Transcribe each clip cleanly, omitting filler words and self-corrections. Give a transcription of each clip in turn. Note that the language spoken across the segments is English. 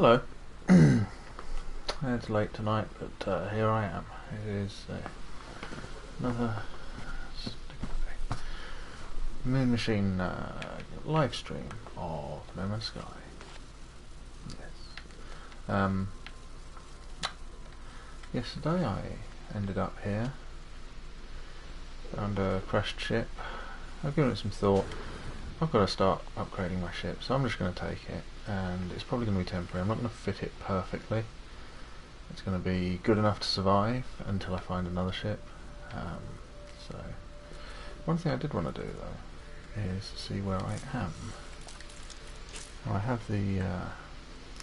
Hello. It's late tonight, but here I am. It is another Moon Machine live stream of No Man's Sky. Yes. Yesterday I ended up here. Found a crashed ship. I've given it some thought. I've got to start upgrading my ship, so I'm just going to take it, and it's probably going to be temporary. I'm not going to fit it perfectly. It's going to be good enough to survive until I find another ship. So, one thing I did want to do though is see where I am. Now, I have the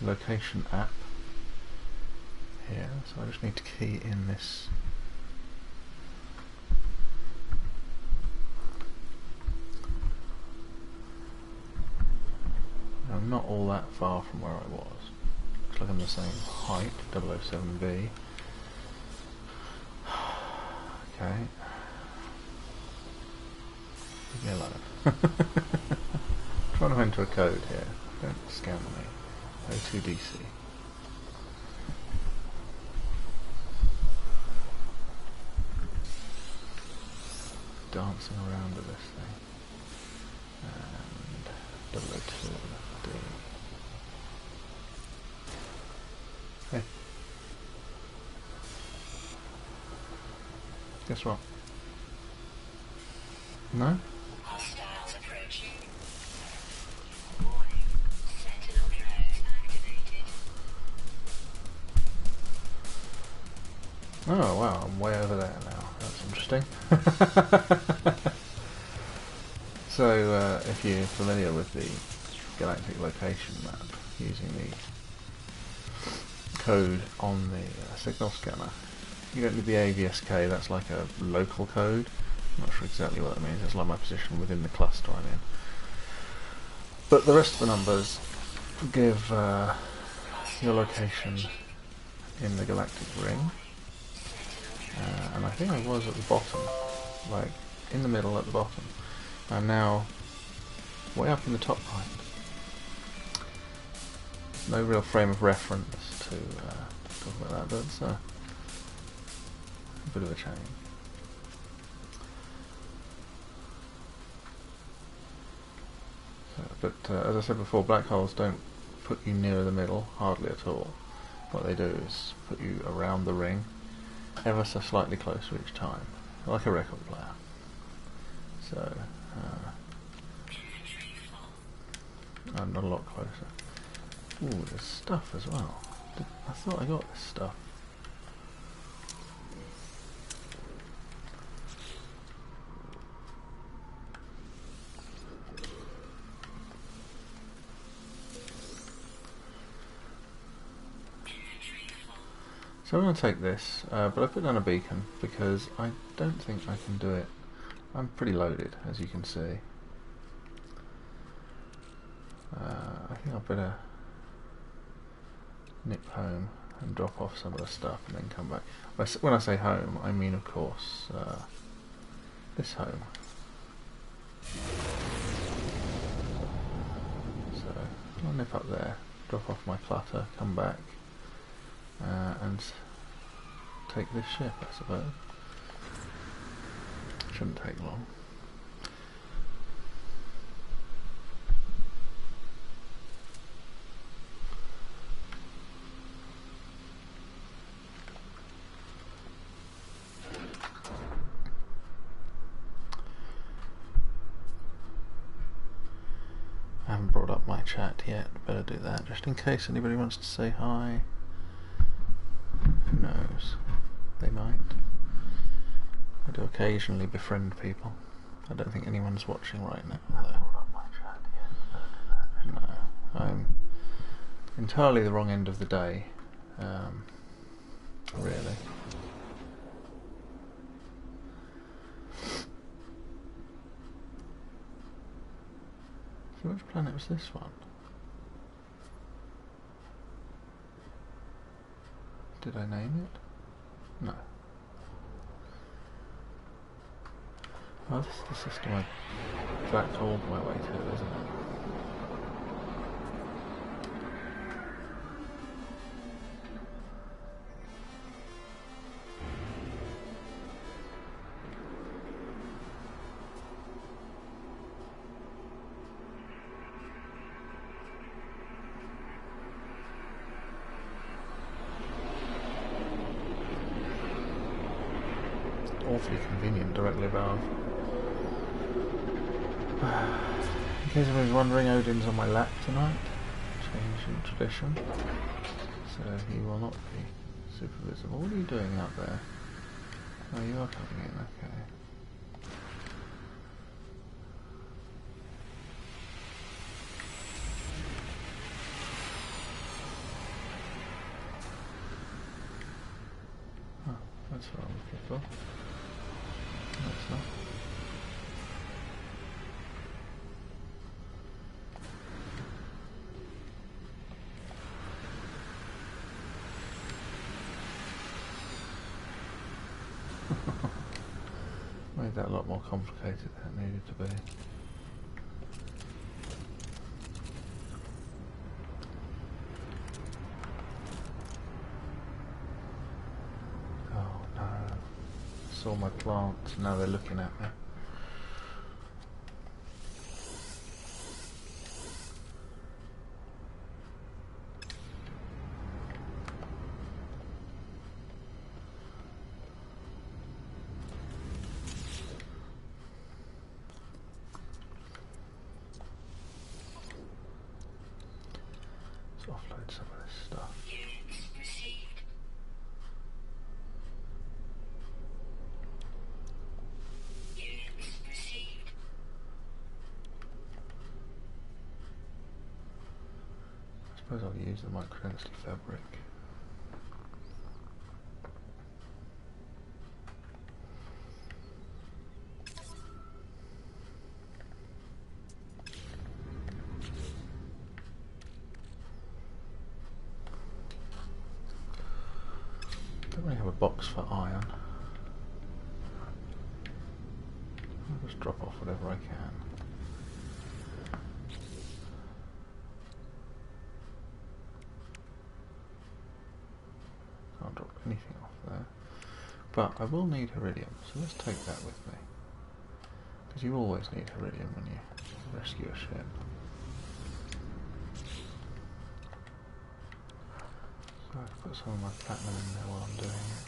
location app here, so I just need to key in this. I'm not all that far from where I was. Looks like I'm the same height, 007B. Okay. Leave me alone. Trying to enter a code here. Don't scam me. O2DC. Dancing around with this thing. And 002D. Hey. Guess what? No? Hostiles approaching. Warning. Sentinel drones activated. Oh wow, I'm way over there now. That's interesting. So, if you're familiar with the galactic location map, using the code on the signal scanner, you don't need the AVSK, that's like a local code. I'm not sure exactly what that means, it's like my position within the cluster I'm in. But the rest of the numbers give your location in the galactic ring. And I think I was at the bottom, like in the middle at the bottom. I'm now way up in the top right. No real frame of reference to talk about that, but it's a bit of a change. But as I said before, black holes don't put you nearer the middle, hardly at all. What they do is put you around the ring, ever so slightly closer each time, like a record player. So, I'm not a lot closer. Ooh, there's stuff as well. I thought I got this stuff. So I'm going to take this, but I put down a beacon because I don't think I can do it. I'm pretty loaded, as you can see. I think I'll better nip home and drop off some of the stuff and then come back. When I say home, I mean, of course, this home. So I'll nip up there, drop off my clutter, come back, and take this ship, I suppose. Shouldn't take long. I haven't brought up my chat yet, better do that, just in case anybody wants to say hi. Who knows? They might. I do occasionally befriend people. I don't think anyone's watching right now, though. No, I'm entirely the wrong end of the day, really. So which planet was this one? Did I name it? No. Oh, this is the system I backed all my way to, isn't it? awfully convenient directly above. In case anyone's wondering, Odin's on my lap tonight. Change in tradition. So he will not be super visible. What are you doing out there? Oh, you are coming in, okay. Oh, that's what I'm looking for. That's not. Made that a lot more complicated than it needed to be. Oh no. Saw my plants, now they're looking at me. Offload some of this stuff. Units received. Units received. I suppose I'll use the microdensity fabric. Don't really have a box for iron. I'll just drop off whatever I can. Can't drop anything off there. But I will need Iridium, so let's take that with me. Because you always need Iridium when you rescue a ship. So I can put some of my platinum in there while I'm doing it.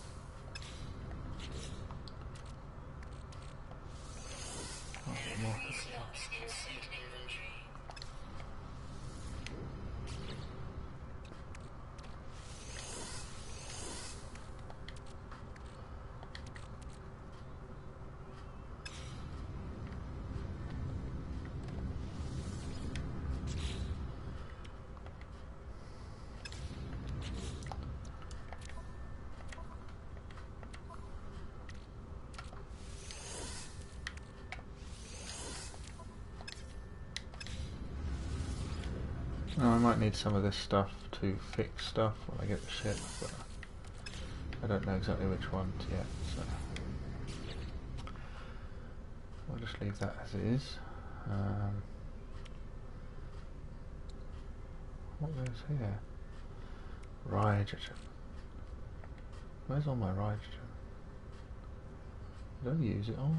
Oh, a bit more. Slots in suit inventory. Now, I might need some of this stuff to fix stuff when I get the ship, but I don't know exactly which ones yet, so I'll just leave that as it is. What goes here? Hydrogen. Where's all my hydrogen? Did I use it all?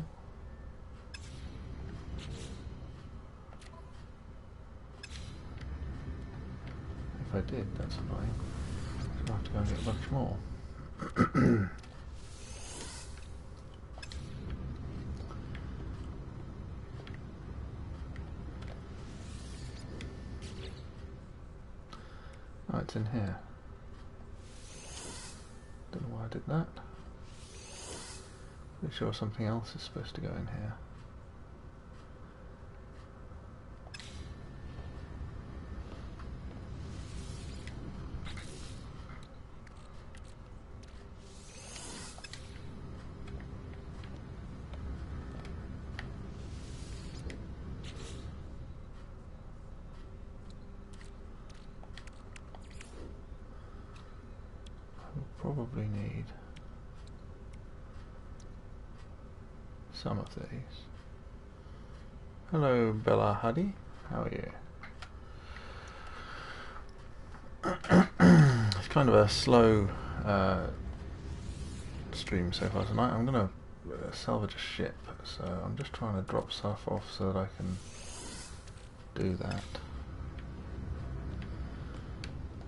If I did, that's annoying. So I'll have to go and get a bunch more. Oh, it's in here. Don't know why I did that. Pretty sure something else is supposed to go in here. Probably need some of these. Hello, Bella Huddy. How are you? It's kind of a slow stream so far tonight. I'm going to salvage a ship, so I'm just trying to drop stuff off so that I can do that.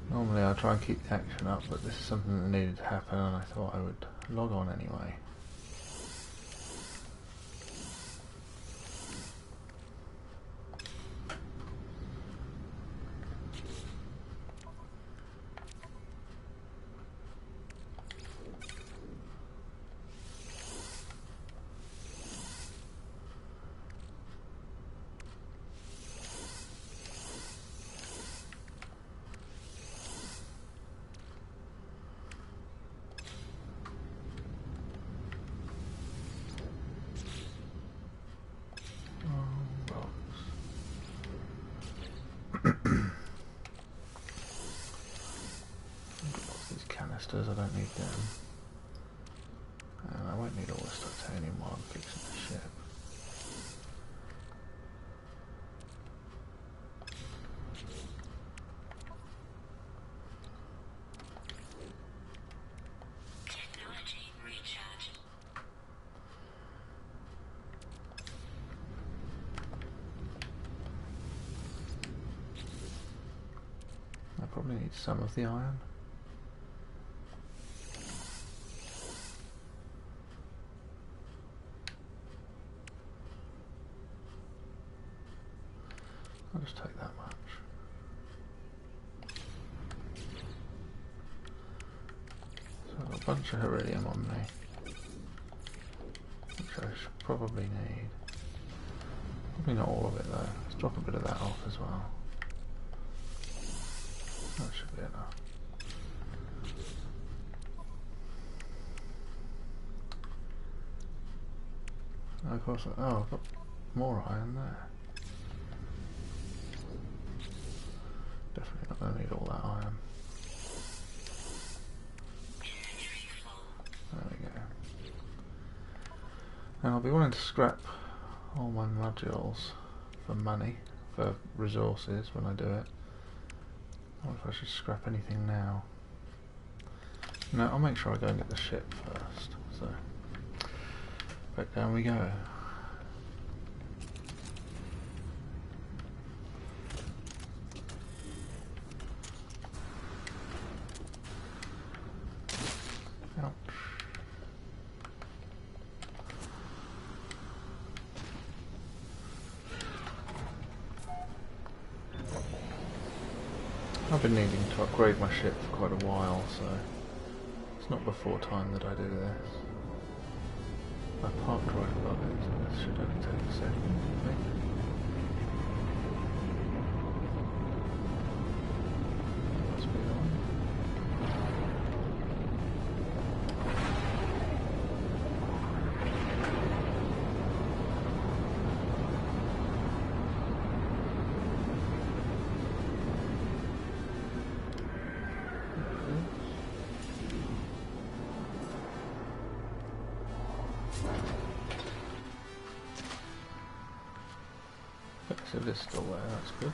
Normally I try and keep the action up, but this is something that needed to happen and I thought I would log on anyway. ballistas, I don't need them. And I won't need all this titanium while I'm fixing the ship. Technology recharge. I probably need some of the iron. I'll just take that much. So I've got a bunch of Heridium on me, which I should probably need. Probably not all of it though. Let's drop a bit of that off as well. That should be enough. And of course, oh, I've got more iron there. Definitely not going to need all that iron. Inventory full. There we go. And I'll be willing to scrap all my modules for money, for resources when I do it. I wonder if I should scrap anything now. No, I'll make sure I go and get the ship first. So, back down we go. Ouch. I've been needing to upgrade my ship for quite a while, so it's not before time that I do this. I parked right above it, so this should only take a second, I think. Must be on. So it is still there, that's good.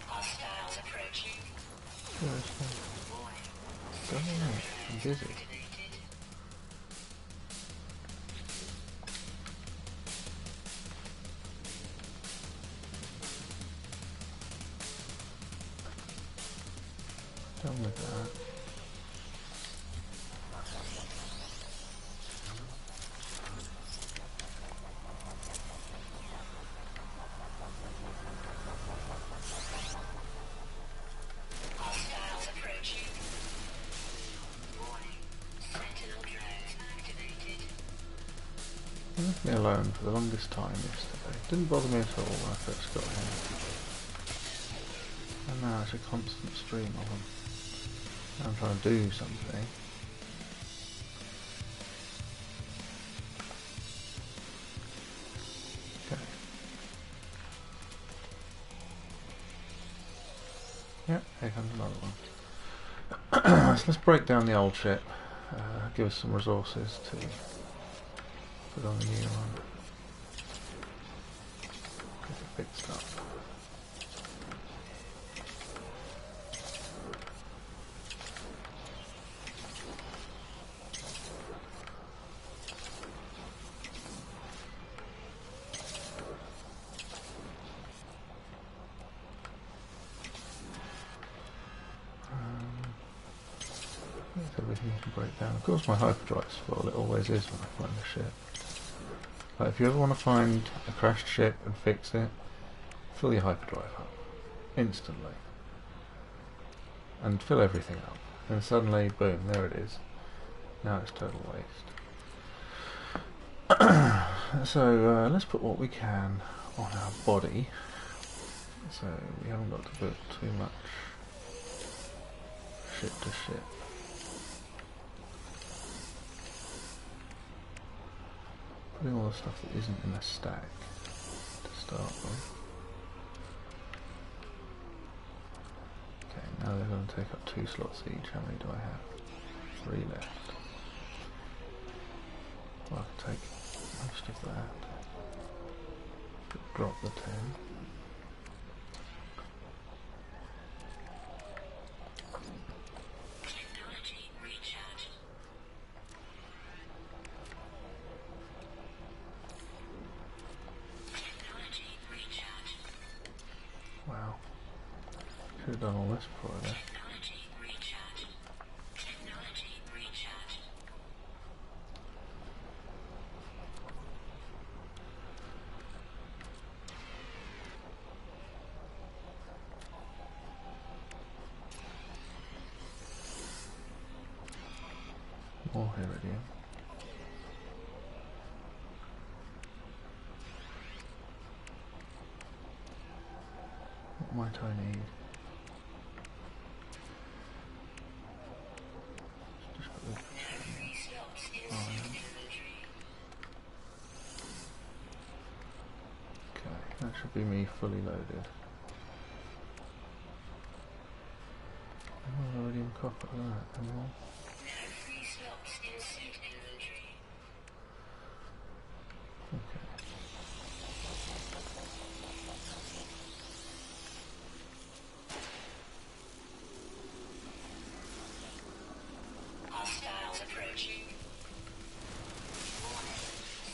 Hostiles approaching. Seriously. Warning. Go away, I'm busy. Activated. Done with that. Hostiles approaching. Warning. Sentinel drones activated. They left me alone for the longest time yesterday. Didn't bother me at all when I first got here. And now it's a constant stream of them. I'm trying to do something. Okay. Yep, here comes another one. So let's break down the old ship. Give us some resources to put on the new one. Get it fixed up. That's everything you can break down. Of course my hyperdrive's full, it always is when I find a ship. But if you ever want to find a crashed ship and fix it, fill your hyperdrive up. Instantly. And fill everything up. And suddenly, boom, there it is. Now it's total waste. So let's put what we can on our body. So we haven't got to put too much ship to ship. putting all the stuff that isn't in a stack to start with. Okay, now they're going to take up 2 slots each. How many do I have? 3 left. Well, I can take most of that. Drop the 10. Technology recharge. Technology recharge. Wow. Should have done all this before I left. Technology recharge. Technology recharge. More iridium. What might I need? Just put the Free slots in iron. inventory. Okay, that should be me fully loaded. Oh, iridium copper, look at that, and more. No free slots in suit inventory. Okay. Hostiles approaching. Warning.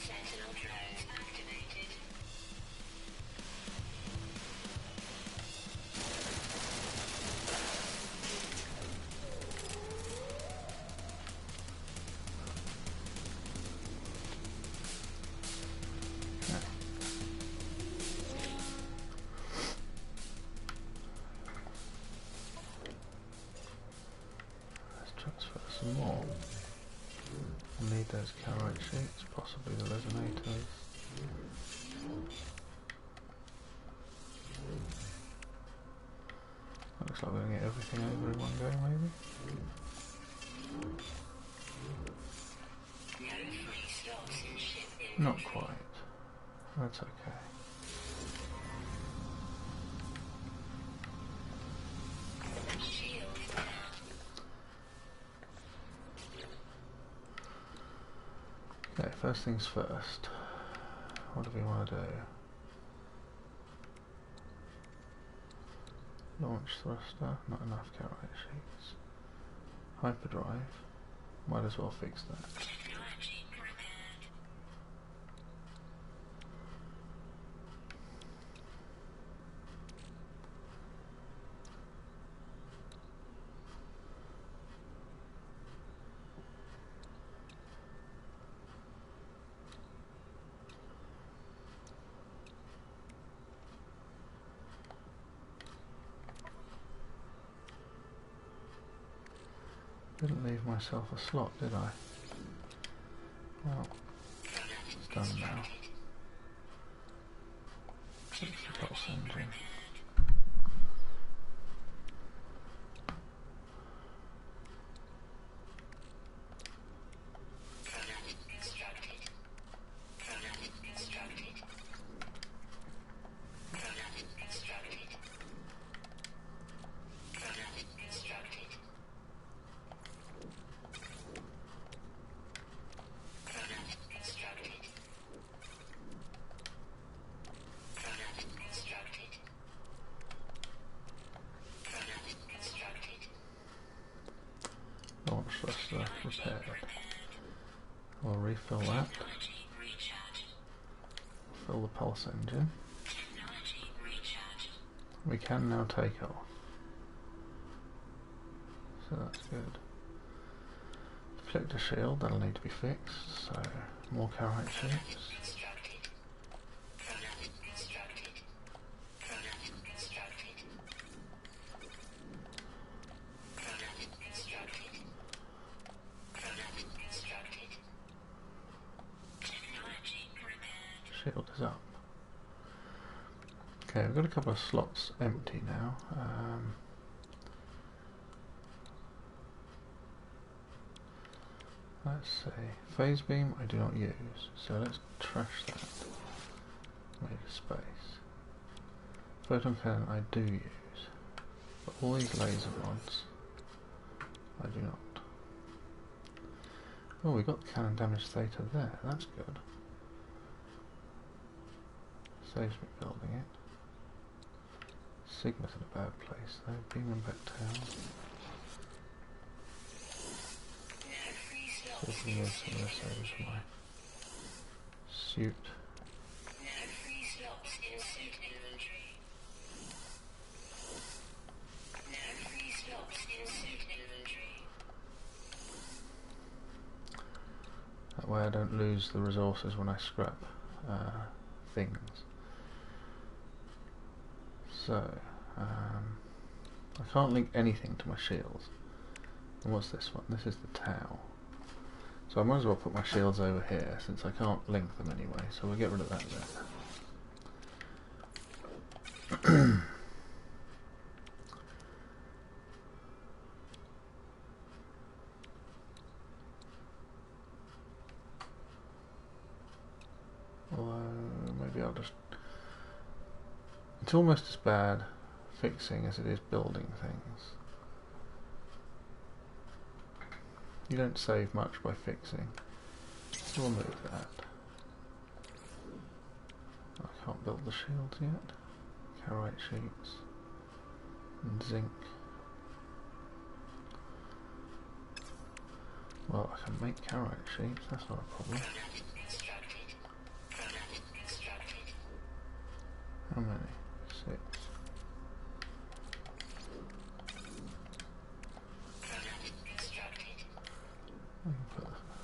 Sentinel drones activated. Okay. Let's transfer some more. We'll need those carrite sheets, possibly the resonators. Looks like we're going to get everything over in one go, maybe? No free slots in ship Not inventory. quite. That's okay. Shield down. Okay, first things first. What do we want to do? Launch thruster, not enough carrite sheets. Hyperdrive, might as well fix that. Technology repaired. Didn't leave myself a slot, did I? Well, it's done now. Fix the pulse engine. Product constructed. Product constructed. Product constructed. Product constructed. Product constructed. Product constructed. Product constructed. Launch thruster repaired. We'll refill that. Technology recharge. Fill the pulse engine. Technology recharge. We can now take off. So that's good. Deflector shield, that'll need to be fixed, so more carrite sheets. Constructed. Product constructed. Product constructed. Product constructed. Product constructed. Technology repaired. Shield is up. Okay, we've got a couple of slots empty now. Let's see. Phase beam I do not use, so let's trash that. Made a space. Photon cannon I do use, but all these laser rods I do not. Oh, we got the cannon damage theta there. That's good. Saves me building it. Sigma's in a bad place though. Beaming back down. So we can move some of this over to my suit. That way I don't lose the resources when I scrap things. So, I can't link anything to my shields. And what's this one? This is the Tau. So I might as well put my shields over here since I can't link them anyway, so we'll get rid of that then. Although, maybe I'll just... It's almost as bad fixing as it is building things. You don't save much by fixing. So we'll move that. I can't build the shields yet. Carite sheets. And zinc. Well, I can make carite sheets, that's not a problem. How many? 6.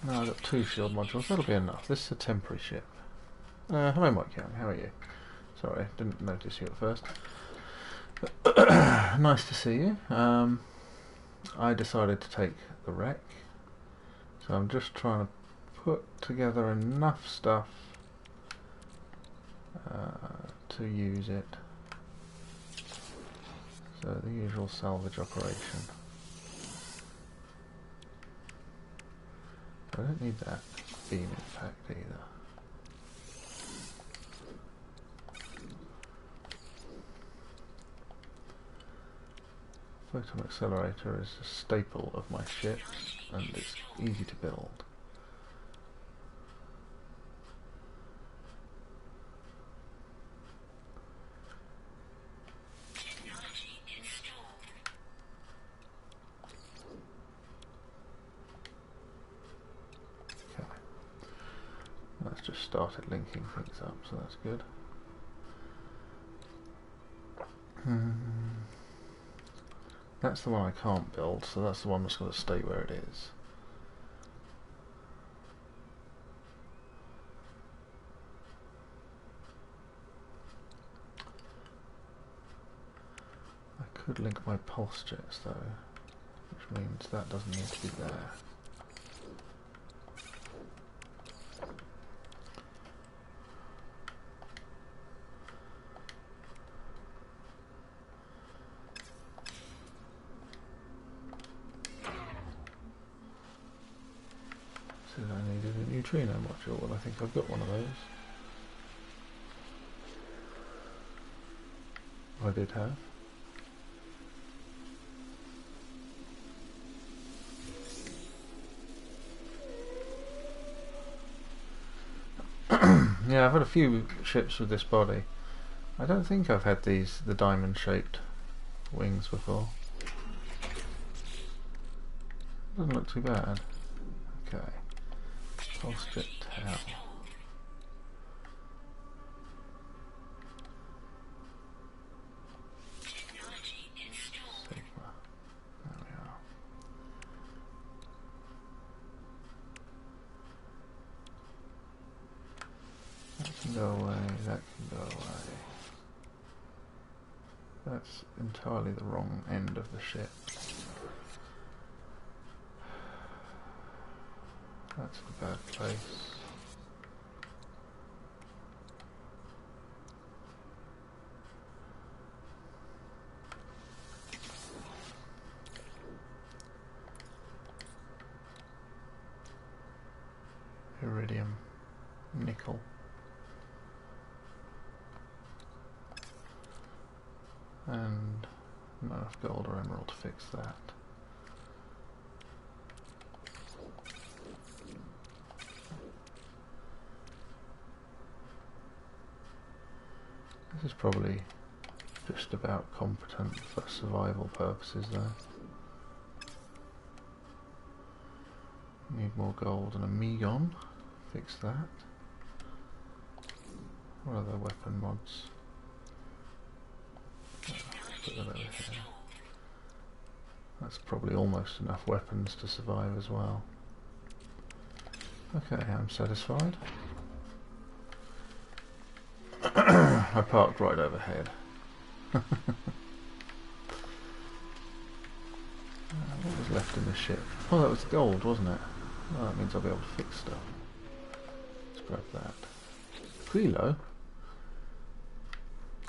No, I've got 2 shield modules, that'll be enough. This is a temporary ship. Hello Mike Young, how are you? Sorry, didn't notice you at first. Nice to see you. I decided to take the wreck, so I'm just trying to put together enough stuff to use it. So the usual salvage operation. I don't need that beam impact either. Photon accelerator is a staple of my ships and it's easy to build. That's just started linking things up, so that's good. That's the one I can't build, so that's the one that's got to stay where it is. I could link my pulse jets though, which means that doesn't need to be there. I needed a neutrino module, well I think I've got one of those. I did have. Yeah, I've had a few ships with this body. I don't think I've had the diamond shaped wings before. Doesn't look too bad. Okay. Pulse jet Tau. Sigma. There we are. That can go away, that can go away. That's entirely the wrong end of the ship. That's a bad place. iridium, nickel. And not enough gold or emerald to fix that. This is probably just about competent for survival purposes though. Need more gold and a Megon. Fix that. What other weapon mods? Put that over here. That's probably almost enough weapons to survive as well. Okay, I'm satisfied. I parked right overhead. What was left in the ship? Oh, that was gold, wasn't it? Well, that means I'll be able to fix stuff. Let's grab that. Quilo?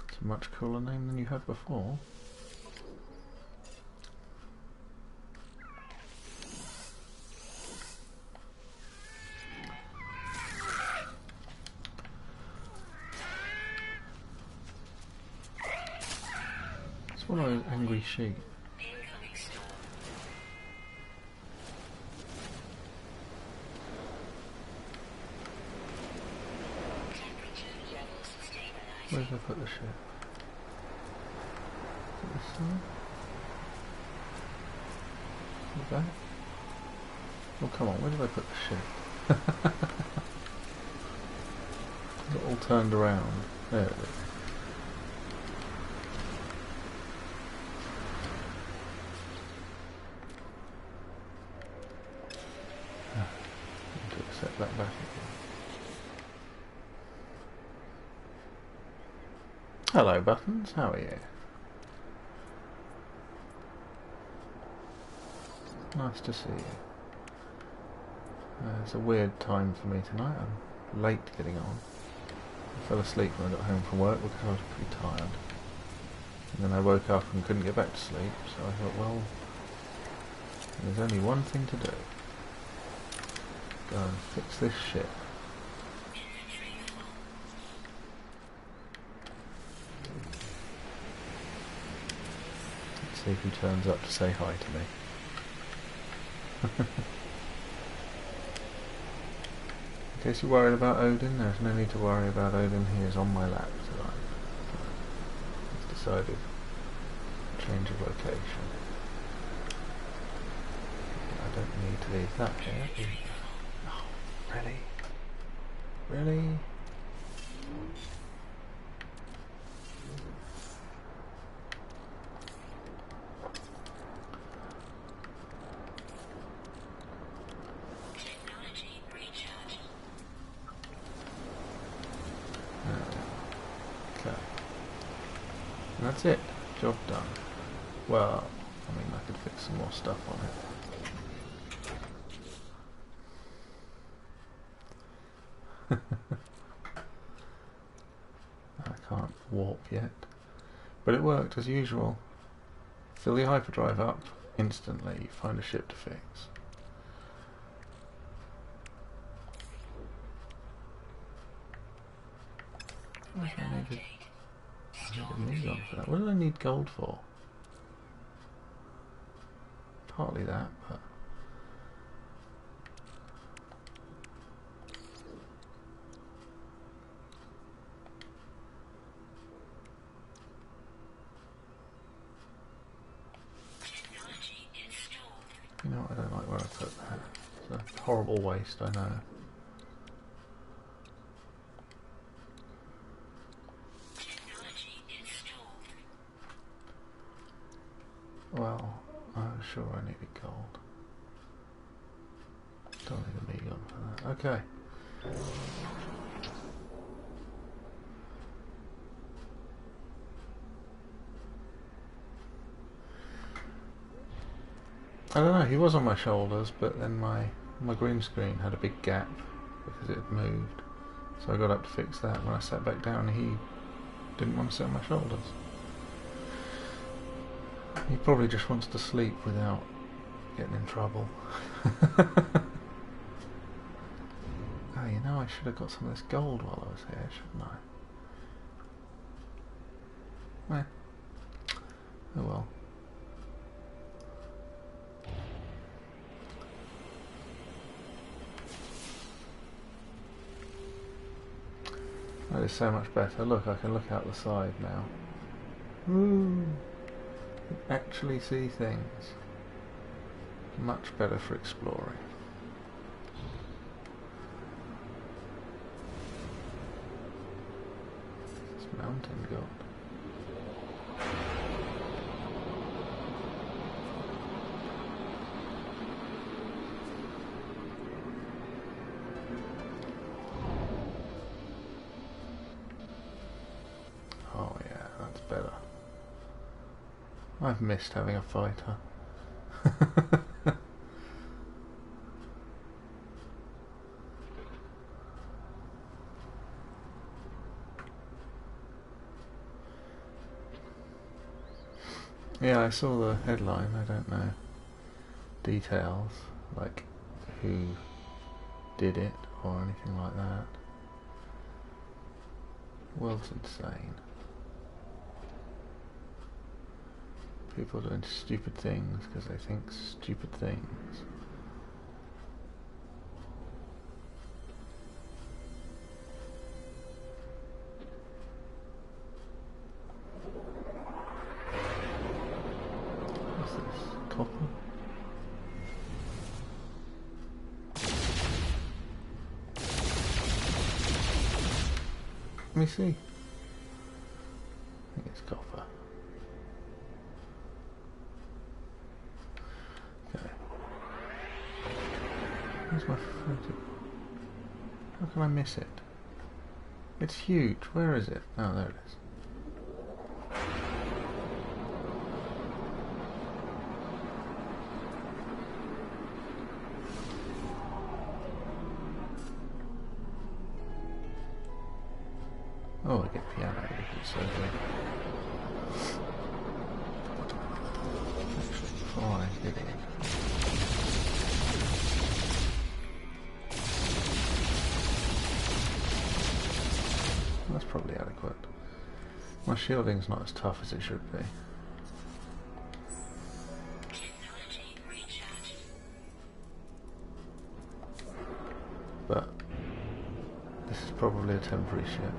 It's a much cooler name than you had before. It's one of those angry sheep. Incoming storm. Temperature levels stabilizing. Where did I put the ship? Is it this side? Is it back? Oh come on, where did I put the ship? Is it all turned around? There it is. To set that back again. Hello Buttons, how are you? Nice to see you. It's a weird time for me tonight. I'm late getting on. I fell asleep when I got home from work because I was pretty tired. And then I woke up and couldn't get back to sleep, so I thought, well, there's only one thing to do. Go and fix this ship. Let's see if he turns up to say hi to me. In case you're worried about Odin, there's no need to worry about Odin. He is on my lap tonight. He's decided change of location. I don't need to leave that here either. Oh, really? Really? Technology recharge. Okay. And that's it. Job done. Well, I mean, I could fix some more stuff on it. I can't warp yet. But it worked as usual. Fill the hyperdrive up instantly, you find a ship to fix. I Weather needed update. a Megon for that. What did I need gold for? Partly that, but Technology installed. you know what, I don't like where I put that. It's a horrible waste, I know. Technology installed. Well, I'm sure I needed gold. Don't need a Megon for that. Okay. I don't know, he was on my shoulders, but then my green screen had a big gap because it had moved. So I got up to fix that. When I sat back down, he didn't want to sit on my shoulders. He probably just wants to sleep without getting in trouble. Now I should have got some of this gold while I was here, shouldn't I? Oh well. That is so much better. Look, I can look out the side now. Woo! Actually see things. Much better for exploring. This mountain god. Oh yeah, that's better. I've missed having a fighter. Yeah, I saw the headline. I don't know details, like who did it or anything like that. The world's insane. People doing stupid things because they think stupid things. What's this? Copper? Let me see. I think it's copper. Okay. Where's my photo? How can I miss it? It's huge. Where is it? Oh, there it is. Oh, I get piano. It's so good. Actually, before I get it. That's probably adequate. My shielding's not as tough as it should be. Technology recharge. But this is probably a temporary ship.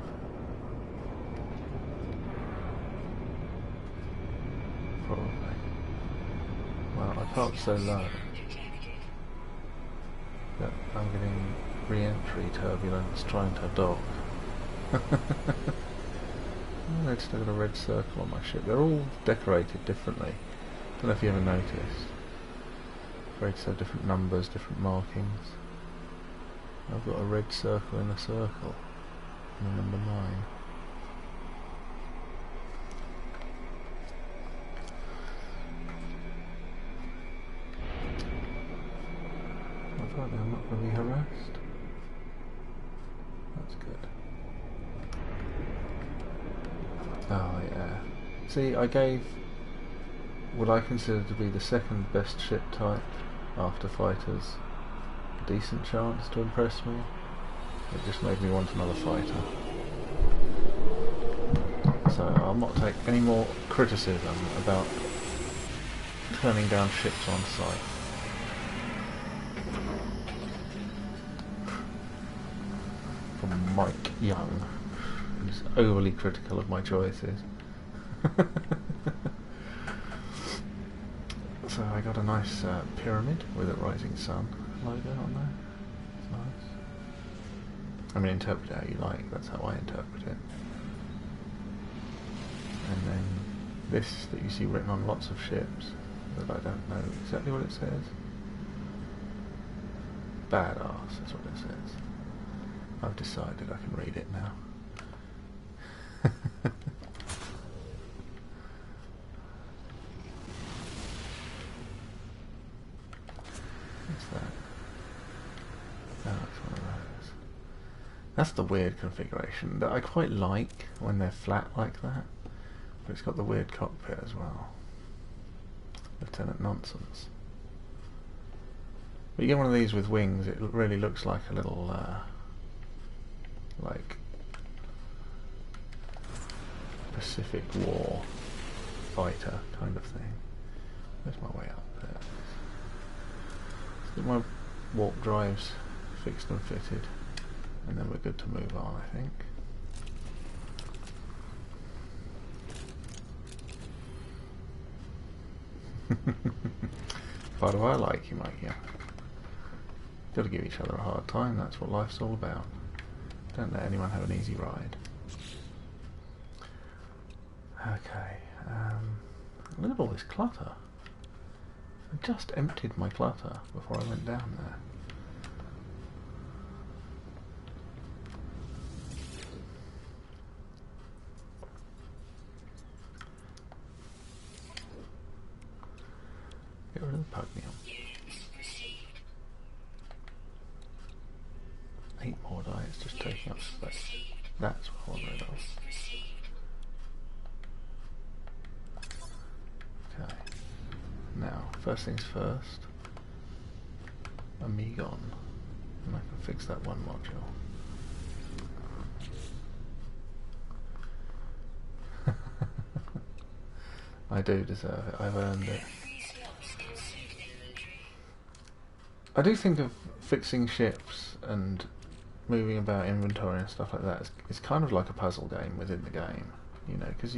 Probably. Well, I parked so low that I'm getting re-entry turbulence trying to dock. Oh, they've still got a red circle on my ship. They're all decorated differently. Don't know if you ever noticed. Rates have different numbers, different markings. I've got a red circle in a circle. And a number 9. I thought I'm not going to be harassed. That's good. Oh yeah. See, I gave what I consider to be the second best ship type after fighters a decent chance to impress me. It just made me want another fighter. So I'll not take any more criticism about turning down ships on site. From Mike Young, who's overly critical of my choices. So I got a nice pyramid with a rising sun logo on there. It's nice. I mean, interpret it how you like, that's how I interpret it. And then this that you see written on lots of ships, that I don't know exactly what it says. Badass is what it says. I've decided I can read it now. What's that? Oh, that's one of those. That's the weird configuration that I quite like when they're flat like that. But it's got the weird cockpit as well. Lieutenant Nonsense. But you get one of these with wings, it really looks like a little like Pacific War fighter kind of thing. Where's my way up there? Let's get my warp drives fixed and fitted, and then we're good to move on, I think. Why do I like you, Mikey? Got to give each other a hard time, that's what life's all about. Don't let anyone have an easy ride. Okay, look at all this clutter. I just emptied my clutter before I went down there. Get rid of the Pugnium. 8 more die, it's just taking up space. That's what I want rid of. Okay. Now, first things first. Amigon. And I can fix that one module. I do deserve it, I've earned it. I do think of fixing ships and moving about inventory and stuff like that is kind of like a puzzle game within the game, you know, because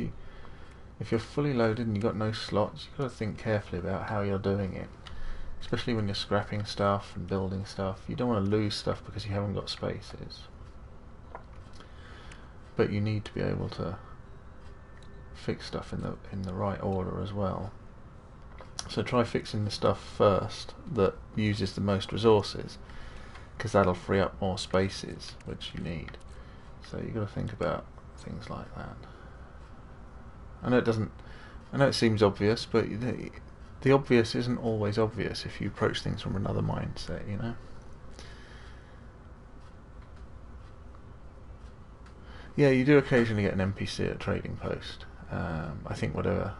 if you're fully loaded and you've got no slots, you've got to think carefully about how you're doing it, especially when you're scrapping stuff and building stuff. You don't want to lose stuff because you haven't got spaces, but you need to be able to fix stuff in the right order as well. So try fixing the stuff first that uses the most resources, because that'll free up more spaces which you need. So you've got to think about things like that. I know it seems obvious, but the obvious isn't always obvious if you approach things from another mindset, you know. Yeah, you do occasionally get an NPC at a trading post. I think whatever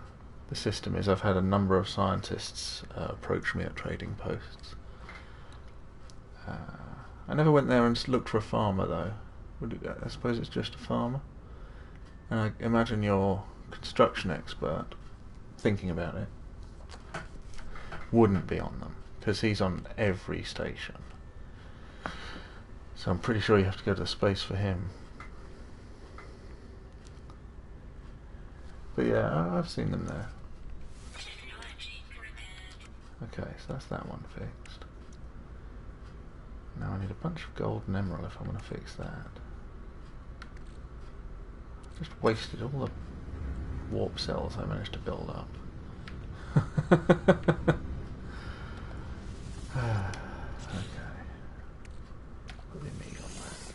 the system is, I've had a number of scientists approach me at trading posts. I never went there and looked for a farmer though. I suppose it's just a farmer. And I imagine your construction expert, thinking about it, wouldn't be on them, because he's on every station. So I'm pretty sure you have to go to space for him. But yeah, I've seen them there. Okay, so that's that one fixed. Now I need a bunch of gold and emerald if I'm going to fix that. Just wasted all the warp cells I managed to build up. Okay. Put the Amiga back.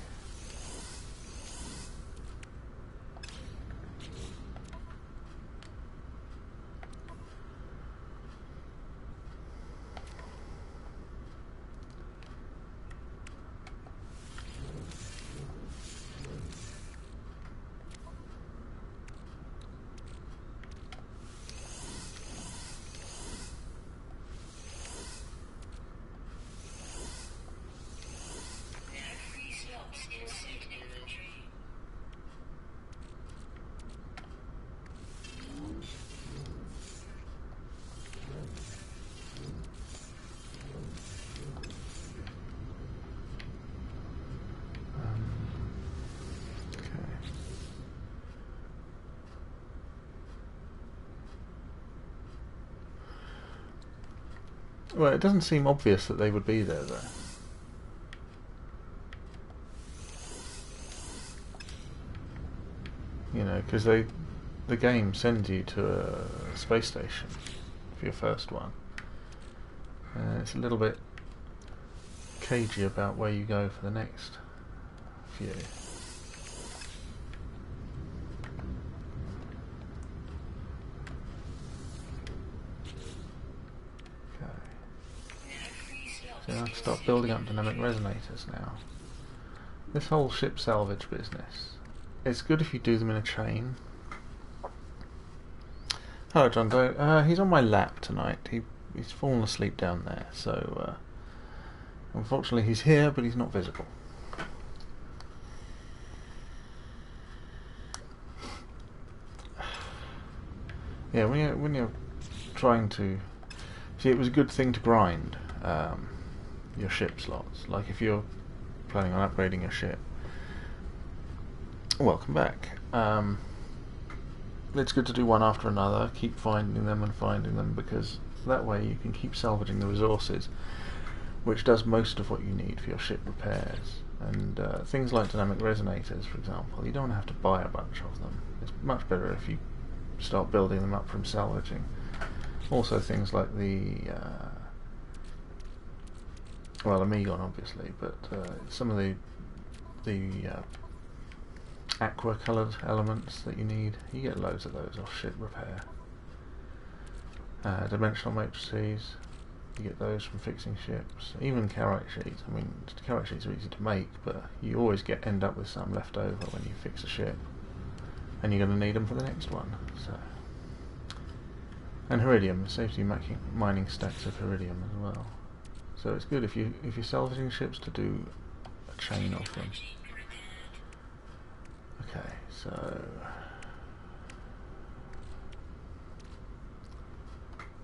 Well, it doesn't seem obvious that they would be there, though. You know, because the game sends you to a space station for your first one. It's a little bit cagey about where you go for the next few. So I have to start building up dynamic resonators now. This whole ship salvage business, it's good if you do them in a chain. Hello John Doe. He's on my lap tonight. He's fallen asleep down there, so unfortunately he's here but he's not visible. Yeah, when you're trying to see, it was a good thing to grind your ship slots. Like if you're planning on upgrading your ship, welcome back. It's good to do one after another. Keep finding them because that way you can keep salvaging the resources, which does most of what you need for your ship repairs. And things like dynamic resonators, for example, you don't have to buy a bunch of them. It's much better if you start building them up from salvaging. Also things like the Amigon obviously, but some of the aqua coloured elements that you need, you get loads of those off ship repair. Dimensional matrices, you get those from fixing ships. Even Carite sheets. I mean, Carite sheets are easy to make, but you always end up with some left over when you fix a ship, and you're going to need them for the next one. So, and Heridium, saves you mining stacks of Heridium as well. So it's good if you're salvaging ships to do a chain of them. Okay, so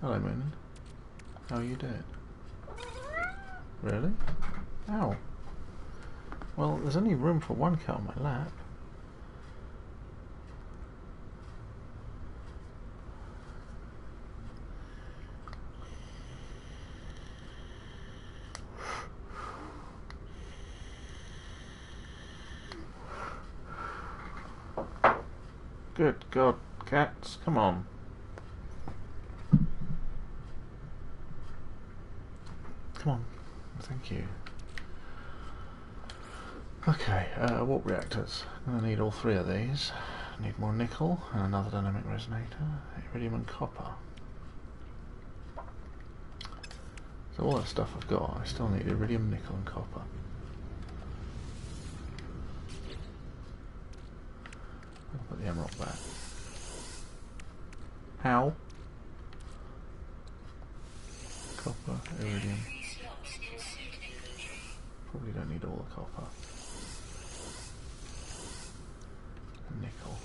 hello Moon. How are you doing? Really? Ow. Well, there's only room for one cat on my lap. Good God, cats, come on. Come on, thank you. Okay, warp reactors. I'm going to need all three of these. I need more nickel and another dynamic resonator, iridium and copper. So all that stuff I've got, I still need iridium, nickel and copper. I'll put the emerald back. How? Copper, iridium. Probably don't need all the copper. And nickel.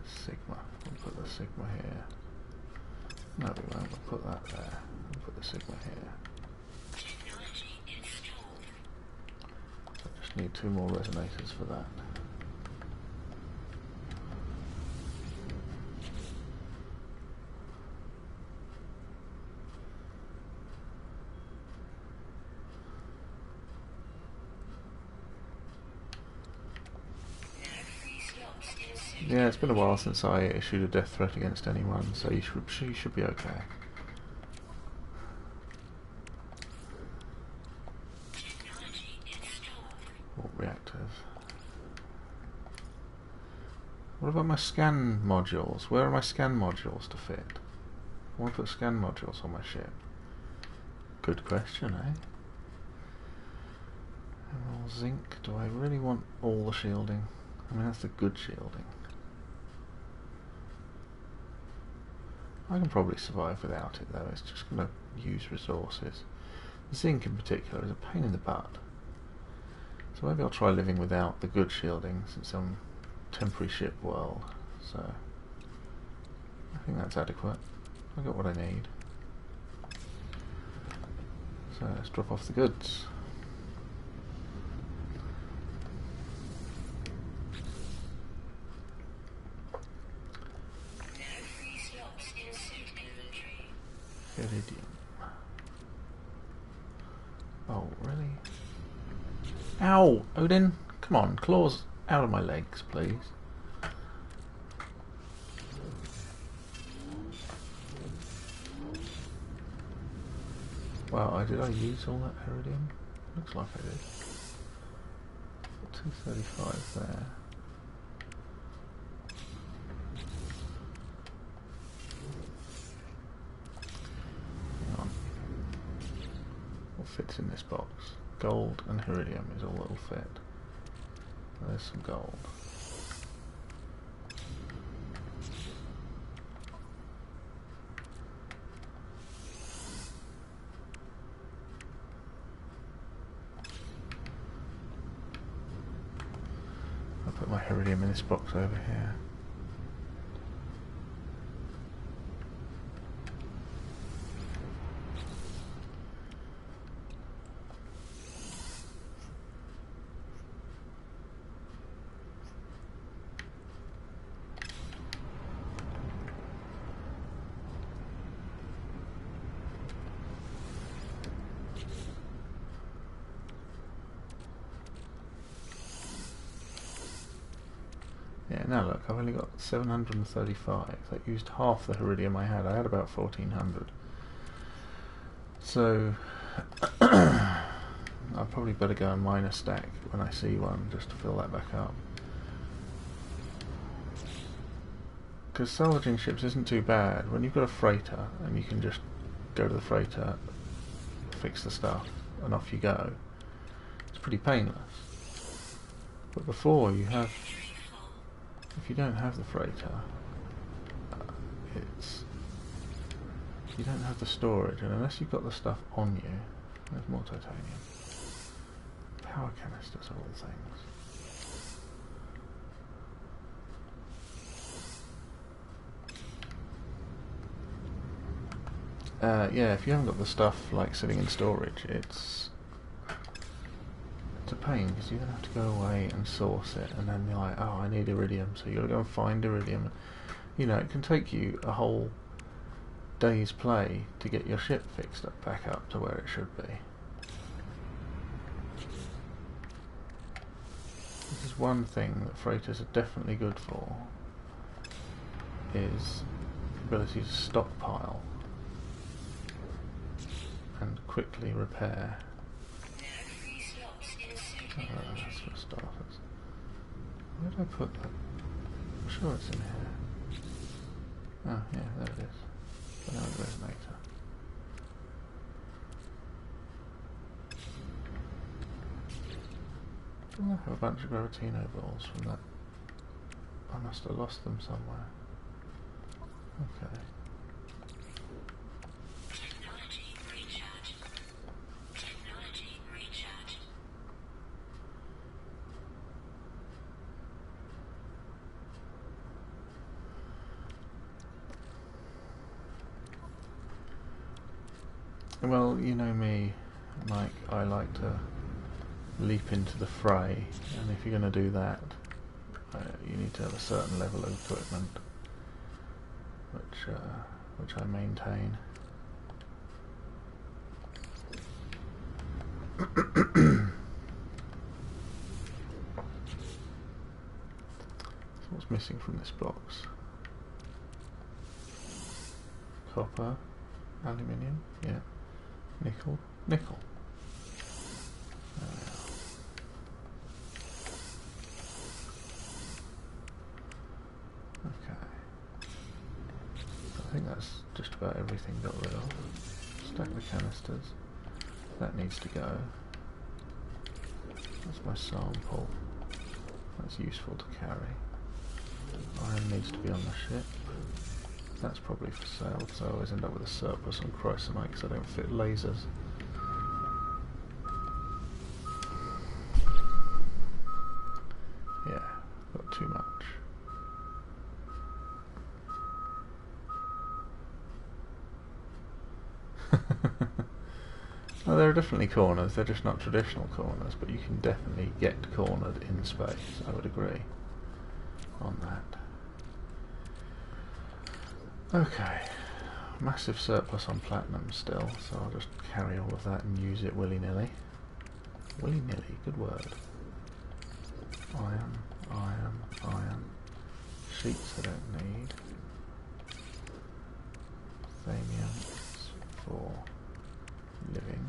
Sigma. We'll put the Sigma here. No, we won't. We'll put that there. We'll put the Sigma here. So I just need 2 more resonators for that. Yeah, it's been a while since I issued a death threat against anyone, so you should be okay. Warp reactors. What about my scan modules? Where are my scan modules to fit? I want to put scan modules on my ship. Good question, eh? Emerald zinc. Do I really want all the shielding? I mean, that's the good shielding. I can probably survive without it though, it's just going to use resources. Zinc in particular is a pain in the butt. So maybe I'll try living without the good shielding since I'm temporary ship world. So I think that's adequate. I got what I need. So let's drop off the goods. Iridium. Oh, really? Ow! Odin! Come on, claws out of my legs, please. Wow, did I use all that iridium? Looks like I did. 235 there. Fits in this box. Gold and iridium is all that'll fit. There's some gold. iridium in this box over here. Yeah, now look, I've only got 735. That used half the iridium I had. I had about 1400. So, I'll probably better go and mine a stack when I see one, just to fill that back up. Because salvaging ships isn't too bad. When you've got a freighter, and you can just go to the freighter, fix the stuff, and off you go, it's pretty painless. But before you have... If you don't have the freighter, you don't have the storage, and unless you've got the stuff on you, there's more titanium. Power canisters of all things. Yeah, if you haven't got the stuff like sitting in storage, it's a pain, because you then have to go away and source it, and then you're like, oh, I need iridium, so you've got to go and find iridium. You know, it can take you a whole day's play to get your ship fixed up back up to where it should be. This is one thing that freighters are definitely good for, is the ability to stockpile and quickly repair. That's for starters. Where did I put that? I'm sure it's in here. Oh, yeah, there it is. Another resonator. I have a bunch of Gravitino balls from that. I must have lost them somewhere. Okay. Well, you know me, Mike, I like to leap into the fray, and if you're going to do that, you need to have a certain level of equipment, which I maintain. So what's missing from this box? Copper, aluminium, yeah. Nickel, nickel. There we are. Okay. I think that's just about everything got rid of. Stack the canisters. That needs to go. That's my sample. That's useful to carry. Iron needs to be on the ship. That's probably for sale, because I always end up with a surplus on chrysomite because I don't fit lasers. Yeah, got too much. Well, there are definitely corners, they're just not traditional corners, but you can definitely get cornered in space, I would agree on that. Okay, massive surplus on platinum still, so I'll just carry all of that and use it willy-nilly. Willy-nilly, good word. Iron, iron, iron. Sheets I don't need. Thamium is for living.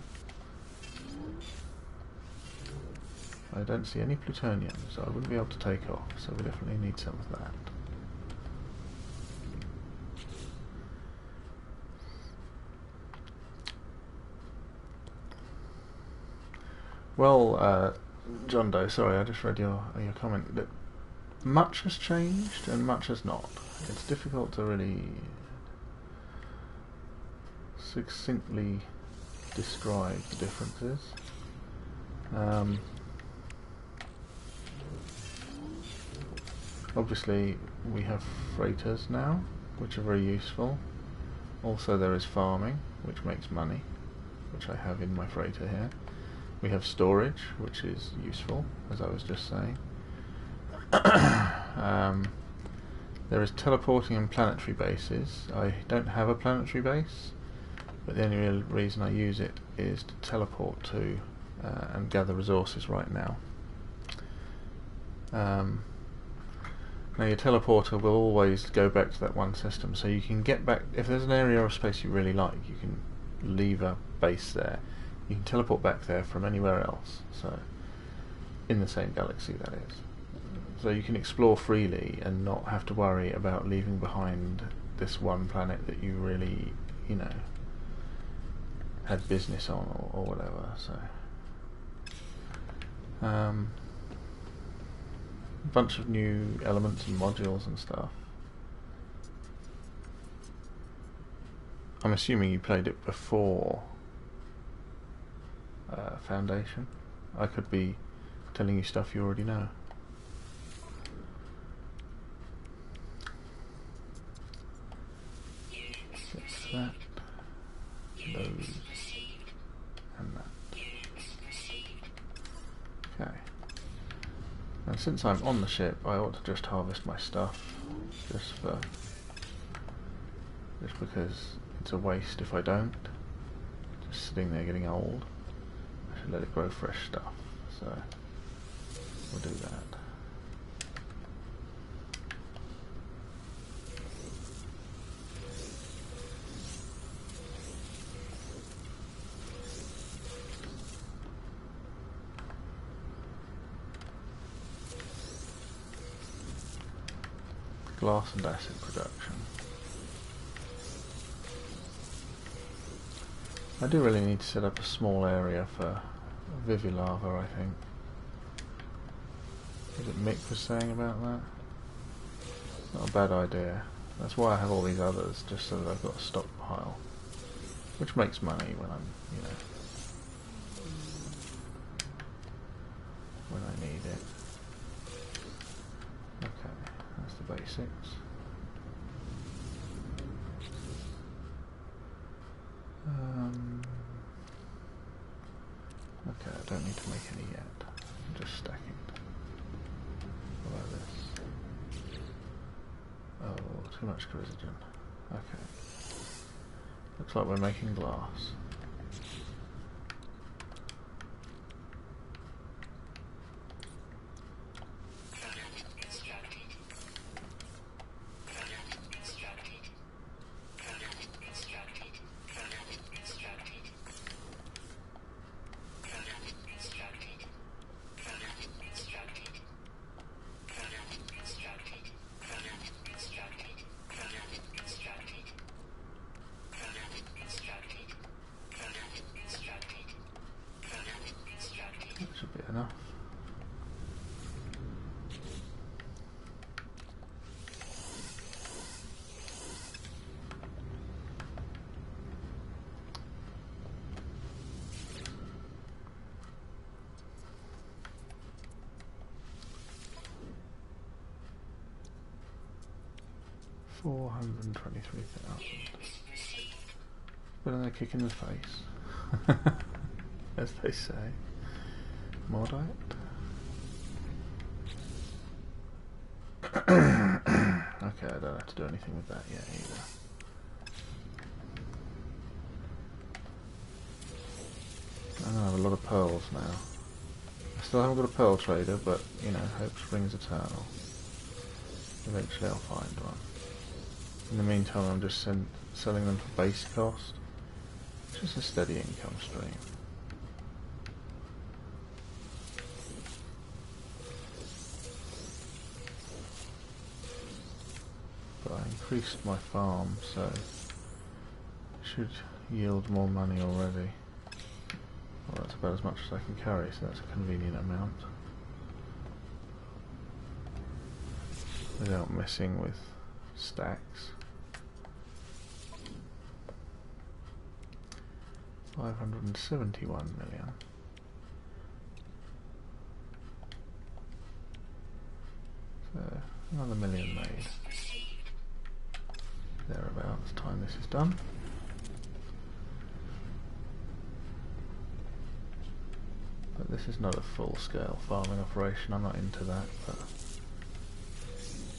I don't see any plutonium, so I wouldn't be able to take off, so we definitely need some of that. Well, John Doe, sorry, I just read your comment. That much has changed and much has not. It's difficult to really succinctly describe the differences. Obviously we have freighters now, which are very useful. Also there is farming, which makes money, which I have in my freighter here. We have storage, which is useful, as I was just saying. There is teleporting and planetary bases. I don't have a planetary base, but the only real reason I use it is to teleport to and gather resources right now. Now your teleporter will always go back to that one system, so you can get back, if there's an area of space you really like, you can leave a base there. You can teleport back there from anywhere else, so in the same galaxy that is. So you can explore freely and not have to worry about leaving behind this one planet that you really, you know, had business on or whatever. So a bunch of new elements and modules and stuff. I'm assuming you played it before Foundation. I could be telling you stuff you already know. That, those, and that. Okay. And since I'm on the ship, I ought to just harvest my stuff, just because it's a waste if I don't. Just sitting there getting old. I should let it grow fresh stuff. So we'll do that. Glass and acid production. I do really need to set up a small area for Vivilava, I think. Was it Mick was saying about that? Not a bad idea. That's why I have all these others, just so that I've got a stockpile. Which makes money when I'm, you know, when I need it. Okay, that's the basics. Okay, I don't need to make any yet. I'm just stacking. What about this? Oh, too much chrysogen. Okay. Looks like we're making glass. That should be enough. $423,000. Better than a kick in the face, as they say. Modite. Okay, I don't have to do anything with that yet either. I'm gonna have a lot of pearls now. I still haven't got a pearl trader, but you know, hope springs eternal. Eventually I'll find one. In the meantime, I'm just selling them for base cost. Just a steady income stream. But I increased my farm, so it should yield more money already. Well, that's about as much as I can carry, so that's a convenient amount. Without messing with stacks. 571 million. So, Another million made. Thereabouts, time this is done. But this is not a full-scale farming operation, I'm not into that, but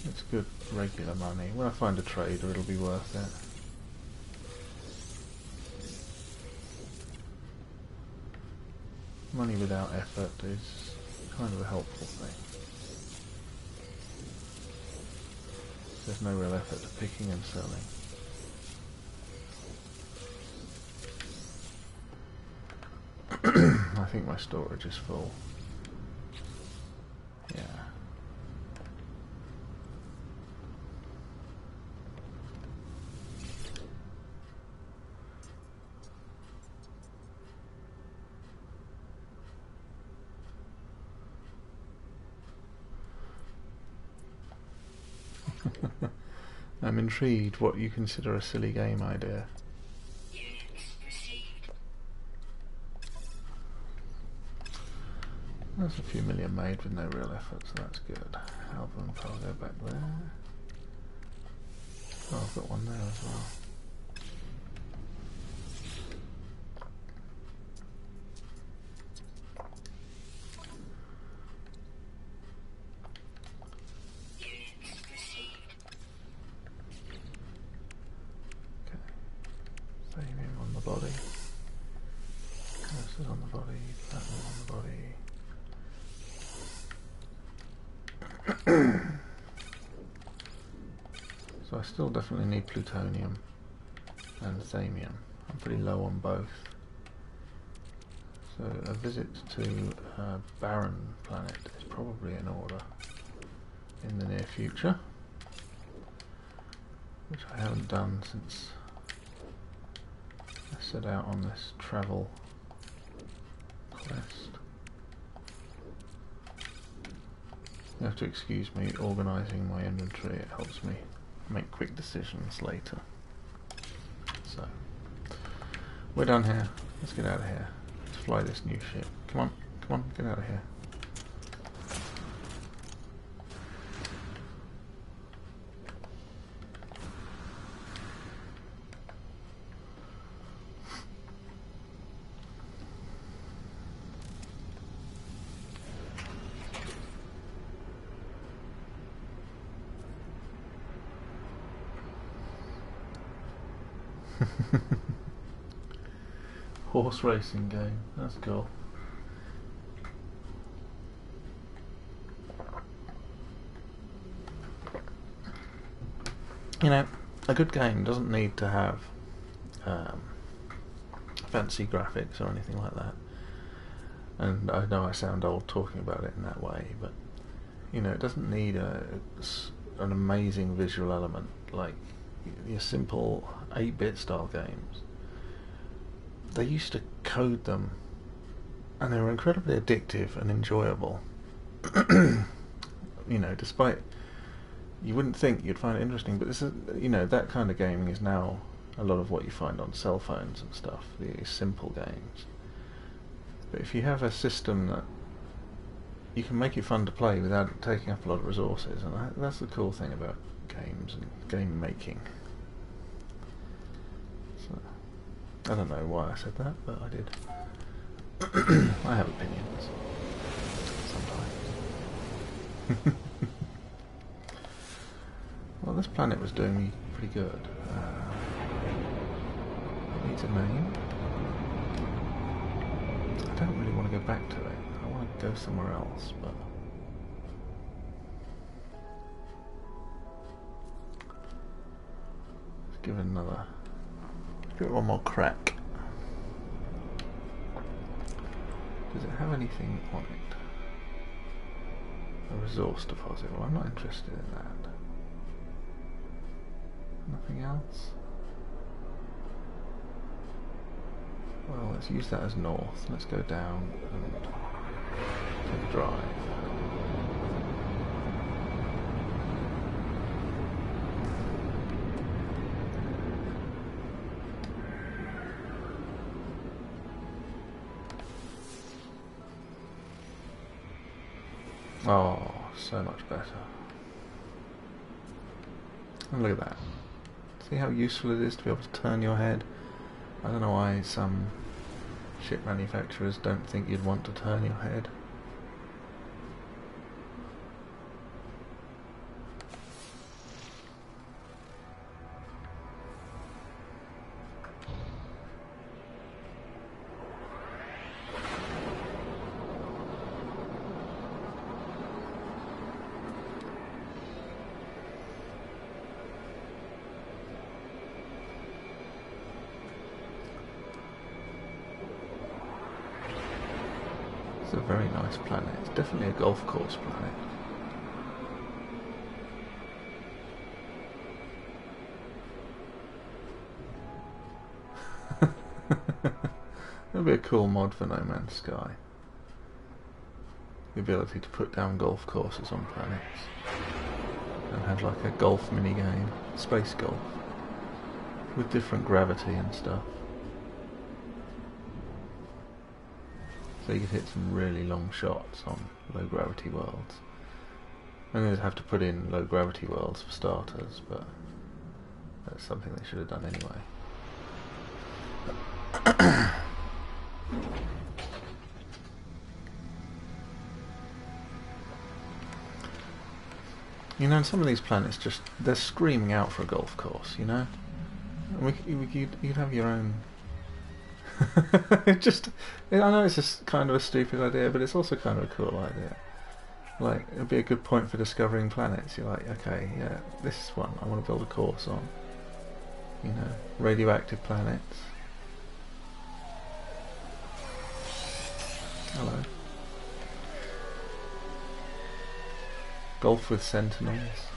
it's good regular money. When I find a trader it'll be worth it. Money without effort is kind of a helpful thing. There's no real effort to picking and selling. I think my storage is full. Yeah. I'm intrigued what you consider a silly game idea. There's a few million made with no real effort, so that's good. Album cargo back there. Oh, I've got one there as well. Okay. Same on the body. This is on the body, that one on the body. So I still definitely need plutonium and thamium. I'm pretty low on both. So a visit to a barren planet is probably in order in the near future, which I haven't done since I set out on this travel quest. You have to excuse me organising my inventory, it helps me make quick decisions later. So, we're done here. Let's get out of here. Let's fly this new ship. Come on, come on, get out of here. Horse racing game, that's cool. You know, a good game doesn't need to have fancy graphics or anything like that. And I know I sound old talking about it in that way, but you know, it doesn't need an amazing visual element like your simple 8-bit style games. They used to code them and they were incredibly addictive and enjoyable. You know, despite you wouldn't think you'd find it interesting, but this is, you know, that kind of gaming is now a lot of what you find on cell phones and stuff, these simple games. But if you have a system that you can make it fun to play without taking up a lot of resources, and that's the cool thing about games and game making. So, I don't know why I said that, but I did. I have opinions. Sometimes. Well, this planet was doing me pretty good. It needs a name. I don't really want to go back to it. I want to go somewhere else, but... let's give it another... let's give it one more crack. Does it have anything on it? A resource deposit? Well, I'm not interested in that. Nothing else? Well, let's use that as north. Let's go down and take a drive. Oh, so much better. And look at that. See how useful it is to be able to turn your head? I don't know why some ship manufacturers don't think you'd want to turn your head. It's a very nice planet. It's definitely a golf course planet. That'd be a cool mod for No Man's Sky. The ability to put down golf courses on planets and have like a golf minigame, space golf, with different gravity and stuff. So you could hit some really long shots on low gravity worlds. I'm going to have to put in low gravity worlds for starters, but that's something they should have done anyway. You know, some of these planets just, they're screaming out for a golf course, you know? And you'd have your own... I know it's just kind of a stupid idea, but it's also kind of a cool idea. Like, it'd be a good point for discovering planets. You're like, okay, yeah, this is one I want to build a course on. You know, radioactive planets. Hello. Golf with sentinels.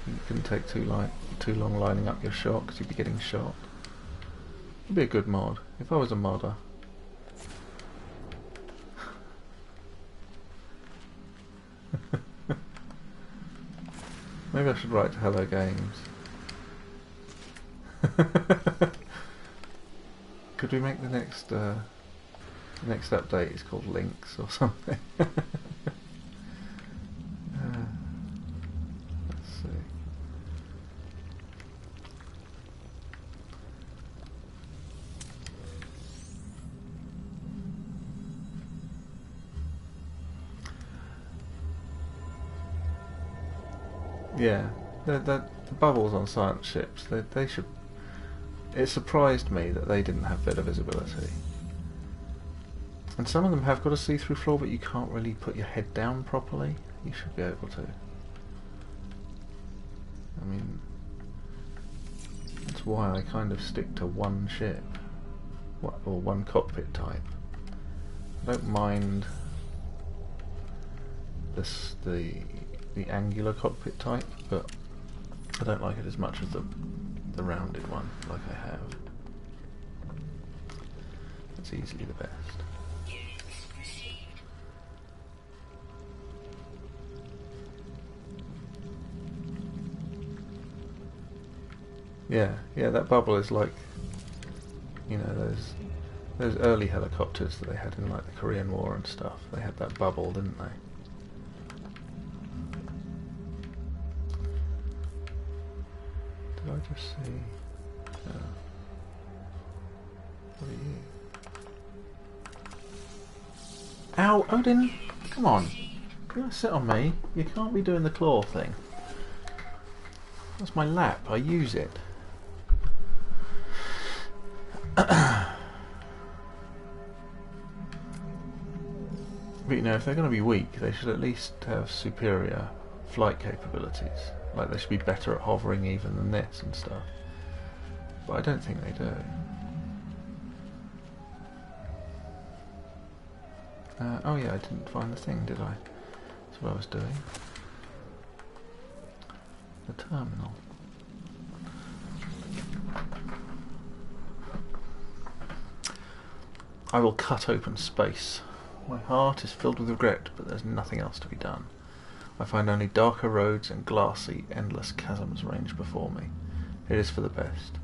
You couldn't take too long lining up your shot because you'd be getting shot. It'd be a good mod if I was a modder. Maybe I should write to Hello Games. Could we make the next update is called Links or something? Let's see. Yeah, the bubbles on science ships, they should... It surprised me that they didn't have better visibility. And some of them have got a see-through floor, but you can't really put your head down properly. You should be able to. I mean, that's why I kind of stick to one ship, or one cockpit type. I don't mind the angular cockpit type, but I don't like it as much as the rounded one, like I have. It's easily the best. Yeah, that bubble is like, you know, those early helicopters that they had in like the Korean War and stuff. They had that bubble, didn't they? Did I just see? What are you? Ow, Odin! Come on! You gotta sit on me. You can't be doing the claw thing. That's my lap. I use it. But you know, if they're going to be weak, they should at least have superior flight capabilities. Like, they should be better at hovering even than this and stuff. But I don't think they do. Oh yeah, I didn't find the thing, did I? That's what I was doing. The terminal. I will cut open space. My heart is filled with regret, but there's nothing else to be done. I find only darker roads and glassy, endless chasms range before me. It is for the best.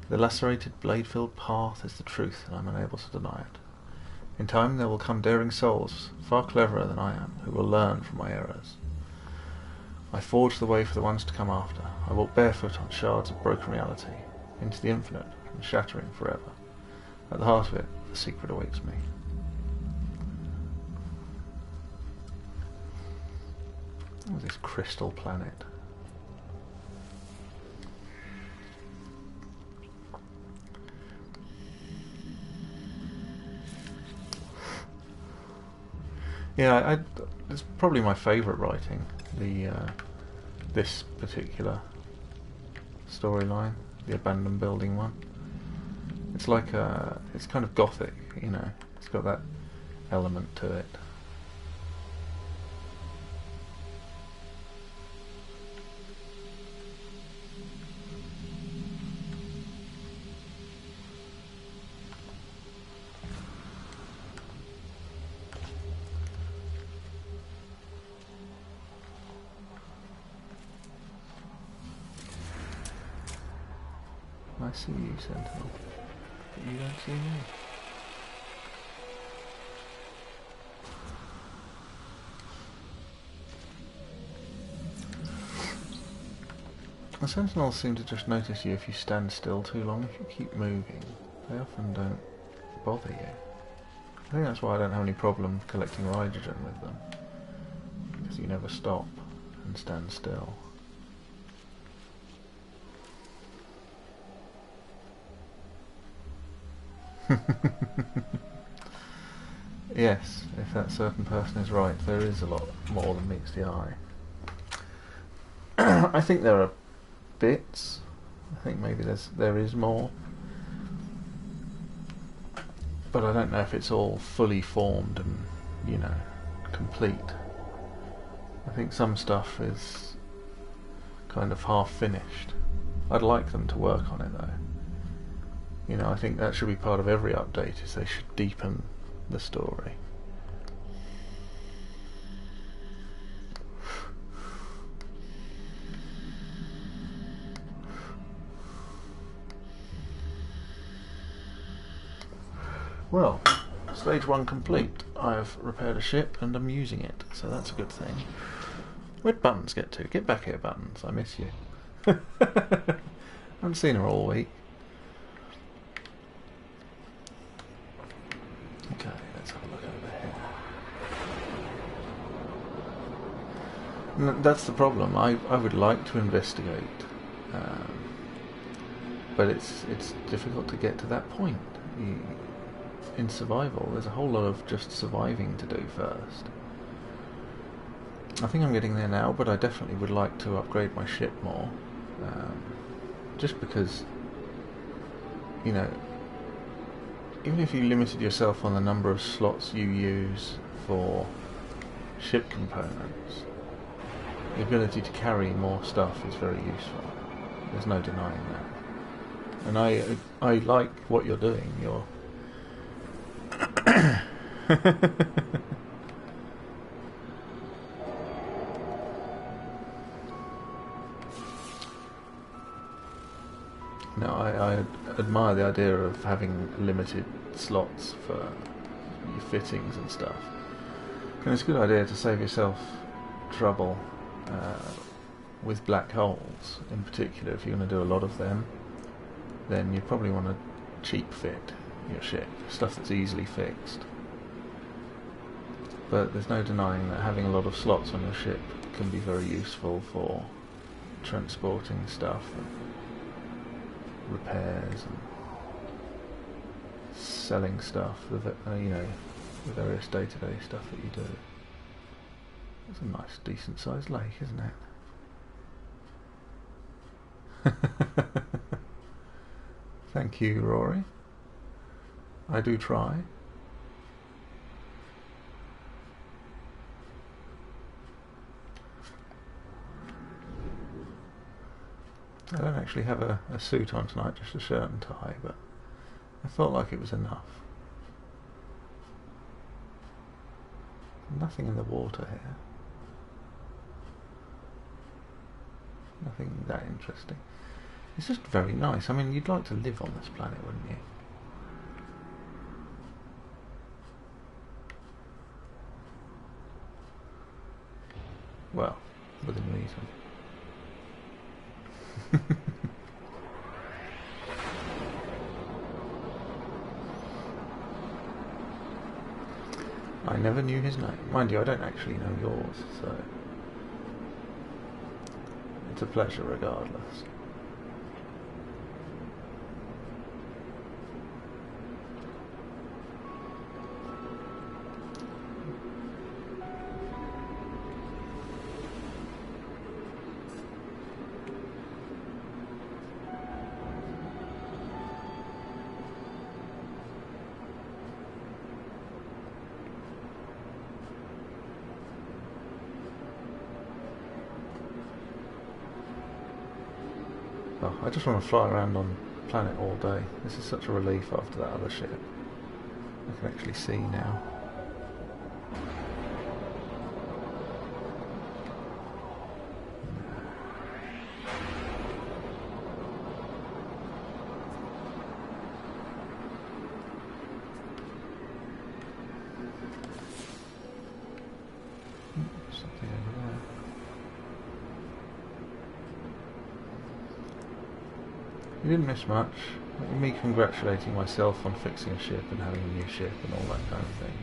The lacerated, blade-filled path is the truth, and I'm unable to deny it. In time there will come daring souls, far cleverer than I am, who will learn from my errors. I forged the way for the ones to come after. I walked barefoot on shards of broken reality, into the infinite and shattering forever. At the heart of it, the secret awaits me. Oh, this crystal planet. Yeah, it's probably my favourite writing. This particular storyline, the abandoned building one. It's like it's kind of gothic, you know. It's got that element to it. I see you, Sentinel, but you don't see me. The Sentinels seem to just notice you if you stand still too long. If you keep moving, they often don't bother you. I think that's why I don't have any problem collecting hydrogen with them, because you never stop and stand still. Yes, if that certain person is right, there is a lot more than meets the eye. I think there are bits. I think maybe there is more, but I don't know if it's all fully formed and, you know, complete. I think some stuff is kind of half finished. I'd like them to work on it though. You know, I think that should be part of every update, is they should deepen the story. Well, stage 1 complete. I've repaired a ship and I'm using it, so that's a good thing. Where'd Buttons get to? Get back here, Buttons. I miss you. I haven't seen her all week. Okay, let's have a look over here. That's the problem. I would like to investigate, but it's difficult to get to that point. In survival, there's a whole lot of just surviving to do first. I think I'm getting there now, but I definitely would like to upgrade my ship more, just because, you know, even if you limited yourself on the number of slots you use for ship components, the ability to carry more stuff is very useful. There's no denying that. And I like what you're doing. You're no, I admire the idea of having limited slots for your fittings and stuff. And it's a good idea to save yourself trouble with black holes. In particular, if you're going to do a lot of them, then you probably want to cheap fit your ship, stuff that's easily fixed. But there's no denying that having a lot of slots on your ship can be very useful for transporting stuff and repairs and selling stuff, you know, the various day-to-day stuff that you do. It's a nice, decent-sized lake, isn't it? Thank you, Rory. I do try. I don't actually have a suit on tonight, just a shirt and tie, but I felt like it was enough. Nothing in the water here. Nothing that interesting. It's just very nice. I mean, you'd like to live on this planet, wouldn't you? Well, within reason. I never knew his name. Mind you, I don't actually know yours, so it's a pleasure regardless. Oh, I just want to fly around on the planet all day. This is such a relief after that other ship. I can actually see now. Something over there. You didn't miss much. Me congratulating myself on fixing a ship and having a new ship and all that kind of thing.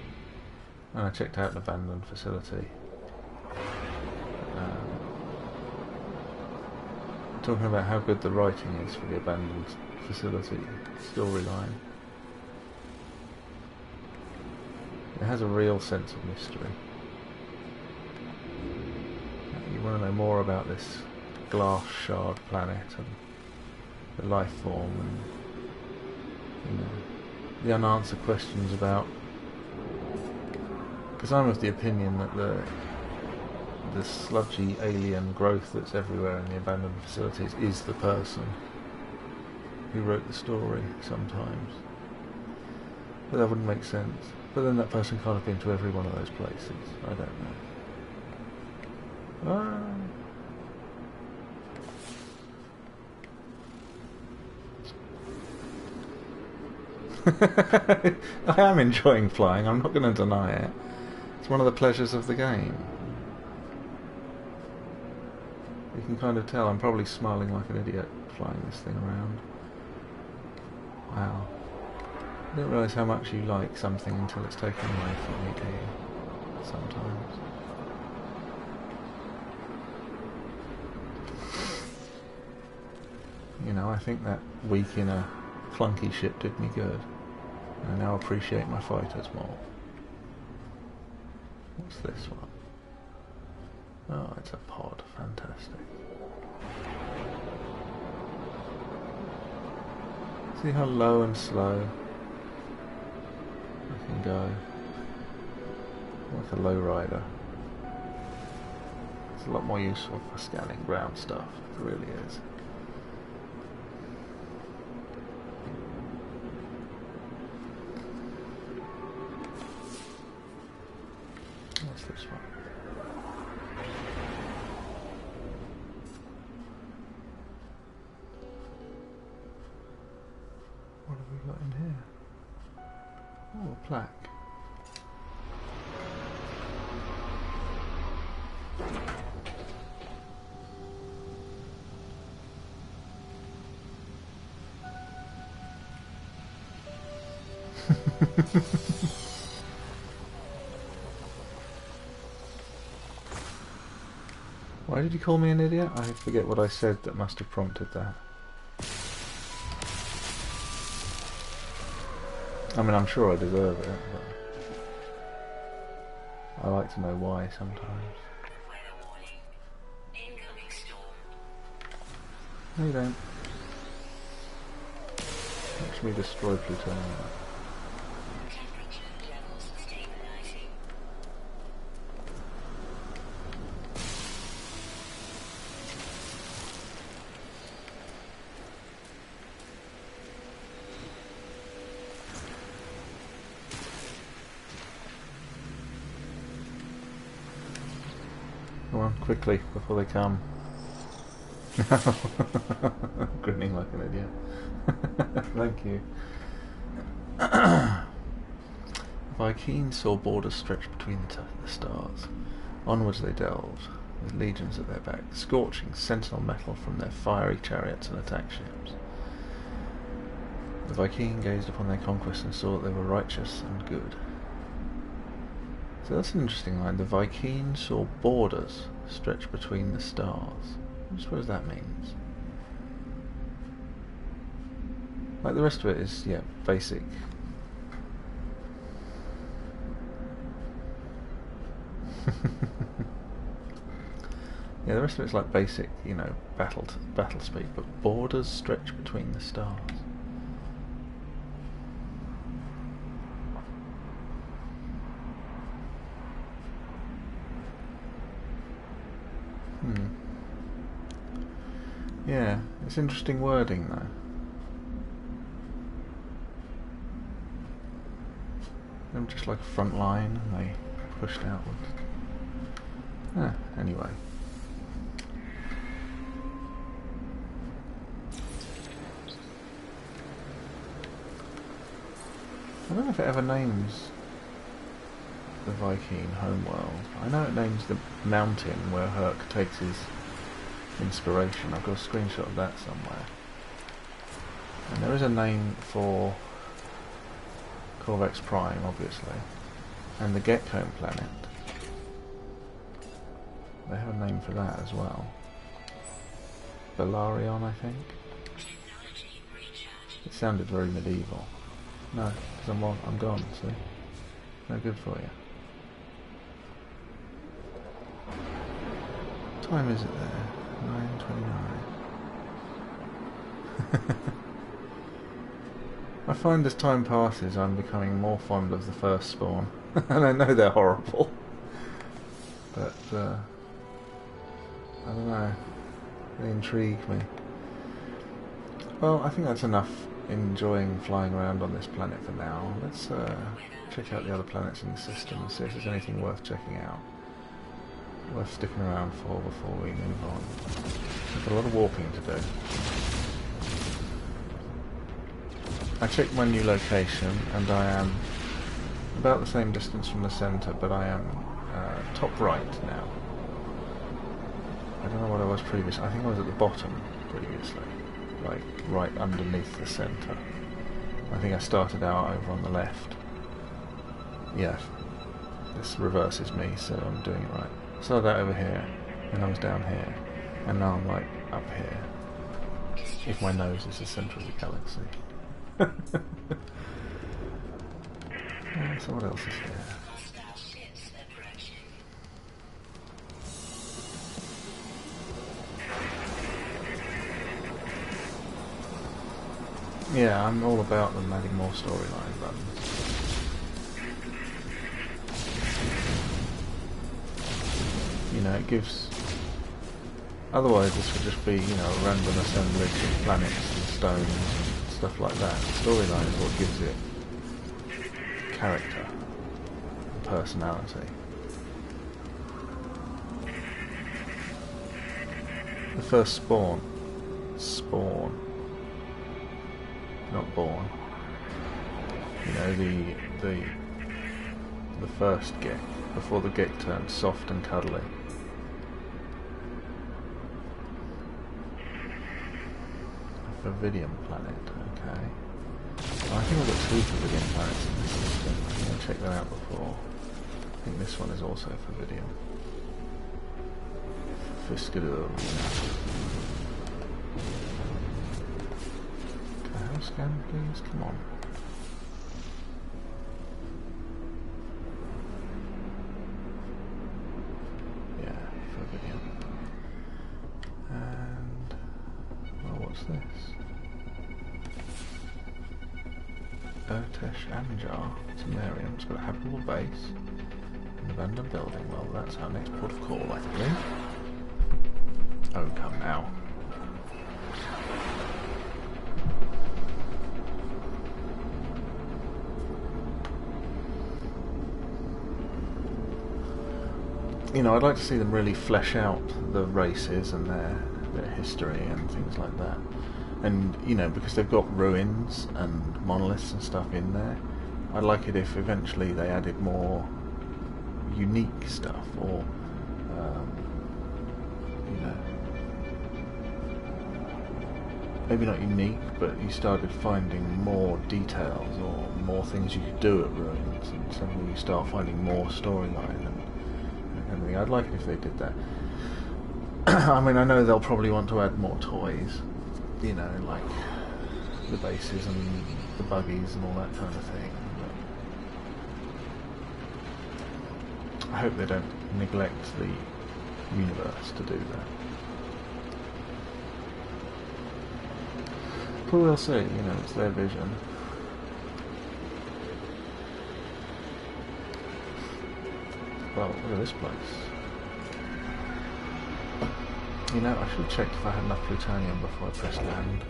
And I checked out an abandoned facility. Talking about how good the writing is for the abandoned facility storyline. It has a real sense of mystery. You want to know more about this glass shard planet and the life form and, you know, the unanswered questions about, because I'm of the opinion that the sludgy alien growth that's everywhere in the abandoned facilities is the person who wrote the story sometimes. But that wouldn't make sense. But then that person can't have been to every one of those places. I don't know. I am enjoying flying, I'm not going to deny it. It's one of the pleasures of the game. You can kind of tell I'm probably smiling like an idiot flying this thing around. Wow. You don't realise how much you like something until it's taken away from you, do you? Sometimes. You know, I think that week in a clunky ship did me good. I now appreciate my fighters more. What's this one? Oh, it's a pod. Fantastic. See how low and slow I can go? Like a lowrider. It's a lot more useful for scanning ground stuff. It really is. What's this one? What have we got in here? Oh, a plaque. Why did you call me an idiot? I forget what I said that must have prompted that. I mean, I'm sure I deserve it, but I like to know why sometimes. Weather warning. Incoming storm. No, you don't. Watch me destroy plutonium. Temperature levels stabilizing. Come on, quickly, before they come. Grinning like an idiot. Thank you. Vy'keen saw borders stretch between the stars. Onwards they delved. with legions at their back, scorching sentinel metal from their fiery chariots and attack ships. The Vy'keen gazed upon their conquest and saw that they were righteous and good. So that's an interesting line. The Vy'keen saw borders stretch between the stars. I suppose that means. Like the rest of it is, yeah, basic. Yeah, the rest of it's like basic, you know, battle speak, but borders stretch between the stars. Yeah, it's interesting wording though. They're just like a front line and they pushed outwards. Anyway. I don't know if it ever names the Vy'keen homeworld. I know it names the mountain where Hurk takes his inspiration. I've got a screenshot of that somewhere. And there is a name for Corvex Prime, obviously. And the Getcomb planet. They have a name for that as well. Belarion, I think. It sounded very medieval. No, because I'm gone, see? No good for you. What time is it there? 9:29. I find as time passes I'm becoming more fond of the first spawn. And I know they're horrible. But, I don't know. They intrigue me. Well, I think that's enough enjoying flying around on this planet for now. Let's check out the other planets in the system and see if there's anything worth checking out. Worth sticking around for before we move on. We've got a lot of warping to do. I checked my new location and I am about the same distance from the centre, but I am top right now. I don't know what I was previously. I think I was at the bottom previously, like right underneath the centre. I think I started out over on the left. Yeah, this reverses me, so I'm doing it right. Started out over here, and I was down here, and now I'm like up here. If my nose is the centre of the galaxy. So what else is here? Yeah, I'm all about them adding more storyline buttons. You know, it gives... Otherwise this would just be, you know, a random assemblage of planets and stones and stuff like that. Storyline is what gives it character and personality. The first spawn. Spawn. Not born. You know, the first Gek, before the Gek turned soft and cuddly. A Favidian planet, okay. Well, I think I've got 2 Favidian planets in this system. I'm going to check that out before. I think this one is also Favidian. Fiskador. Scan, please, come on. Yeah, Favidian. And well, what's this? Urtesh Anjar, Temerium. It's got a habitable base, an abandoned building. Well, that's our next port of call, I think. Oh, come now. You know, I'd like to see them really flesh out the races and their history and things like that. And, you know, because they've got ruins and monoliths and stuff in there, I'd like it if eventually they added more unique stuff, or know, maybe not unique, but you started finding more details or more things you could do at Ruins, and suddenly you start finding more storyline and everything. I'd like it if they did that. I mean, I know they'll probably want to add more toys, you know, like the bases and the buggies and all that kind of thing. But I hope they don't neglect the universe to do that. But we'll see, you know, it's their vision. Well, look at this place. You know, I should have checked if I had enough plutonium before I pressed land.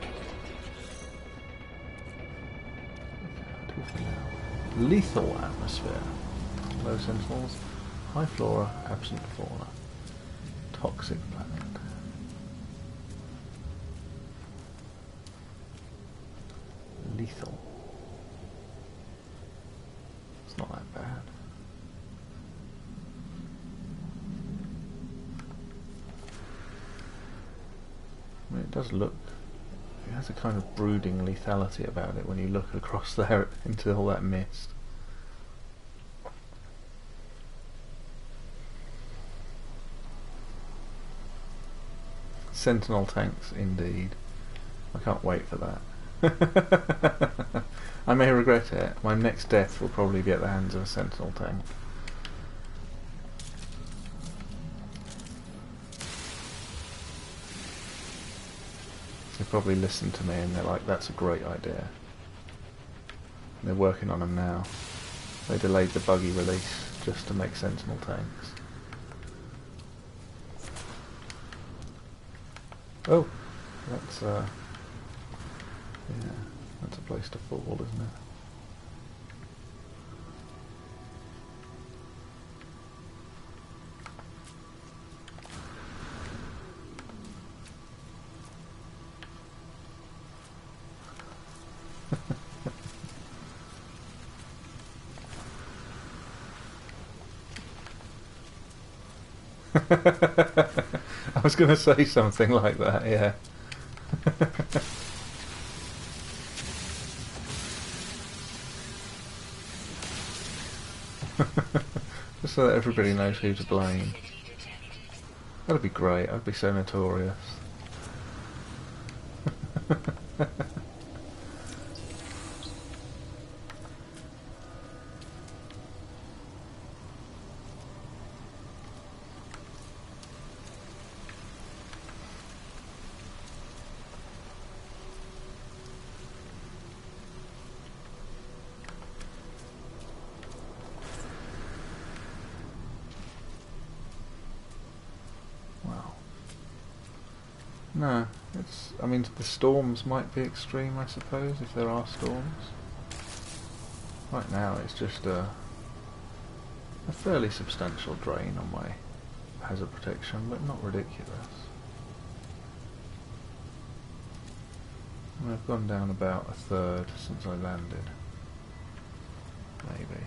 Okay, I'll do for now. Lethal atmosphere. Low sentinels. High flora, absent fauna. Toxic planet. Lethal. It's not that bad. I mean, it does look... It has a kind of brooding lethality about it when you look across there into all that mist. Sentinel tanks, indeed. I can't wait for that. I may regret it. My next death will probably be at the hands of a Sentinel tank. They probably listen to me and they're like, that's a great idea. And they're working on them now. They delayed the buggy release just to make Sentinel tanks. Oh, that's yeah, that's a place to fall, isn't it? I was going to say something like that, yeah. Just so that everybody knows who to blame. That'd be great, I'd be so notorious. No, it's... I mean, the storms might be extreme, I suppose, if there are storms. Right now it's just a fairly substantial drain on my hazard protection, but not ridiculous. And I've gone down about a third since I landed. Maybe.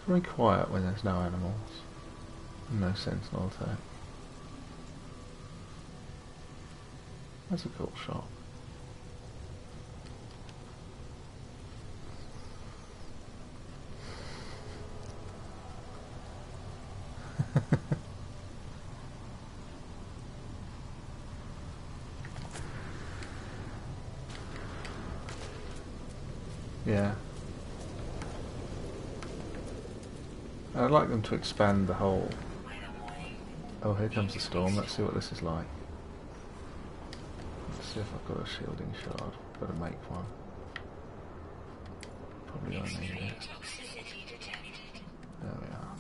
Very quiet when there's no animals, and no sentinel attack. That's a cool shot. Yeah. I'd like them to expand the whole... Oh, here comes the storm. Let's see what this is like. Let's see if I've got a shielding shard. Better make one. Probably gonna need it. There we are.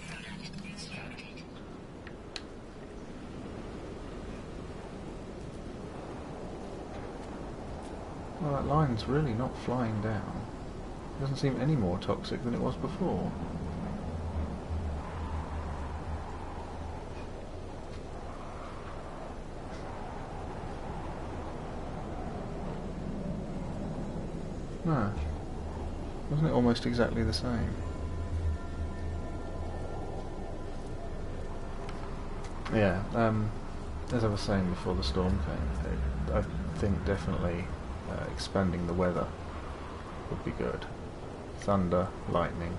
Well, that line's really not flying down. It doesn't seem any more toxic than it was before. No. Wasn't it almost exactly the same? Yeah, as I was saying before the storm came, I think definitely expanding the weather would be good. Thunder, lightning.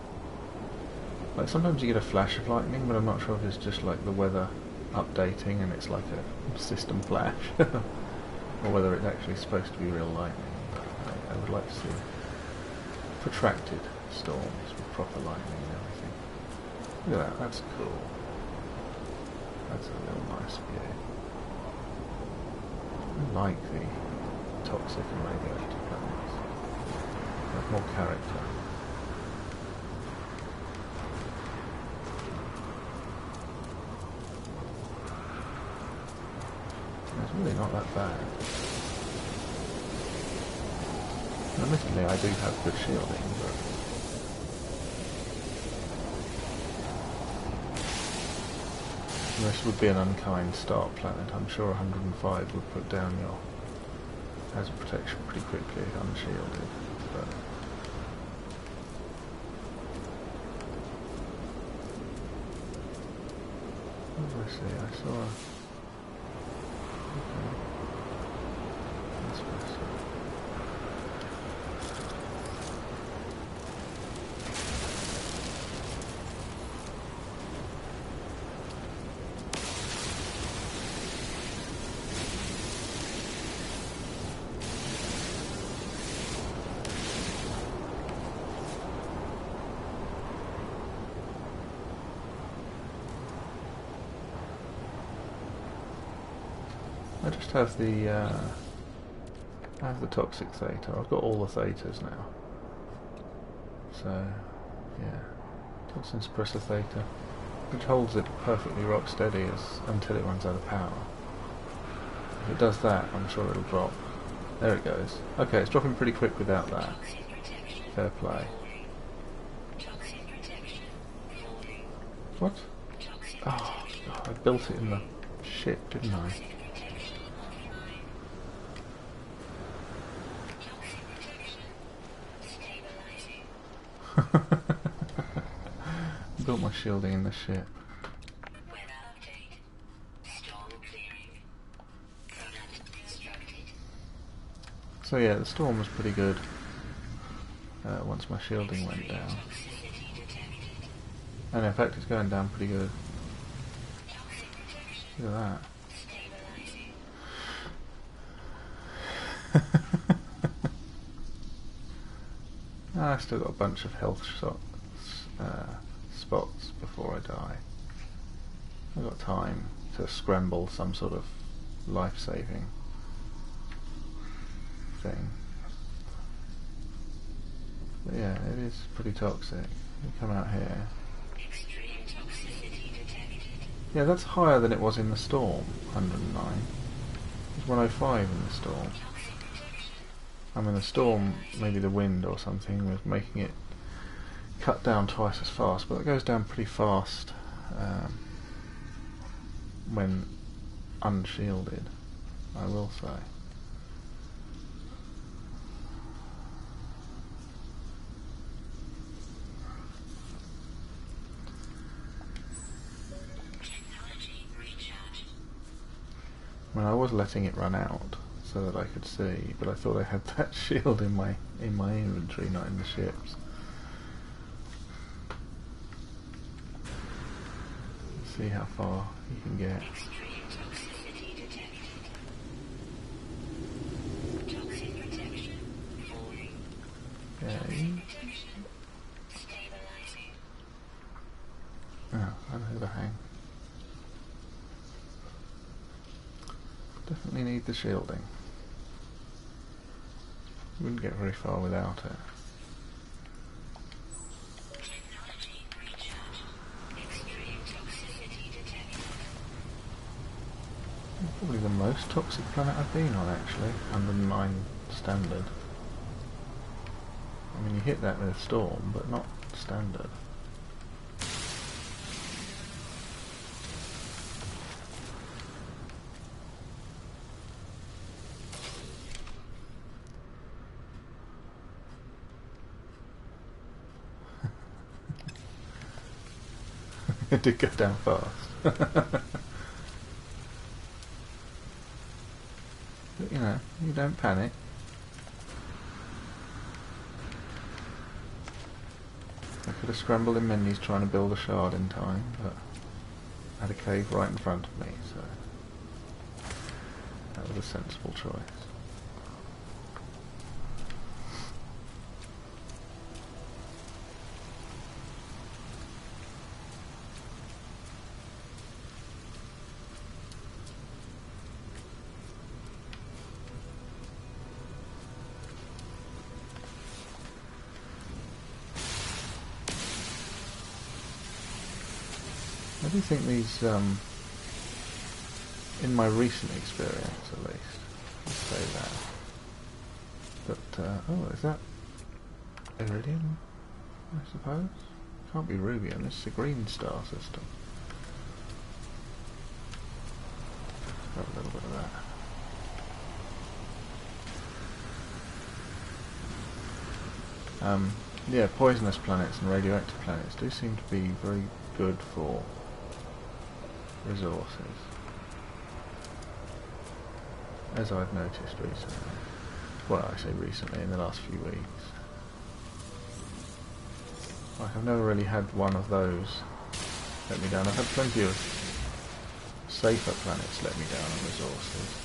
Like sometimes you get a flash of lightning, but I'm not sure if it's just like the weather updating and it's like a system flash, or whether it's actually supposed to be real lightning. But I would like to see protracted storms with proper lightning and everything. Look at that, that's cool. That's a real nice view. I like the toxic and radioactive planets. They have more character. It's really not that bad. Admittedly, I do have good shielding, but this would be an unkind start planet. I'm sure 105 would put down your hazard protection pretty quickly if unshielded. But what did I see? I saw a... Okay. That's what I saw. I just have the toxic theta. I've got all the thetas now. So, yeah. Toxin suppressor theta, which holds it perfectly rock steady until it runs out of power. If it does that, I'm sure it'll drop. There it goes. Okay, it's dropping pretty quick without that. Fair play. What? Oh, God, I built it in the ship, didn't I? Built my shielding in the ship. So yeah, the storm was pretty good once my shielding went down. And in fact it's going down pretty good. Look at that. I've still got a bunch of health spots before I die. I've got time to scramble some sort of life-saving thing. But yeah, it is pretty toxic. You come out here. Yeah, that's higher than it was in the storm, 109. It was 105 in the storm. I mean, the storm, maybe the wind or something, was making it cut down twice as fast, but it goes down pretty fast when unshielded, I will say. I mean, I was letting it run out so that I could see, but I thought I had that shield in my inventory, not in the ships. Let's see how far you can get. Okay. Oh, I'm overhang. Definitely need the shielding. Wouldn't get very far without it. Probably the most toxic planet I've been on, actually. 109 standard. I mean, you hit that with a storm, but not standard. It did go down fast. But, you know, you don't panic. I could have scrambled in menus trying to build a shard in time, but I had a cave right in front of me, so that was a sensible choice. I do think these, in my recent experience at least, I'll say that. But, oh, is that Iridium, I suppose? Can't be Rubium, this is a green star system. Let's have a little bit of that. Yeah, poisonous planets and radioactive planets do seem to be very good for resources, as I've noticed recently. Well, I say recently, in the last few weeks. Like, I've never really had one of those let me down. I've had plenty of safer planets let me down on resources.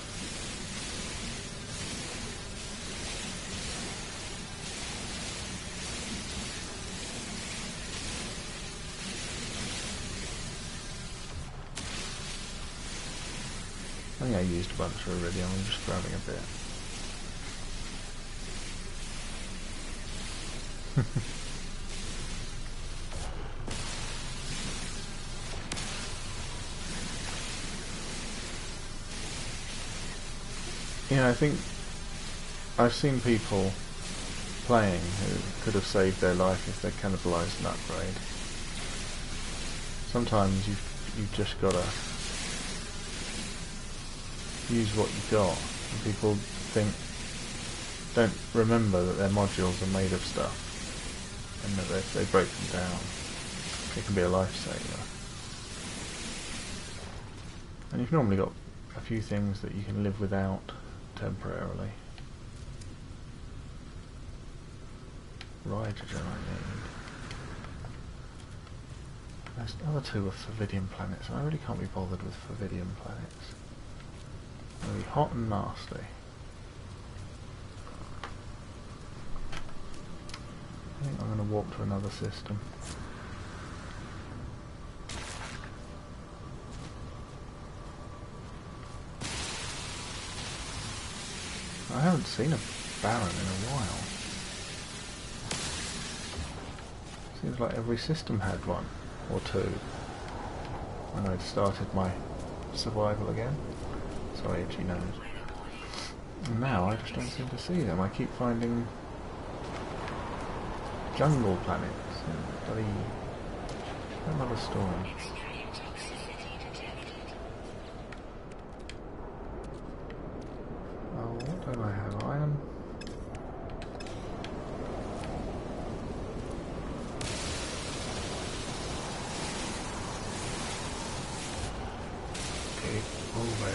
I think I used a bunch of Iridium, I'm just grabbing a bit. Yeah, I think I've seen people playing who could have saved their life if they cannibalised an upgrade. Sometimes you've just got to use what you've got, and people don't remember that their modules are made of stuff, and that if they break them down, it can be a lifesaver. And you've normally got a few things that you can live without temporarily. Hydrogen I need. Those other two are Favidian planets, and I really can't be bothered with Favidian planets. They'll be hot and nasty. I think I'm going to walk to another system. I haven't seen a Baron in a while. Seems like every system had one, or two, when I'd started my survival again. Sorry, itchy nose. And now I just don't seem to see them. I keep finding jungle planets and bloody another storm. Extreme toxicity detected. Oh, what do I have? Iron? Okay, over.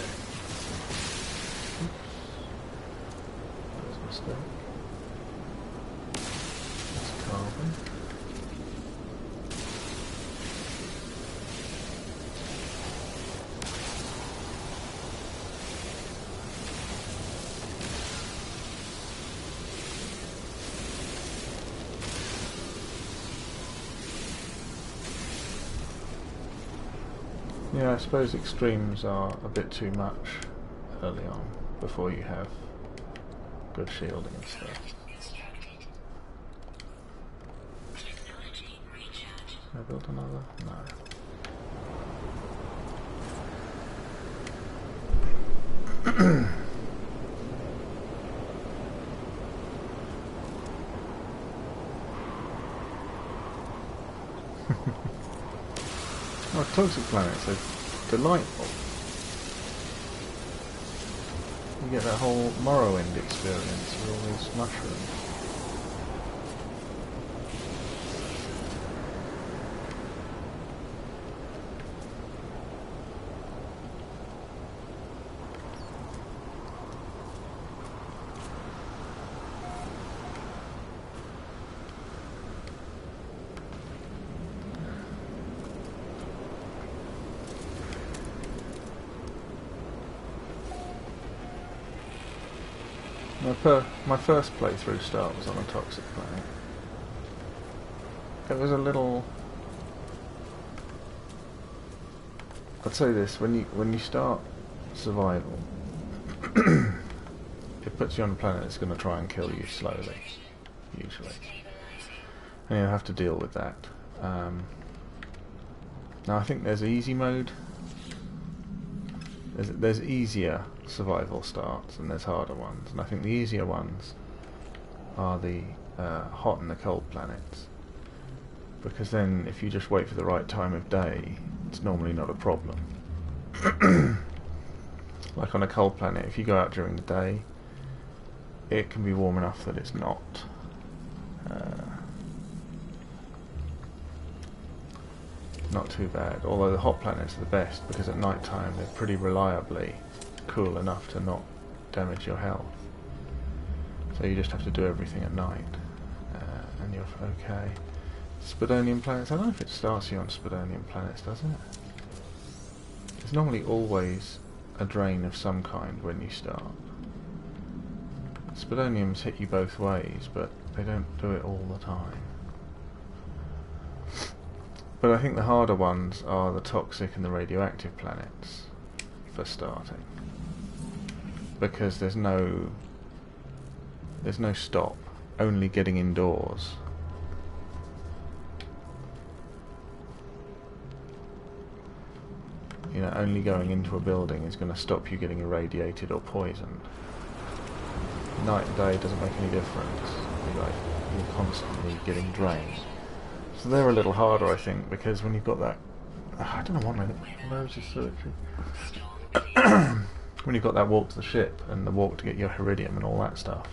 That's a mistake. That's carbon. Yeah, I suppose extremes are a bit too much early on, before you have good shielding and stuff. Constructed. Technology recharge. Can I build another? No. Oh, toxic planets are delightful. You get that whole Morrowind experience with all these mushrooms. My first playthrough start was on a toxic planet. It was a little... I'd say this, when you start survival, it puts you on a planet that's going to try and kill you slowly, usually. And you'll have to deal with that. Now I think there's easy mode. There's easier survival starts and there's harder ones, and I think the easier ones are the hot and the cold planets, because then if you just wait for the right time of day, it's normally not a problem. Like on a cold planet, if you go out during the day, it can be warm enough that it's not too bad. Although the hot planets are the best, because at night time they're pretty reliably cool enough to not damage your health. So you just have to do everything at night, and you're okay. Spidonian planets, I don't know if it starts you on Spidonian planets, does it? There's normally always a drain of some kind when you start. Spidoniums hit you both ways, but they don't do it all the time. But I think the harder ones are the toxic and the radioactive planets for starting, because there's no stop, only getting indoors. You know, only going into a building is going to stop you getting irradiated or poisoned. Night and day doesn't make any difference. You're constantly getting drained. So they're a little harder, I think, because when you've got that... I don't know, 1 minute. Where is this surgery? When you've got that walk to the ship and the walk to get your Heridium and all that stuff,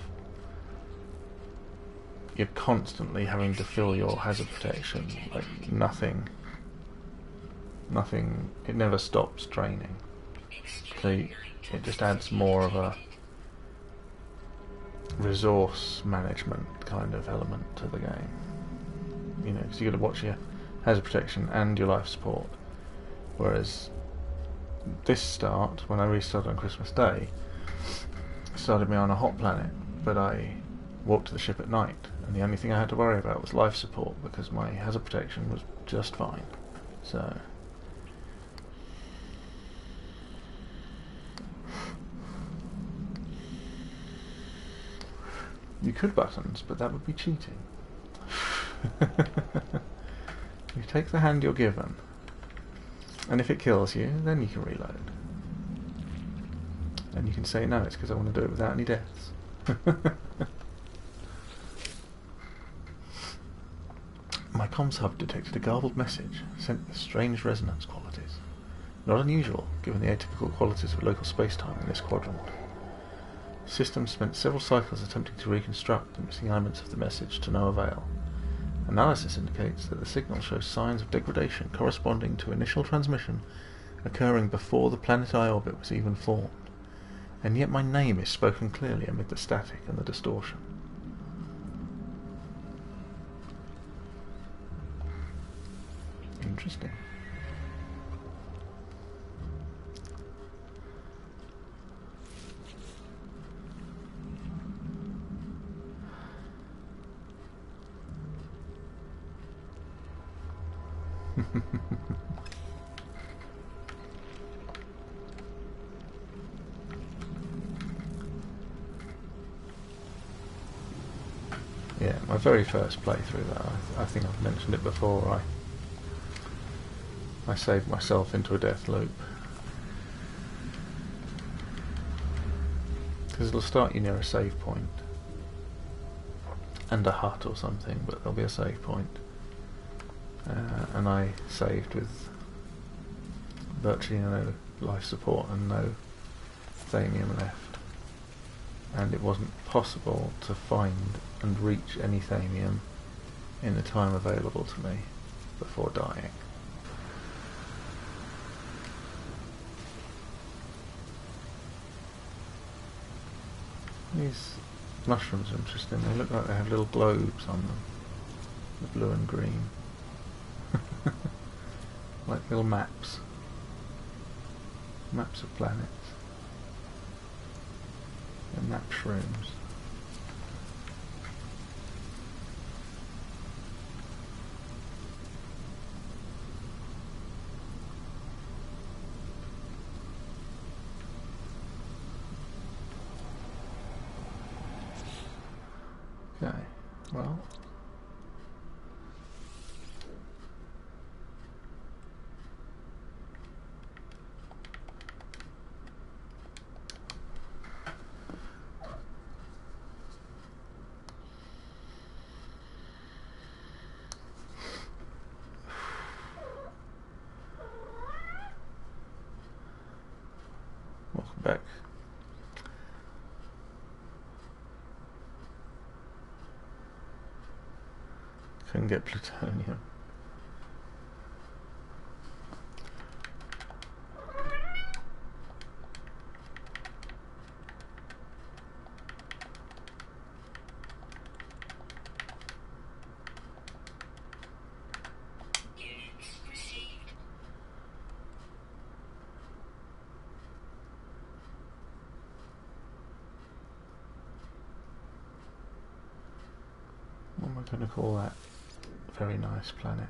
you're constantly having to fill your hazard protection. Like, nothing, it never stops draining. So it just adds more of a resource management kind of element to the game. You know, because you've got to watch your hazard protection and your life support. Whereas this start, when I restarted on Christmas Day, started me on a hot planet, but I walked to the ship at night, and the only thing I had to worry about was life support, because my hazard protection was just fine. So you could buttons, but that would be cheating. You take the hand you're given, and if it kills you, then you can reload. And you can say, no, it's because I want to do it without any deaths. My comms hub detected a garbled message, sent with strange resonance qualities. Not unusual, given the atypical qualities of local space-time in this quadrant. The system spent several cycles attempting to reconstruct the missing elements of the message, to no avail. Analysis indicates that the signal shows signs of degradation corresponding to initial transmission occurring before the planet I orbit was even formed, and yet my name is spoken clearly amid the static and the distortion. Interesting. Yeah, my very first playthrough though, I think I've mentioned it before, I saved myself into a death loop. Because it'll start you near a save point. And a hut or something, but there'll be a save point. And I saved with virtually no life support and no thamium left. And it wasn't possible to find and reach any thamium in the time available to me before dying. These mushrooms are interesting. They look like they have little globes on them, the blue and green. Like little maps. Maps of planets. And map shrooms. Well, welcome back. Couldn't get plutonium. Units received. What am I going to call that very nice planet?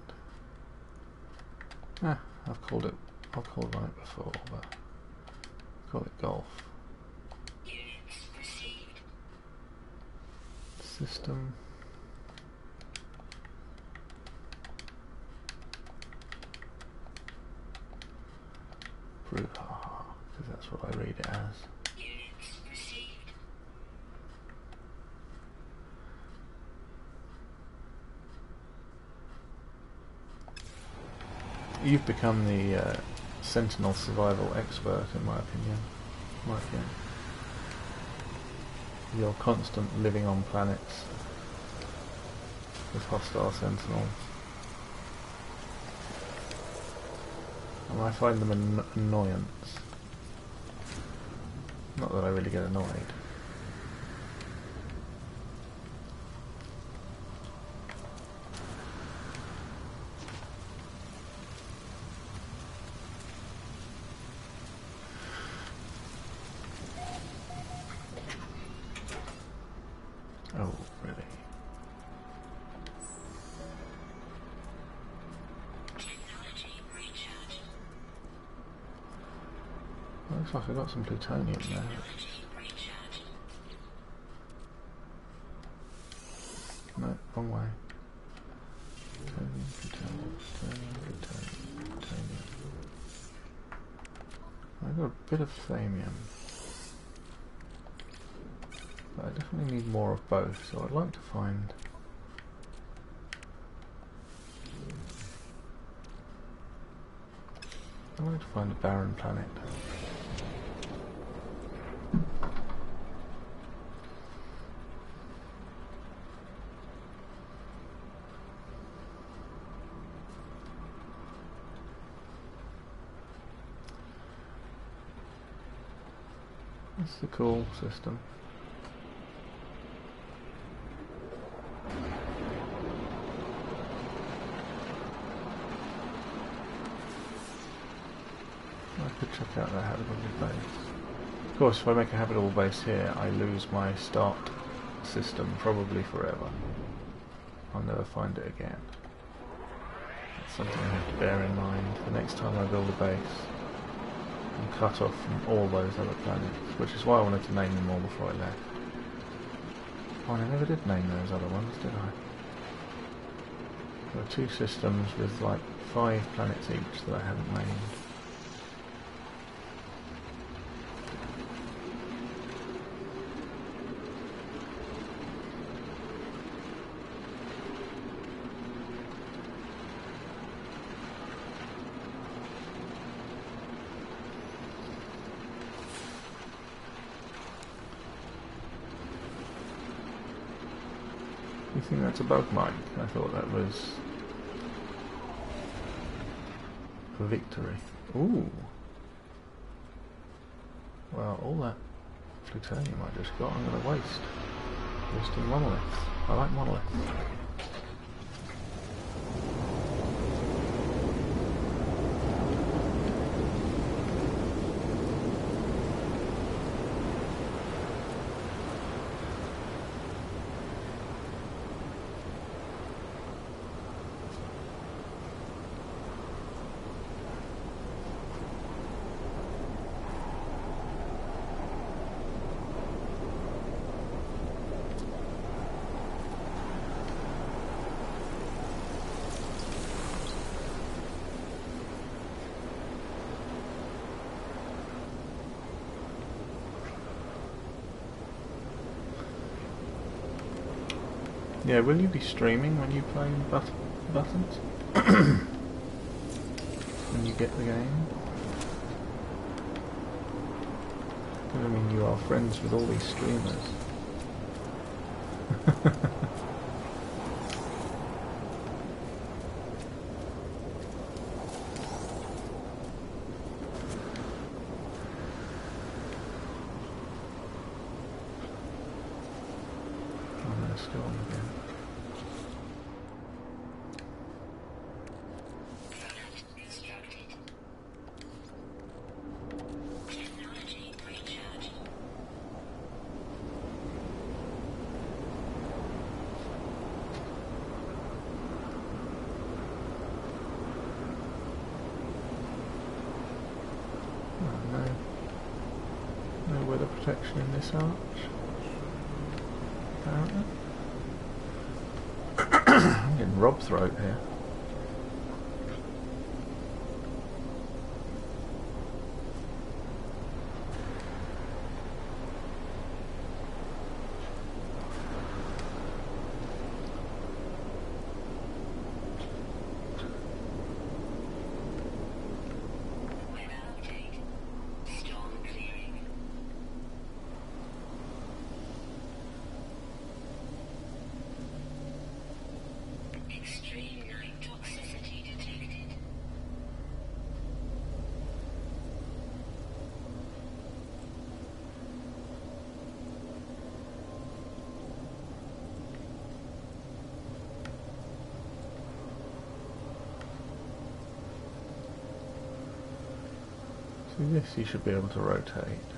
Ah, I've called it on it before, but call it Golf. Units received. System. Brouhaha, because that's what I read it as. Units received. You've become the Sentinel survival expert, in my opinion. You're constant living on planets with hostile Sentinels. And I find them an annoyance. Not that I really get annoyed. Oh, really? Technology recharge. Looks like I got some plutonium there. Technology recharge. No, wrong way. Plutonium. I got a bit of thamium. But I definitely need more of both, so I'd like to find... I'd like to find a barren planet. That's the cool system. I could check out that habitable base. Of course, if I make a habitable base here, I lose my start system probably forever. I'll never find it again. That's something I have to bear in mind the next time I build a base. I'm cut off from all those other planets, which is why I wanted to name them all before I left. Oh, and I never did name those other ones, did I? There are 2 systems with like 5 planets each that I haven't named. You think that's a bug, Mike? I thought that was a victory. Ooh. Well, all that plutonium I just got, I'm going to waste. Wasting monoliths. I like monoliths. Yeah, will you be streaming when you play buttons? When you get the game? Because I mean, you are friends with all these streamers. Still on again. Product constructed. Technology recharged. Oh, no weather protection in this arch. Apparently. I'm getting rob throat here. Weather update. Storm clearing. Extreme night toxicity detected. So this you should be able to rotate.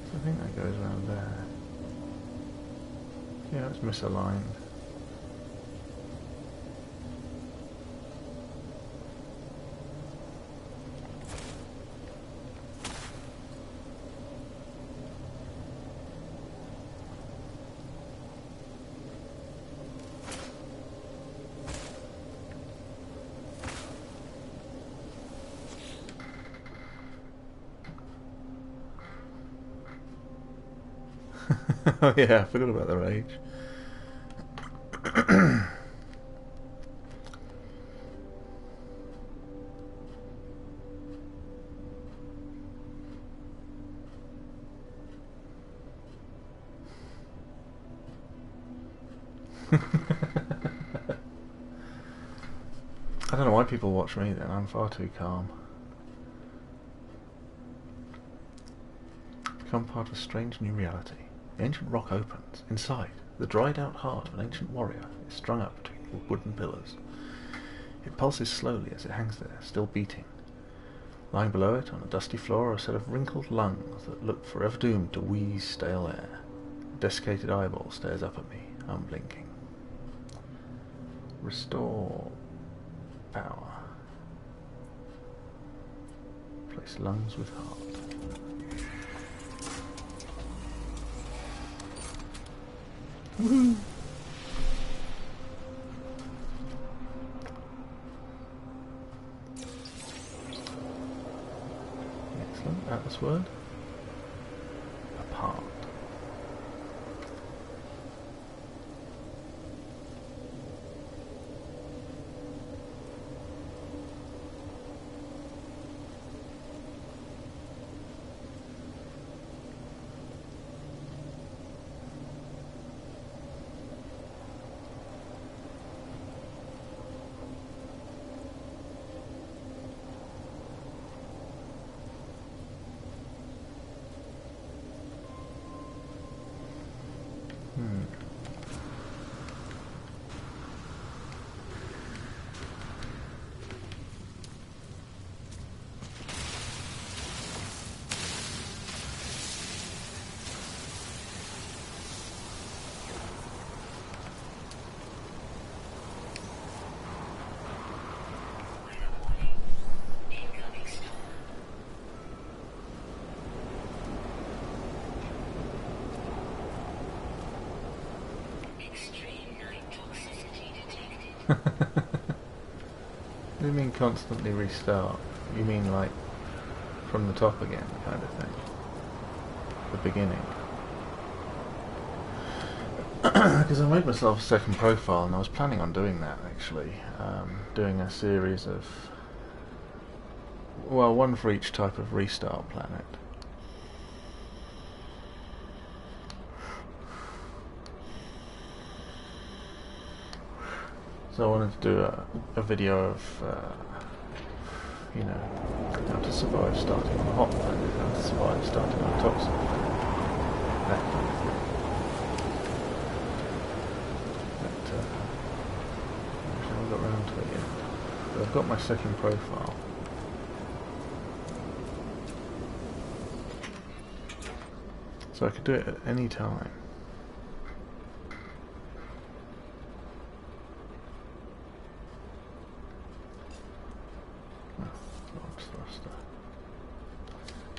So I think that goes around there. Yeah, it's misaligned. Oh yeah, I forgot about the rage. I don't know why people watch me then, I'm far too calm. Become part of a strange new reality. The ancient rock opens. Inside, the dried out heart of an ancient warrior is strung up between wooden pillars. It pulses slowly as it hangs there, still beating. Lying below it, on a dusty floor, are a set of wrinkled lungs that look forever doomed to wheeze stale air. A desiccated eyeball stares up at me, unblinking. Restore power. Replace lungs with heart. Woohoo! Excellent. Atlas word. Apart. Weather warning. Incoming storm. Extreme night toxicity detected. What do you mean constantly restart? You mean like from the top again, kind of thing? The beginning. Because I made myself a second profile and I was planning on doing that actually. Doing a series of, well, one for each type of restart planet. So I wanted to do a video of, you know, how to survive starting on a hot planet, how to survive starting on a toxic planet, that kind of thing. But I haven't got around to it yet. But I've got my second profile. So I could do it at any time.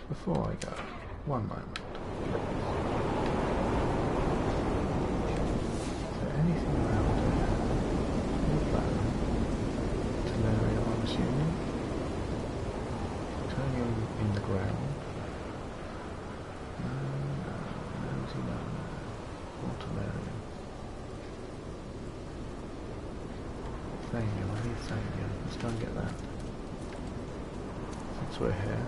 Before I go, one moment. Is there anything around here? No plan. Tellurium, I'm assuming. Tellurium in the ground. No. More tellurium. Thanium, I need thanium. Let's go and get that. Since we're here.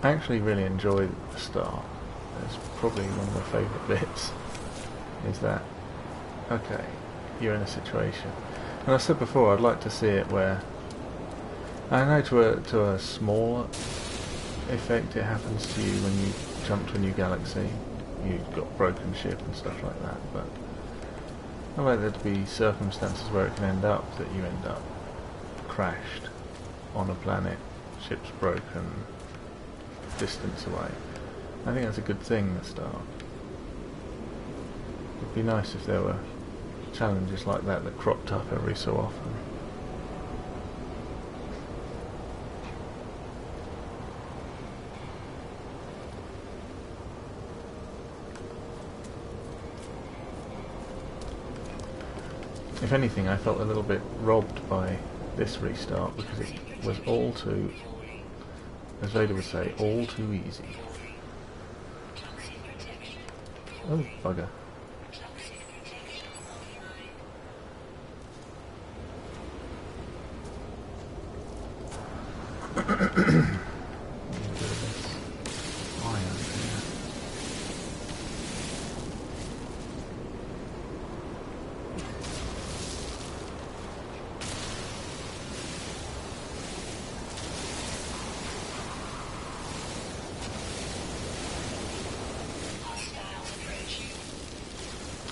I actually really enjoy the start. It's probably one of my favourite bits. Is that, okay, you're in a situation. And I said before, I'd like to see it where, I know to a small effect it happens to you when you jump to a new galaxy. You've got broken ship and stuff like that, but I like there to be circumstances where it can end up that you end up crashed on a planet, ship's broken, distance away. I think that's a good thing at the start. It'd be nice if there were challenges like that that cropped up every so often. If anything, I felt a little bit robbed by this restart because it was all too, as Vader would say, all too easy. Oh, bugger.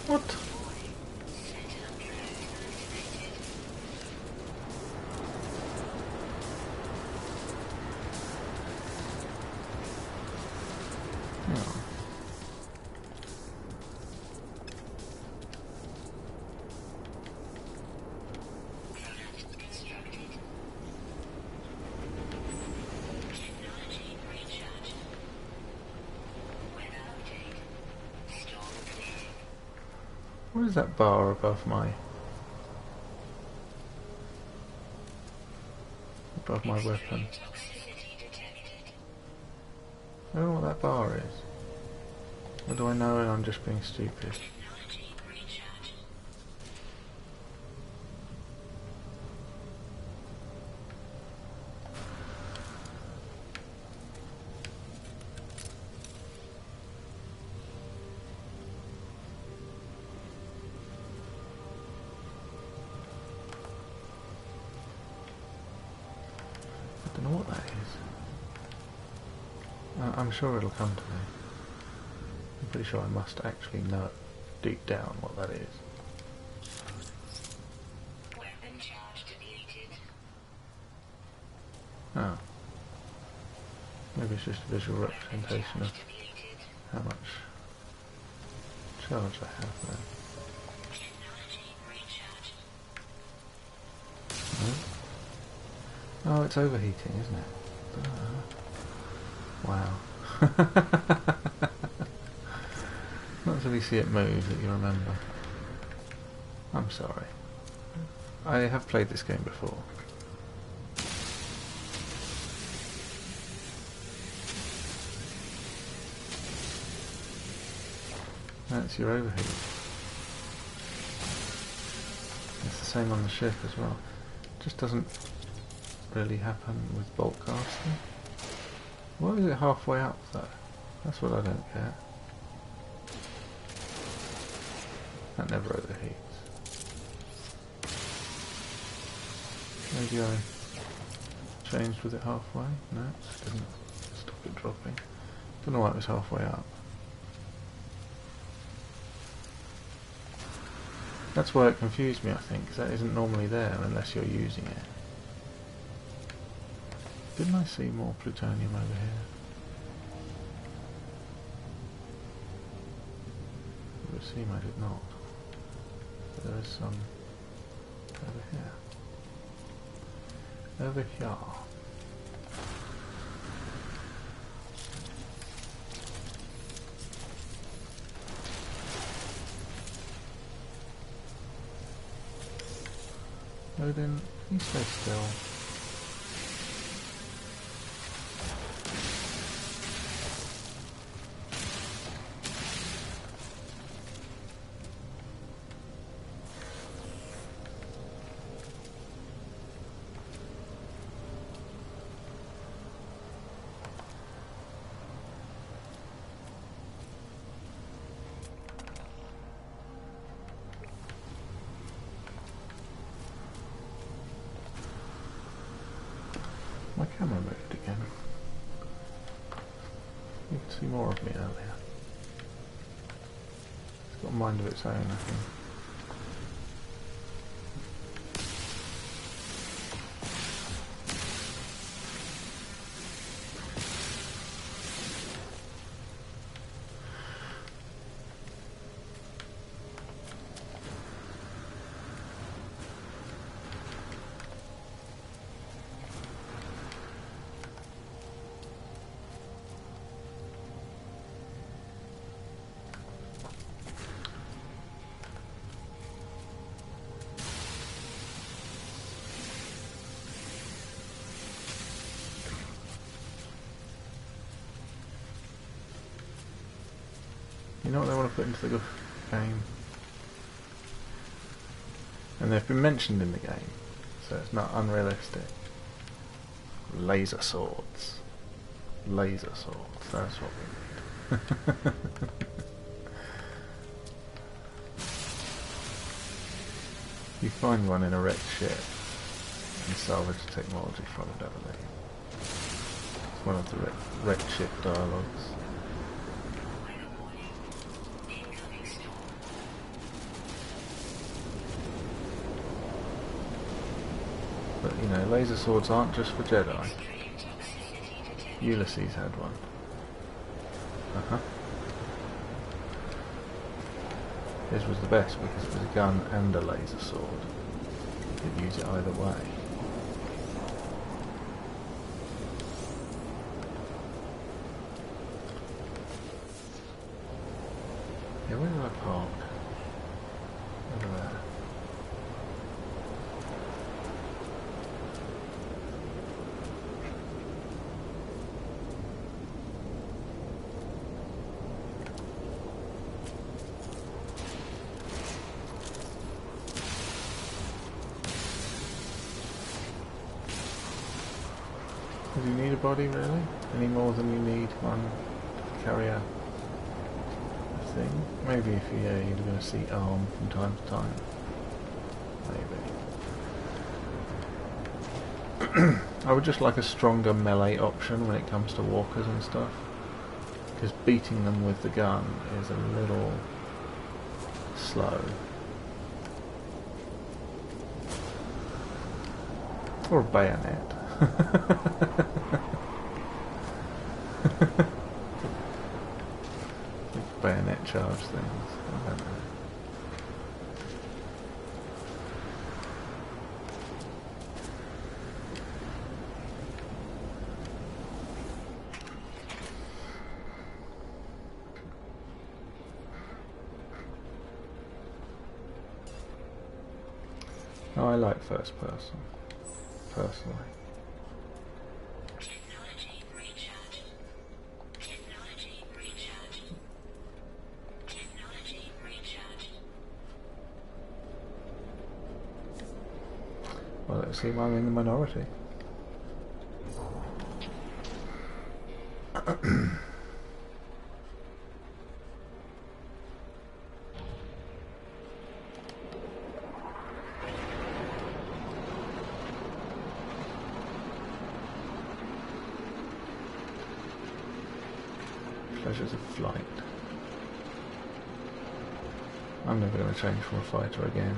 What? Oh. What is that bar above my weapon? I don't know what that bar is. Or do I know and I'm just being stupid? I don't know what that is. I'm sure it'll come to me. I'm pretty sure I must actually know deep down what that is. Weapon charge depleted. Oh. Maybe it's just a visual representation of how much charge I have there. Oh, it's overheating, isn't it? Wow. Not until you see it move that you remember. I'm sorry. I have played this game before. That's your overheat. It's the same on the ship as well. Just doesn't really happen with bolt casting. Why is it halfway up though? That's what I don't get. That never overheats. Maybe I changed with it halfway? No, it didn't stop it dropping. Don't know why it was halfway up. That's why it confused me, I think, because that isn't normally there unless you're using it. Didn't I see more plutonium over here? It would seem I did not. But there is some over here. Over here. Odin, you stay still. My camera moved again. You could see more of me earlier. It's got a mind of its own, I think. You know what they want to put into the game? And they've been mentioned in the game, so it's not unrealistic. Laser swords. Laser swords, that's what we need. You find one in a wrecked ship and salvage technology from it, I believe. It's one of the wrecked ship dialogues. But, you know, laser swords aren't just for Jedi. Ulysses had one. His was the best because it was a gun and a laser sword. You could use it either way. Yeah, where did I park? Over there. Do you need a body, really? Any more than you need one to carry a thing? Maybe if you're going to see arm from time to time. Maybe. I would just like a stronger melee option when it comes to walkers and stuff. Because beating them with the gun is a little slow. Or a bayonet. Bayonet charge things. I don't know. No, I like first person, personally. Technology recharge. Technology recharge. Technology recharge. Well, it seems I'm in the minority. Pleasures of flight. I'm never going to change from a fighter again.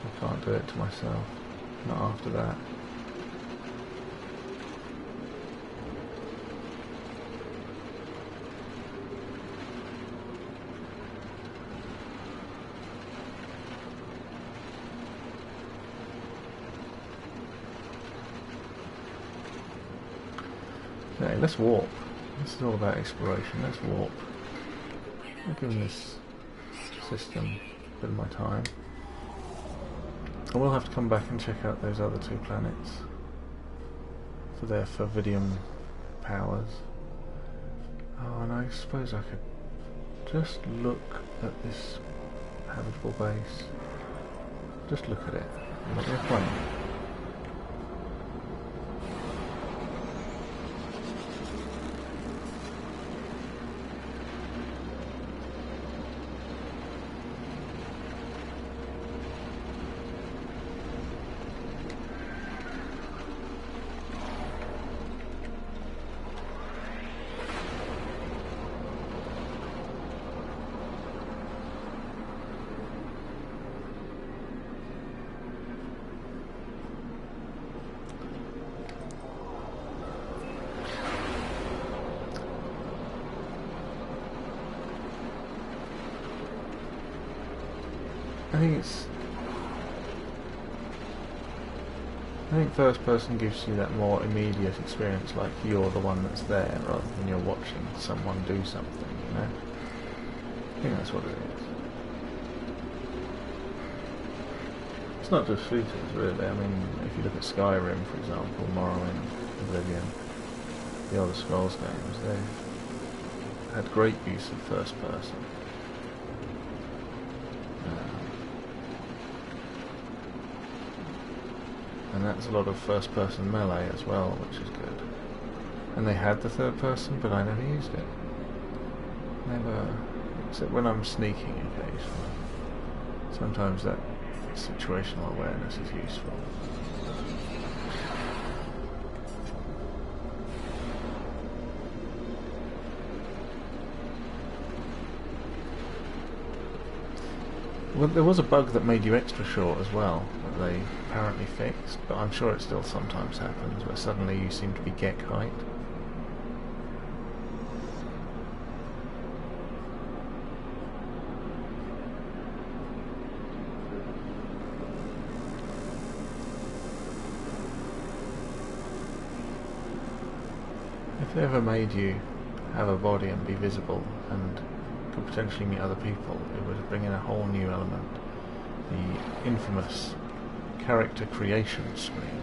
I can't do it to myself. Not after that. Okay, let's warp. This is all about exploration. Let's warp. I've given this system a bit of my time. I will have to come back and check out those other two planets for their Fervidium powers. Oh, and I suppose I could just look at this habitable base. Just look at it. Look at the plane. I think first person gives you that more immediate experience, like you're the one that's there rather than you're watching someone do something, you know? I think that's what it is. It's not just shooters, really. I mean, if you look at Skyrim, for example, Morrowind, Oblivion, the Elder Scrolls games, they've had great use of first person. And that's a lot of first person melee as well, which is good. And they had the third person, but I never used it. Never, except when I'm sneaking occasionally. Sometimes that situational awareness is useful. Well, there was a bug that made you extra short as well, that they apparently fixed, but I'm sure it still sometimes happens, where suddenly you seem to be Gek height. If they ever made you have a body and be visible and could potentially meet other people, it would bring in a whole new element. The infamous character creation screen.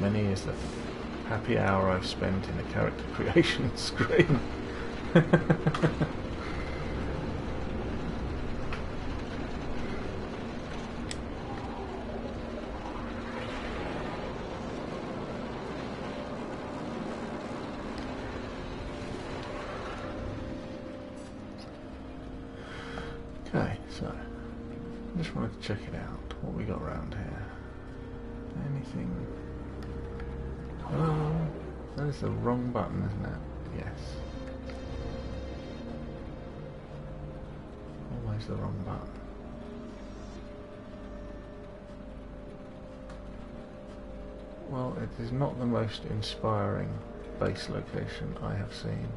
Many is the happy hour I've spent in a character creation screen. Okay, so I just wanted to check it out. What we got around here? Anything? Oh, that is the wrong button, isn't it? Yes. Always the wrong button. Well, it is not the most inspiring base location I have seen,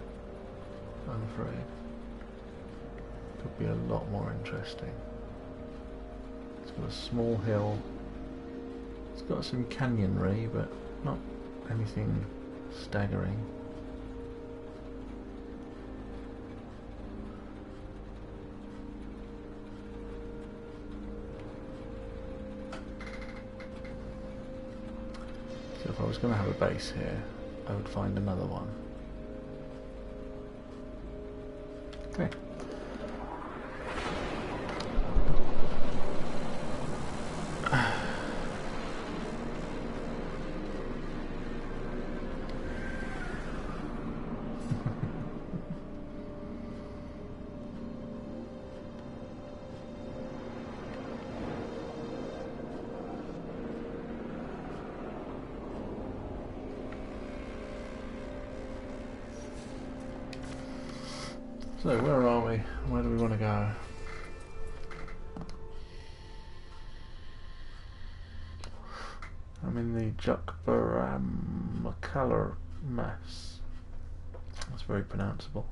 I'm afraid. Could be a lot more interesting. It's got a small hill. It's got some canyonry, but not anything staggering. I was going to have a base here, I would find another one. Okay. So, where are we? Where do we want to go? I'm in the Jukbaramakalar Mass. That's very pronounceable.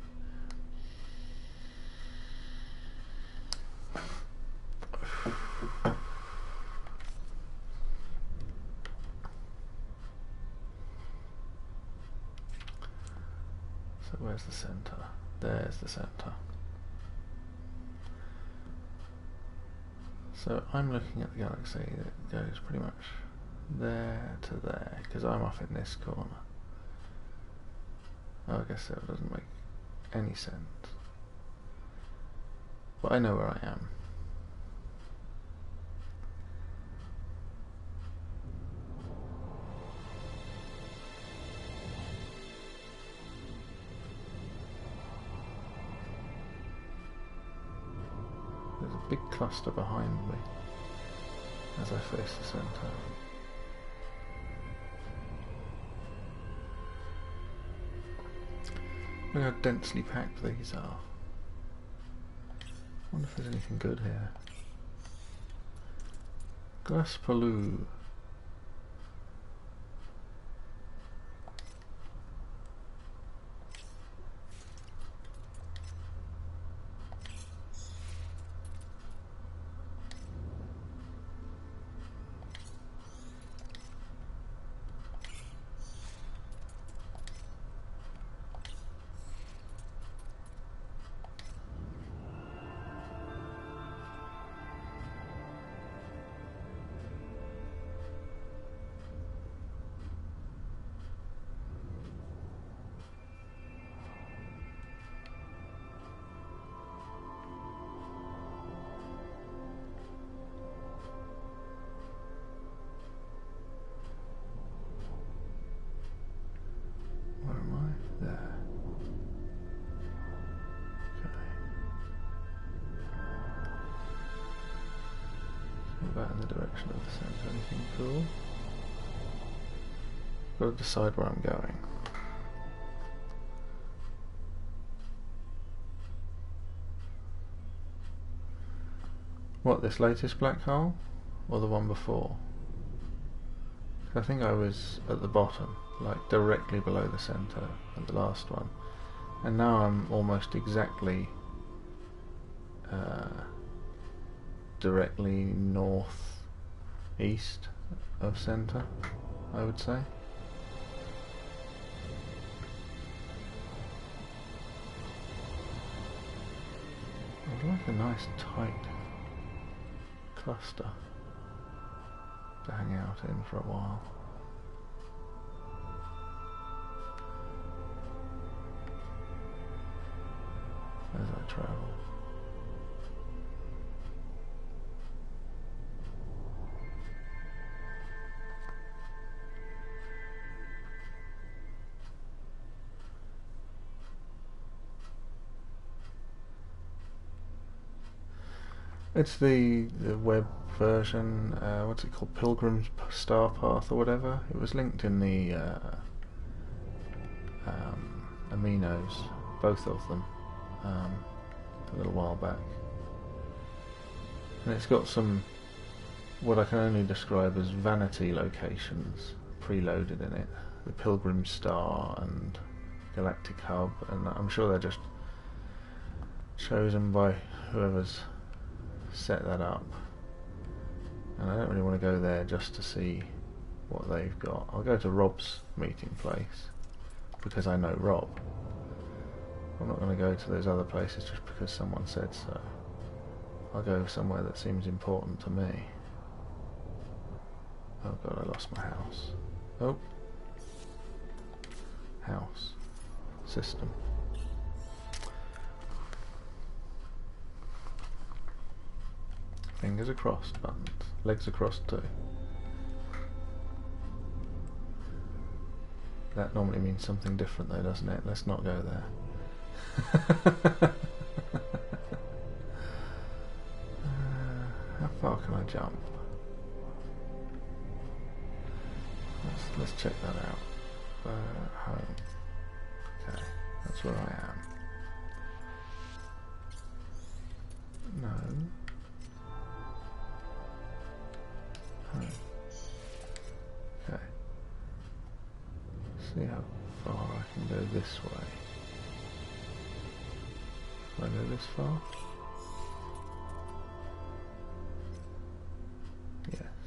So where's the centre? There's the centre. So I'm looking at the galaxy that goes pretty much there to there, because I'm off in this corner. Oh, I guess that doesn't make any sense. But I know where I am. There's a big cluster behind me as I face the centre. Look how densely packed these are. I wonder if there's anything good here. Glaspaloo. In the direction of the centre. Anything cool? Got to decide where I'm going. What, this latest black hole? Or the one before? I think I was at the bottom, like directly below the centre at the last one. And now I'm almost exactly directly north east of centre, I would say. I'd like a nice tight cluster to hang out in for a while. As I travel. It's the web version, what's it called, Pilgrim's Star Path or whatever. It was linked in the aminos, both of them, a little while back. And it's got some, what I can only describe as vanity locations preloaded in it. The Pilgrim Star and Galactic Hub, and I'm sure they're just chosen by whoever's set that up, and I don't really want to go there just to see what they've got. I'll go to Rob's meeting place because I know Rob. I'm not going to go to those other places just because someone said so. I'll go somewhere that seems important to me. Oh god, I lost my house. Oh, house system. Fingers across, buttons. Legs across too. That normally means something different though, doesn't it? Let's not go there. How far can I jump? Let's check that out. Home. Okay, that's where I am. No. Home. Okay. See how far I can go this way. Can I go this far? Yes.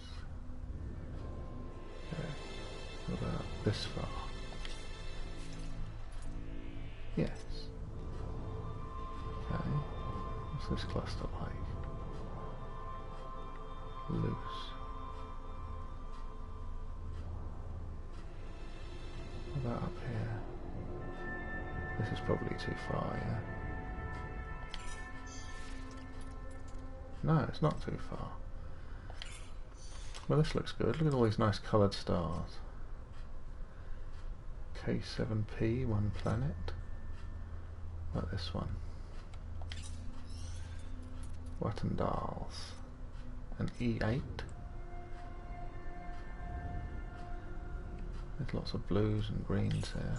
Okay. What about this far? Yes. Okay. What's this cluster like? Loose. What about up here? This is probably too far, yeah? No, it's not too far. Well, this looks good. Look at all these nice coloured stars. K7P, one planet. Like this one. Wattendals. An E8. There's lots of blues and greens here.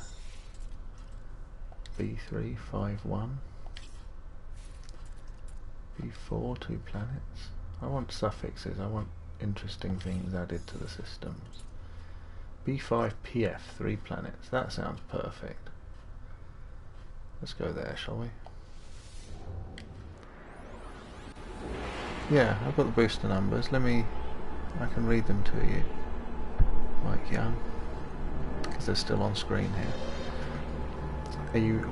B351. B4, two planets. I want suffixes, I want interesting things added to the systems. B5PF, three planets. That sounds perfect. Let's go there, shall we? Yeah, I've got the booster numbers. I can read them to you. Mike Young. Because they're still on screen here. Are you...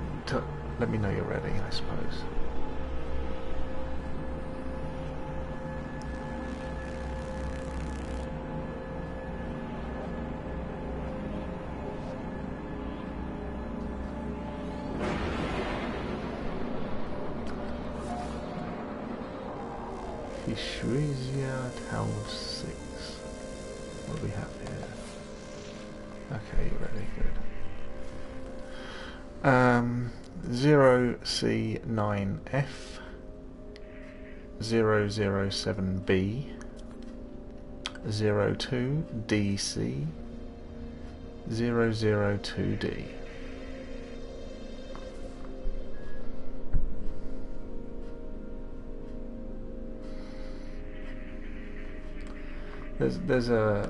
let me know you're ready, I suppose. Ishrizia Tower 6. What do we have here? Okay, you're ready, good. 0C9F 007B 02DC 002D. There's a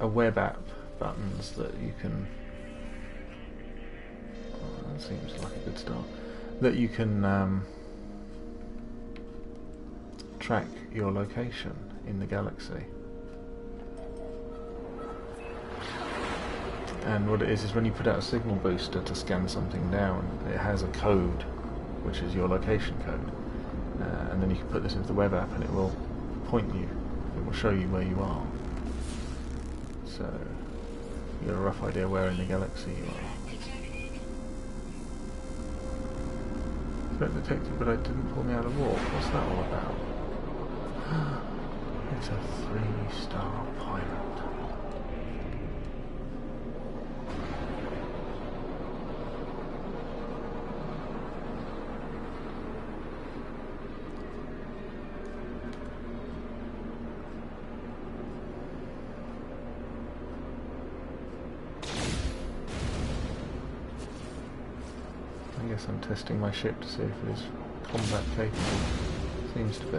web app buttons that you can. Oh, that seems like a good start. That you can track your location in the galaxy. And what it is when you put out a signal booster to scan something down, it has a code, which is your location code, and then you can put this into the web app, and it will point you. It will show you where you are, so you get a rough idea where in the galaxy you are. Threat detected, but I didn't pull me out of warp. What's that all about? It's a 3-star pilot. I guess I'm testing my ship to see if it is combat capable. Seems to be.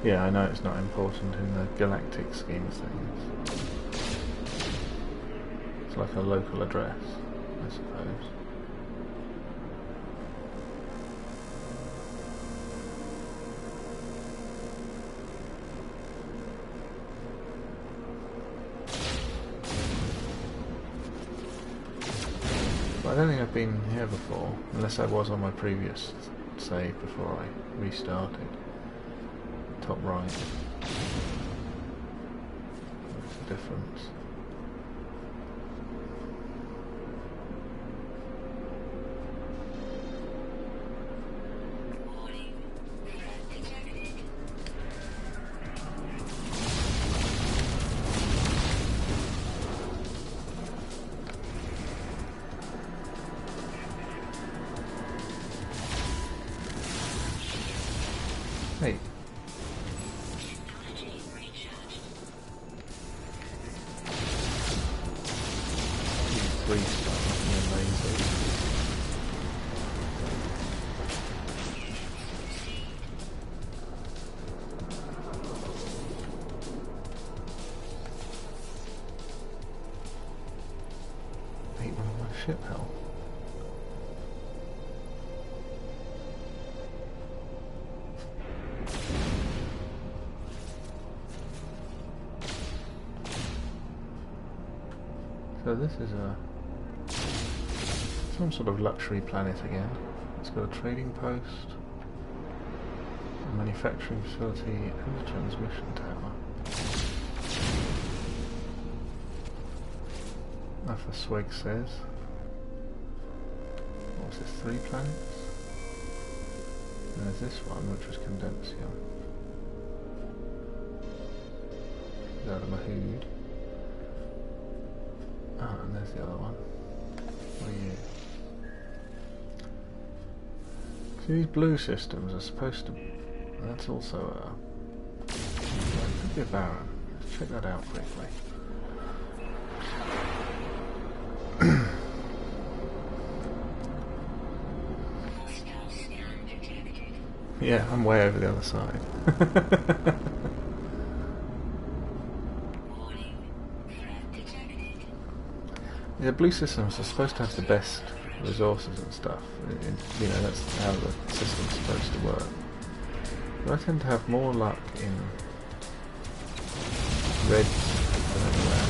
Yeah, I know it's not important in the galactic scheme of things. It's like a local address, I suppose. I don't think I've been here before, unless I was on my previous save before I restarted. Top right. What's the difference? Warning. Threat detected. Hey. Technology recharged. These 3-star, nothing amazing. Ate one of my ship health. So this is some sort of luxury planet again. It's got a trading post, a manufacturing facility, and a transmission tower. Alpha Sweg says. What's this, 3 planets? And there's this one, which was Condensium. There's the Mahood. Ah, and there's the other one. What are you? So these blue systems are supposed to... That's also a... That could be a Baron. Let's check that out quickly. Hostile scan detected. Yeah, I'm way over the other side. Warning. Threat detected. The blue systems are supposed to have the best resources and stuff. You know, that's how the system's supposed to work. But I tend to have more luck in red than anywhere.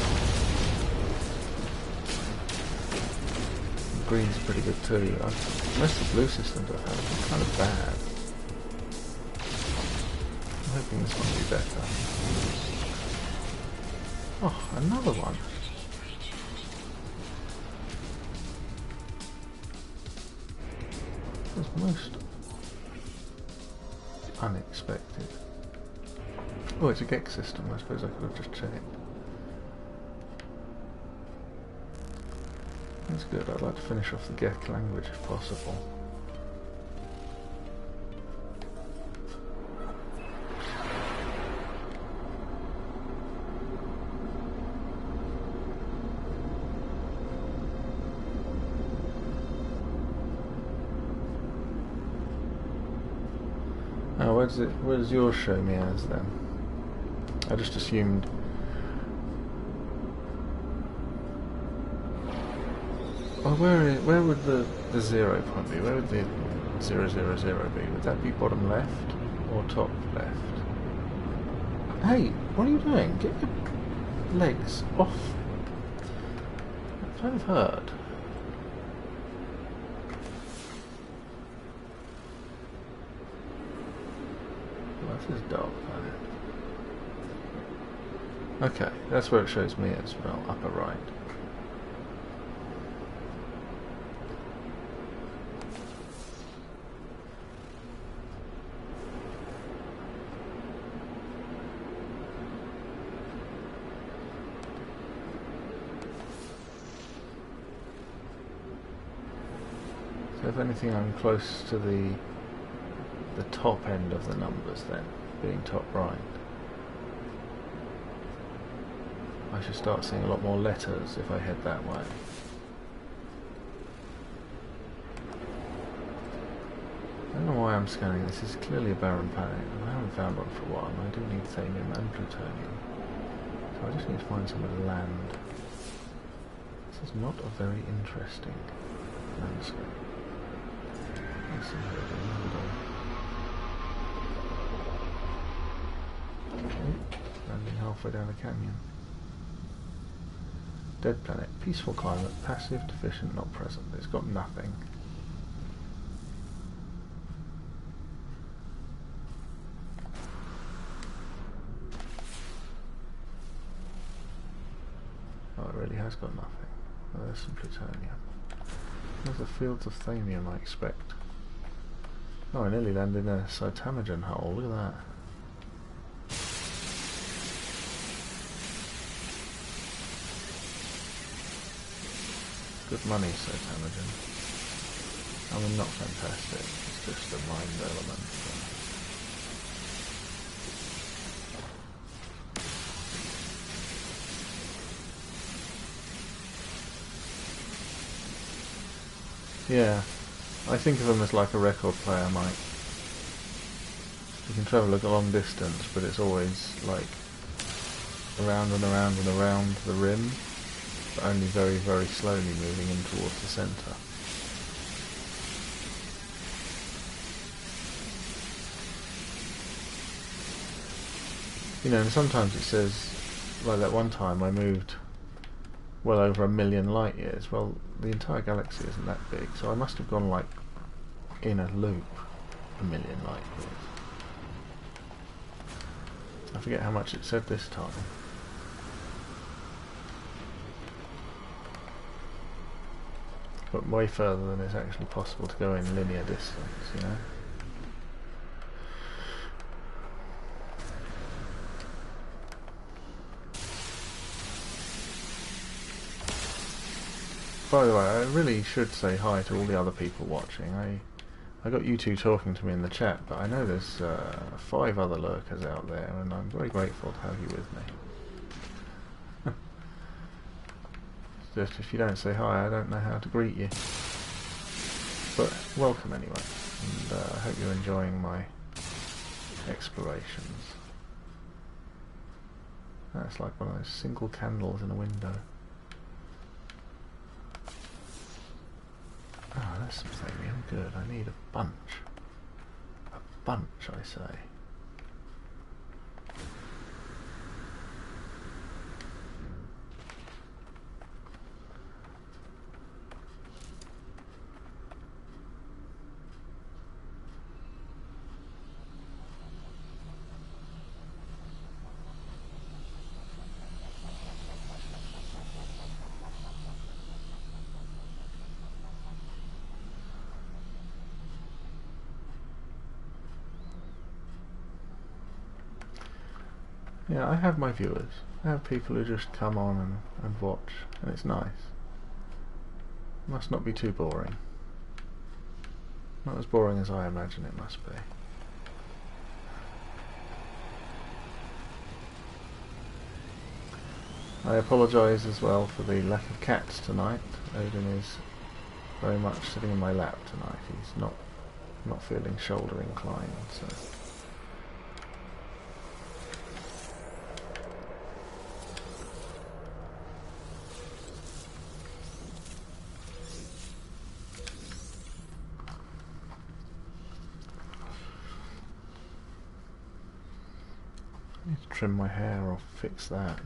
Green's pretty good too. Most of the blue systems I've had have been kind of bad. I'm hoping this one will be better. Oh, another one. That's most unexpected. Oh, it's a Gex system. I suppose I could have just checked. That's good. I'd like to finish off the Gex language if possible. Oh, where does yours show me as then? I just assumed. Well, where would the 0 point be? Where would the 000 be? Would that be bottom left or top left? Hey, what are you doing? Get your legs off. That's what I've heard. Well, this is dark planet. Okay, that's where it shows me as well, upper right. So if anything, I'm close to the top end of the numbers then, being top right. I should start seeing a lot more letters if I head that way. I don't know why I'm scanning this. This is clearly a barren planet, and I haven't found one for a while, and I do need thamium and plutonium. So I just need to find somewhere to land. This is not a very interesting landscape. Let's see how we go. Landing halfway down a canyon. Dead planet. Peaceful climate. Passive, deficient, not present. It's got nothing. Oh, it really has got nothing. Oh, there's some plutonium. There's the fields of thamium I expect. Oh, I nearly landed in a cytamagen hole. Look at that. Good money, cytamagen. I mean, not fantastic. It's just a mind element. Yeah, I think of them as like a record player, Mike. You can travel a long distance, but it's always like around and around and around the rim, but only very, very slowly moving in towards the centre. You know, and sometimes it says, like that one time I moved well over 1 million light years. Well, the entire galaxy isn't that big, so I must have gone like in a loop 1 million light years. I forget how much it said this time. But way further than it's actually possible to go in linear distance, you know? By the way, I really should say hi to all the other people watching. I got you two talking to me in the chat, but I know there's 5 other lurkers out there, and I'm very grateful to have you with me. Just if you don't say hi, I don't know how to greet you. But welcome anyway, and I hope you're enjoying my explorations. That's like one of those single candles in a window. Ah, there's some thamium. Good. I need a bunch. A bunch, I say. Yeah, I have my viewers. I have people who just come on and watch, and it's nice. It must not be too boring. Not as boring as I imagine it must be. I apologise as well for the lack of cats tonight. Odin is very much sitting in my lap tonight. He's not feeling shoulder inclined, so... I need to trim my hair or fix that.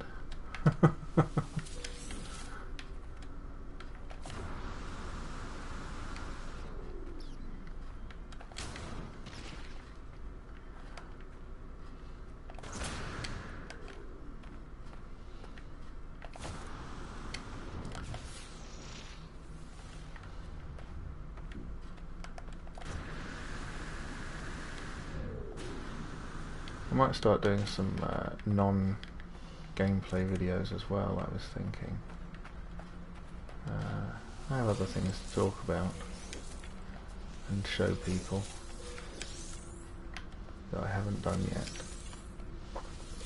I might start doing some non-gameplay videos as well, I was thinking. I have other things to talk about and show people that I haven't done yet.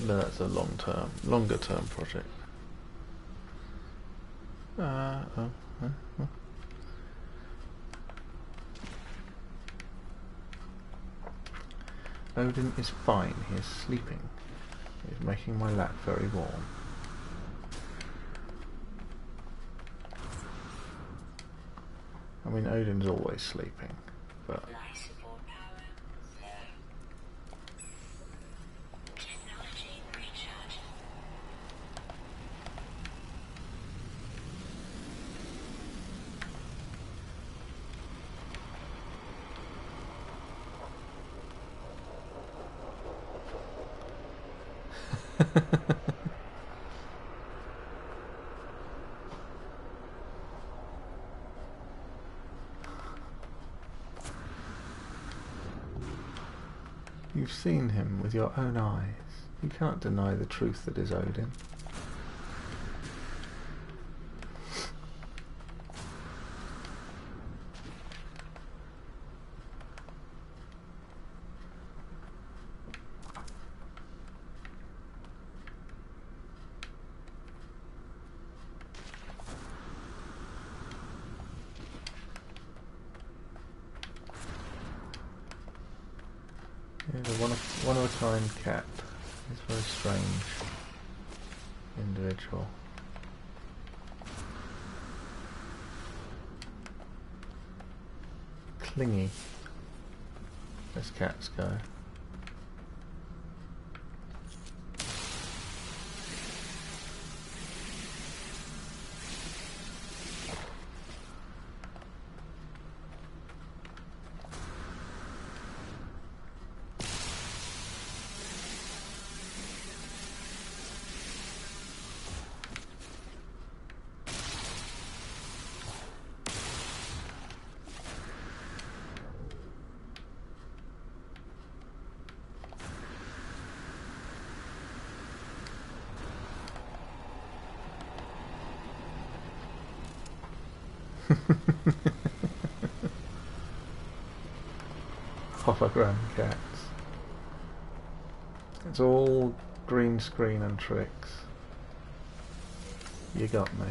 No, that's a longer term project. Odin is fine, he is sleeping. He is making my lap very warm. I mean, Odin's always sleeping, but... Life support power low. Technology recharge. You've seen him with your own eyes. You can't deny the truth that is Odin. He's a one-of-a-kind cat. He's a very strange individual. Clingy, as cats go. Hologram cats. It's all green screen and tricks. You got me.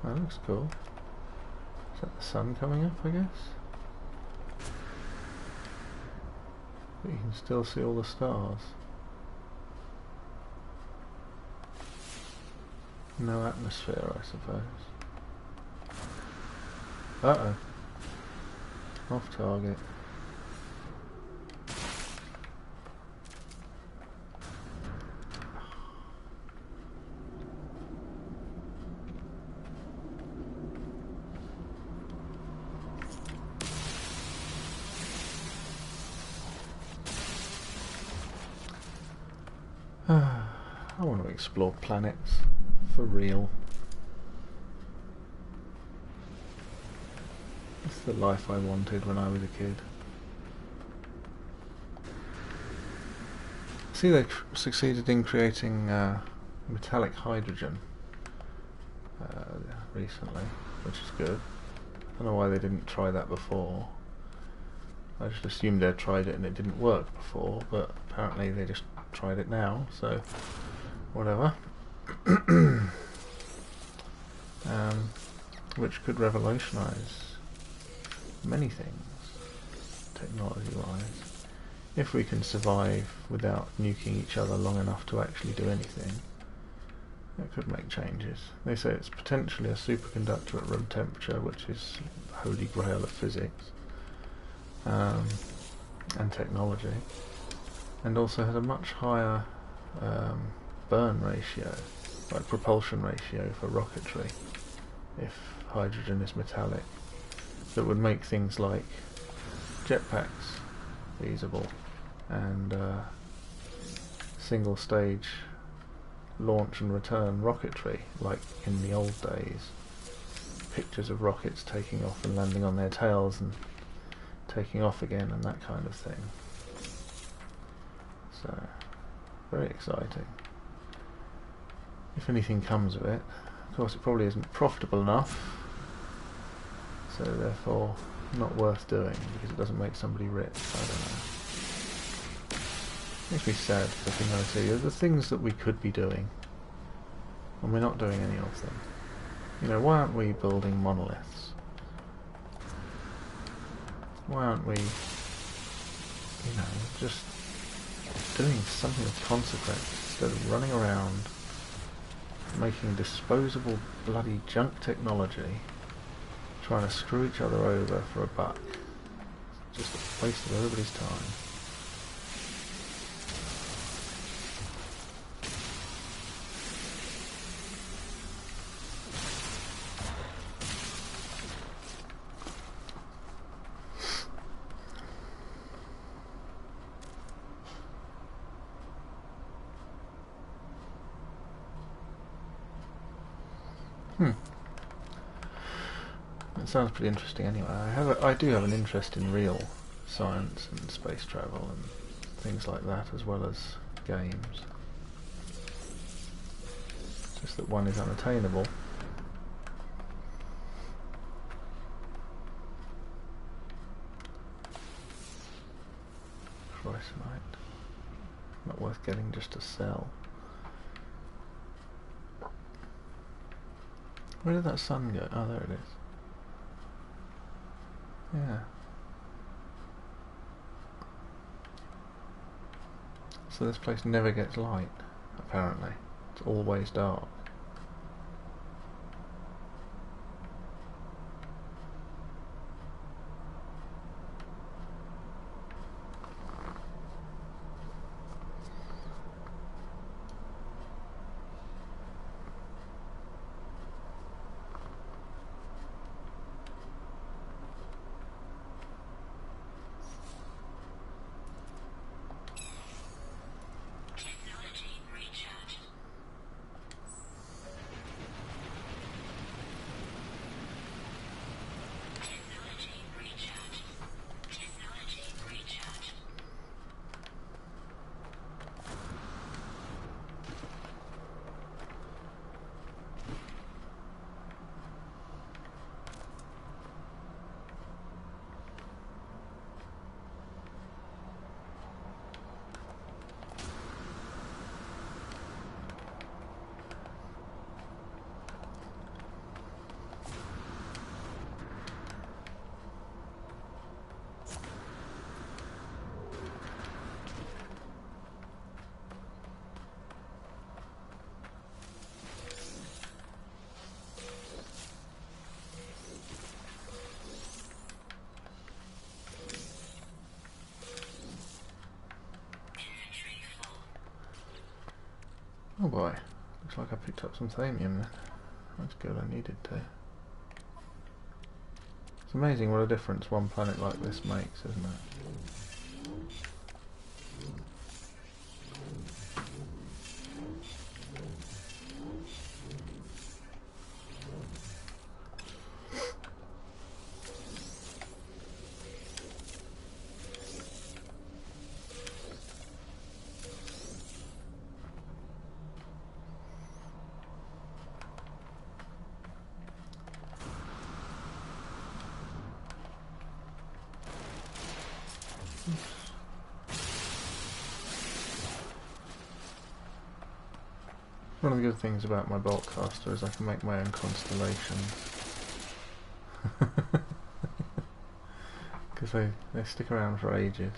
That looks cool. Is that the sun coming up, I guess? But you can still see all the stars. No atmosphere, I suppose. Uh-oh. Off target. I want to explore planets, for real. It's the life I wanted when I was a kid. See, they succeeded in creating metallic hydrogen recently, which is good. I don't know why they didn't try that before. I just assumed they'd tried it and it didn't work before, but apparently they just tried it now, so whatever. Which could revolutionize many things, technology-wise. If we can survive without nuking each other long enough to actually do anything, it could make changes. They say it's potentially a superconductor at room temperature, which is the holy grail of physics and technology, and also has a much higher burn ratio, like propulsion ratio for rocketry, if hydrogen is metallic. That would make things like jetpacks feasible, and single stage launch and return rocketry, like in the old days. Pictures of rockets taking off and landing on their tails and taking off again and that kind of thing. So, very exciting. If anything comes of it. Of course it probably isn't profitable enough, so therefore not worth doing, because it doesn't make somebody rich. I don't know. Makes me sad looking at see the things that we could be doing, and we're not doing any of them. You know, why aren't we building monoliths? Why aren't we you know, just doing something of consequence instead of running around making disposable bloody junk technology, trying to screw each other over for a buck. It's just a waste of everybody's time. It sounds pretty interesting anyway. I do have an interest in real science and space travel and things like that, as well as games. Just that one is unattainable. Christmite. Not worth getting just to sell. Where did that sun go? Oh, there it is. Yeah. So this place never gets light, apparently. It's always dark. Oh boy, looks like I picked up some thamium then. That's good, I needed to. It's amazing what a difference one planet like this makes, isn't it? One of the good things about my Boltcaster is I can make my own constellations. Because they stick around for ages.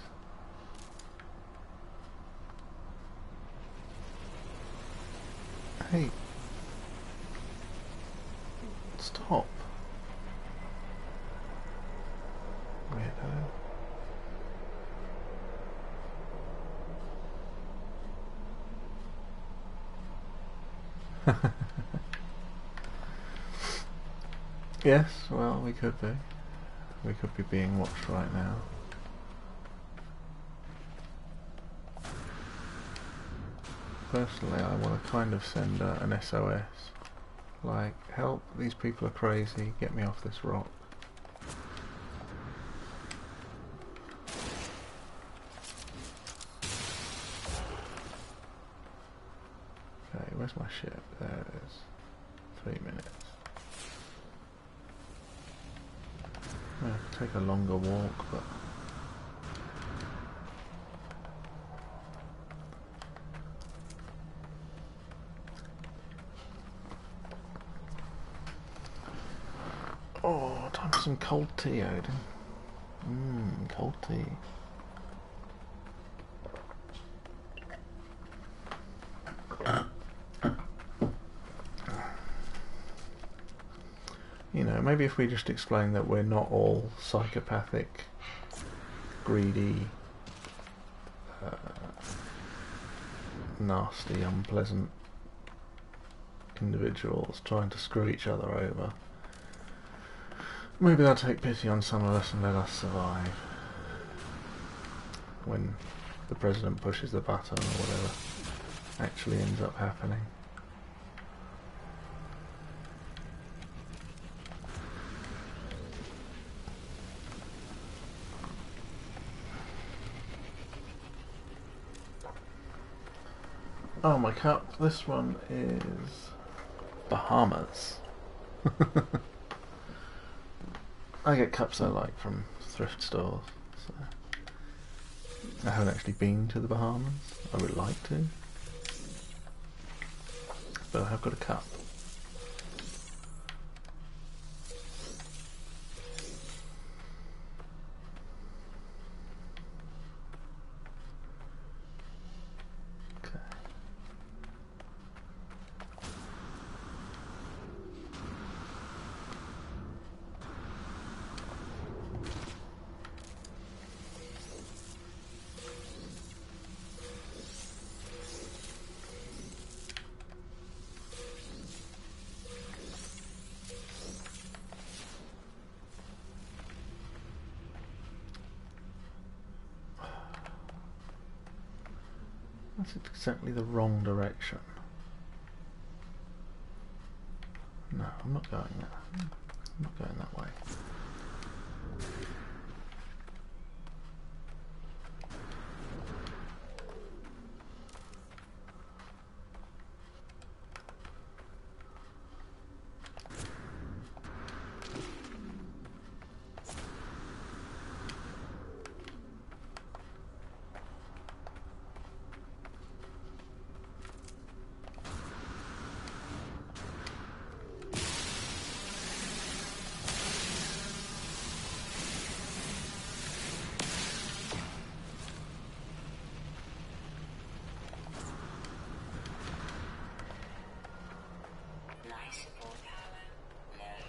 Hey! Stop! Weirdo. Yes, well, we could be. We could be being watched right now. Personally, I want to kind of send an SOS. Like, help, these people are crazy, get me off this rock. Okay, where's my ship? There it is. 3 minutes. I could take a longer walk, but... Oh, time for some cold tea, Odin. Cold tea. know, maybe if we just explain that we're not all psychopathic, greedy, nasty, unpleasant individuals trying to screw each other over. Maybe they'll take pity on some of us and let us survive when the president pushes the button or whatever actually ends up happening. Oh, my cup. This one is Bahamas. I get cups I like from thrift stores, so I haven't actually been to the Bahamas. I would like to, but I have got a cup. Okay. That's exactly the wrong direction. No, I'm not going there. I'm not going that way. Life support power low.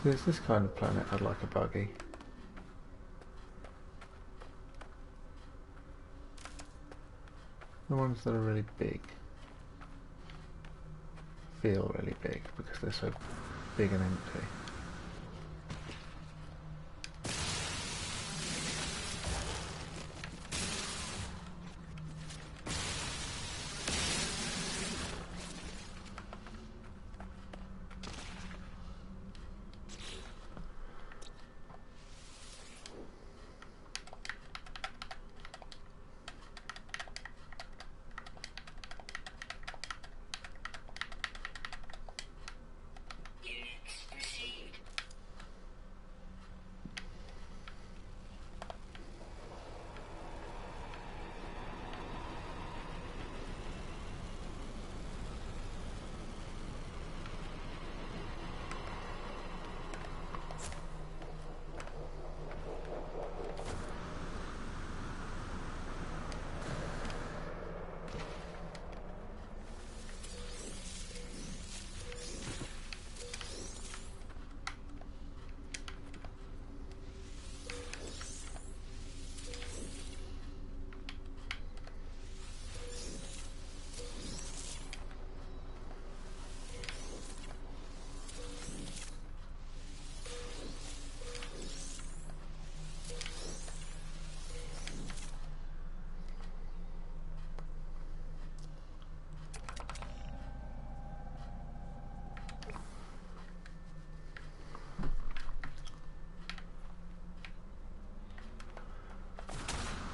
So it's this kind of planet I'd like a buggy. The ones that are really big feel really big because they're so big and empty. Units proceed.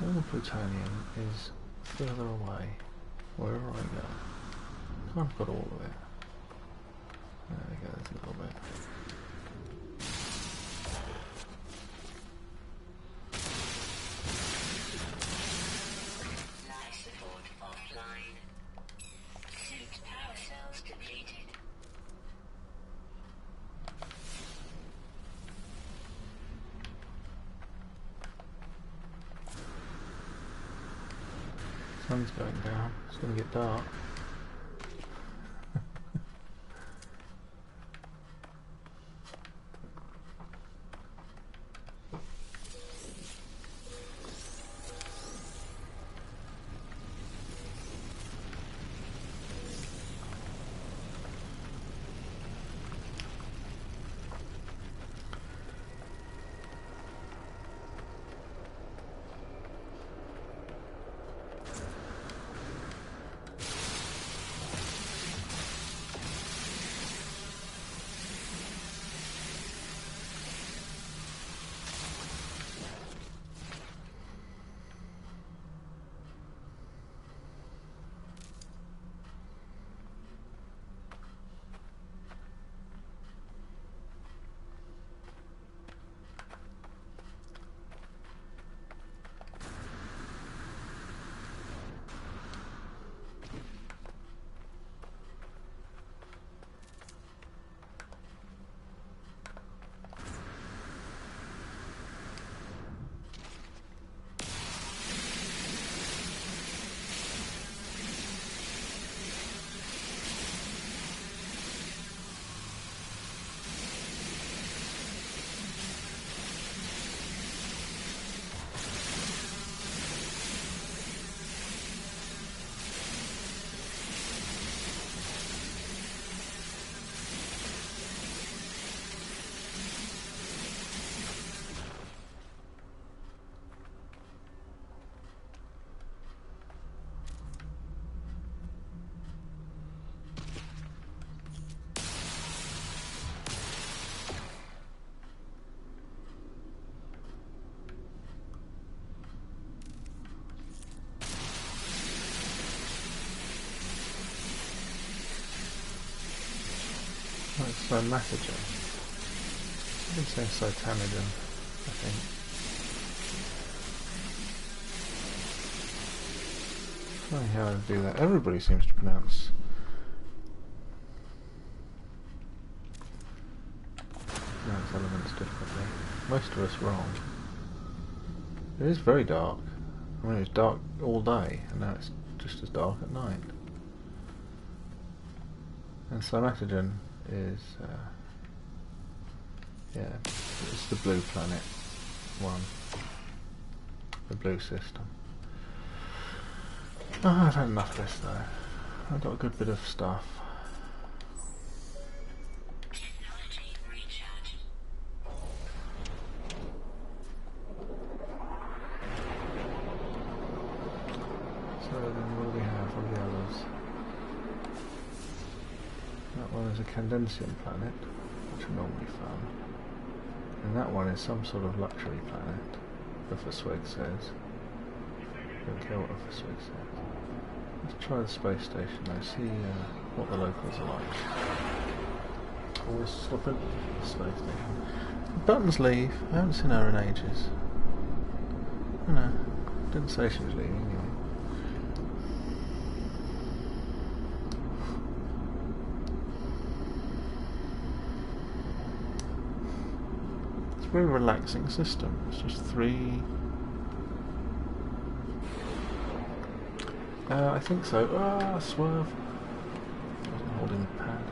All the plutonium is further away, wherever I go. Can't put all of it. There we go, there's a little bit. Life support offline. Suit power cells depleted. Sun's going down. It's going to get dark. That's cymathogen. I did say cytanogen, I think. Funny how to do that. Everybody seems to pronounce elements differently. Most of us wrong. It is very dark. I mean, it was dark all day, and now it's just as dark at night. And cymathogen is, yeah, it's the blue planet one, the blue system. Oh, I've had enough of this though. I've got a good bit of stuff. Technology recharge. So then what do we have? What are the others? That one is a Candensian planet, which are normally fun. And that one is some sort of luxury planet, Professor Swig says. Don't care what Professor Swig says. Let's try the space station though, see what the locals are like. Always stop at the space station. Buttons leave. I haven't seen her in ages. I know. Didn't say she was leaving anyway. It's a very relaxing system. It's just 3. I think so. Ah, swerve. I wasn't holding the pad.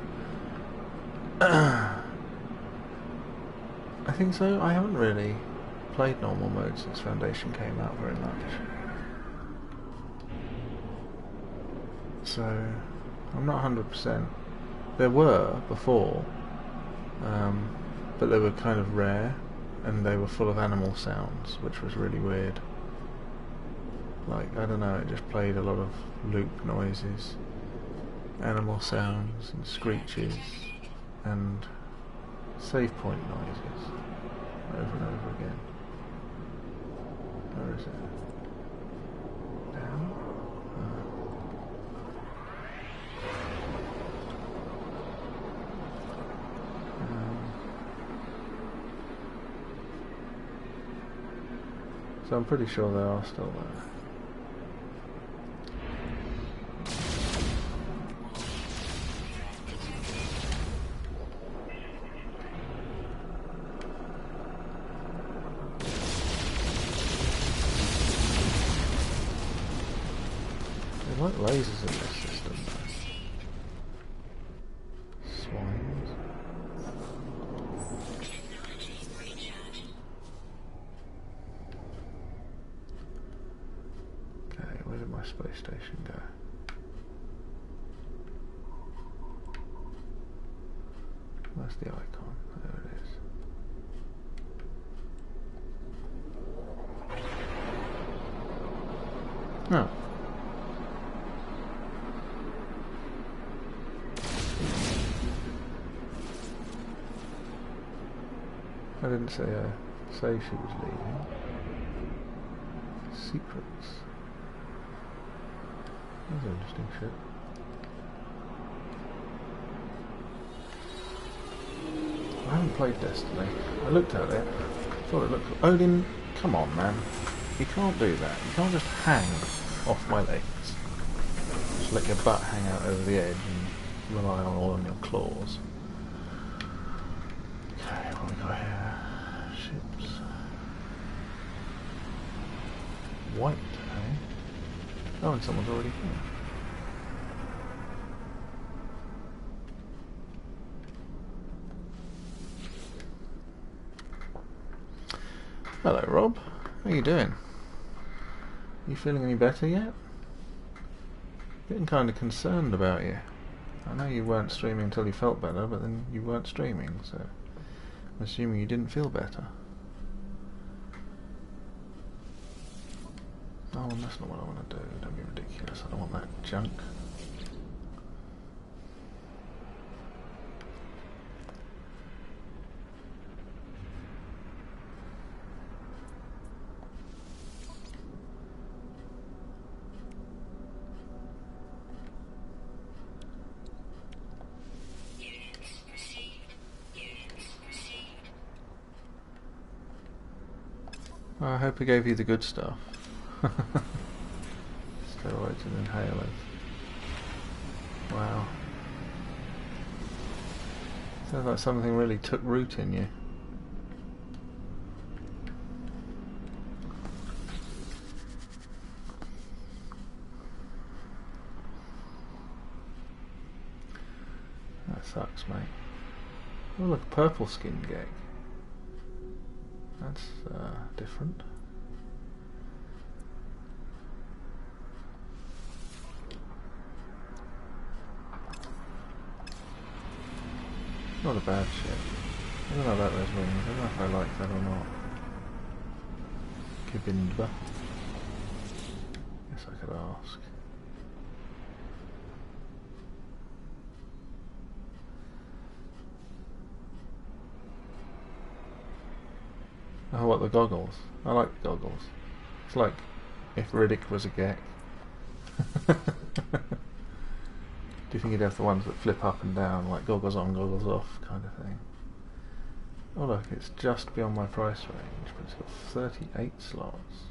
I think so. I haven't really played normal mode since Foundation came out very much. So, I'm not 100%. There were before, but they were kind of rare, and they were full of animal sounds, which was really weird. Like, I don't know, it just played a lot of loop noises, animal sounds and screeches, and save point noises over and over again. Where is it? So I'm pretty sure they are still there. There's like lasers in this system though. Swines. Okay, where did my space station go? Where's the icon? There it is. Oh. I didn't say she was leaving. Secrets. That's an interesting shit. I haven't played Destiny. I looked at it, thought it looked... Odin, come on man. You can't do that. You can't just hang off my legs. Just let your butt hang out over the edge and rely on your claws. Okay, what we got here? Ships. White, eh? Oh, and someone's already here. Hello, Rob. How you doing? You feeling any better yet? Getting kind of concerned about you. I know you weren't streaming until you felt better, but then you weren't streaming, so I'm assuming you didn't feel better. Oh, that's not what I want to do. Don't be ridiculous. I don't want that junk. Well, I hope I gave you the good stuff. Steroids and inhalers. Wow. Sounds like something really took root in you. That sucks, mate. Oh look, purple skin gag. That's different. Not a bad ship. I don't know about those wings. I don't know if I like that or not. Kibindba. Guess I could ask. Oh, what, the goggles? I like the goggles. It's like if Riddick was a Gek. Do you think he'd have the ones that flip up and down, like goggles on, goggles off kind of thing? Oh look, it's just beyond my price range, but it's got 38 slots.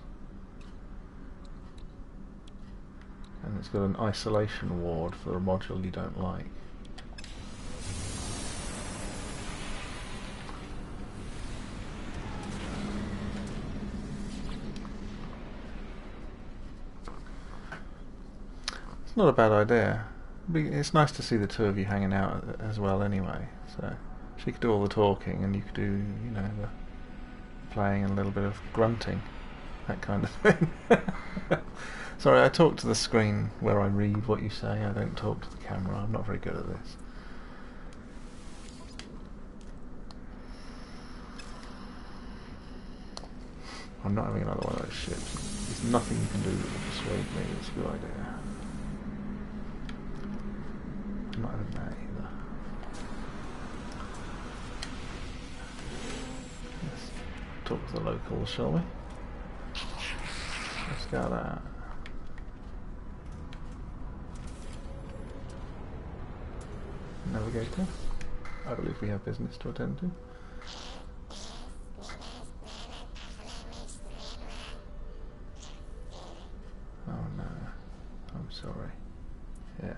And it's got an isolation ward for a module you don't like. It's not a bad idea. It's nice to see the two of you hanging out as well anyway. So she could do all the talking and you could do, you know, the playing and a little bit of grunting. That kind of thing. Sorry, I talk to the screen where I read what you say. I don't talk to the camera. I'm not very good at this. I'm not having another one of those ships. There's nothing you can do that will persuade me it's a good idea. I'm not having that either. Let's talk to the locals, shall we? Let's go that. Navigator. I believe we have business to attend to. sorry. Yeah.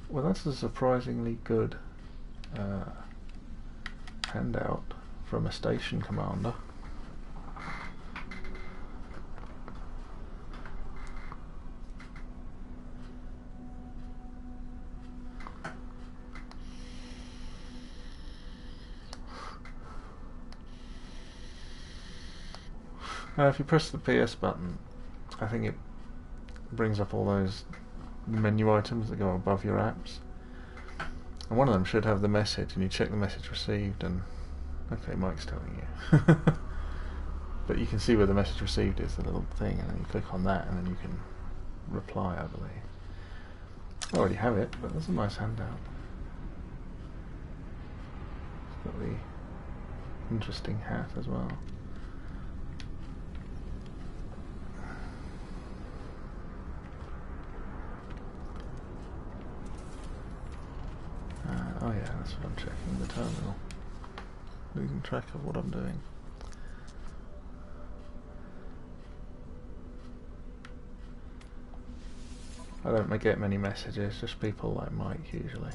Well, that's a surprisingly good handout from a station commander. If you press the PS button, I think it brings up all those menu items that go above your apps. And one of them should have the message, and you check the message received, and okay, Mike's telling you. But you can see where the message received is, the little thing, and then you click on that, and then you can reply, I believe. I already have it, but that's a nice handout. It's got the interesting hat as well. Oh yeah, that's what I'm checking, the terminal. Losing track of what I'm doing. I don't get many messages, just people like Mike usually.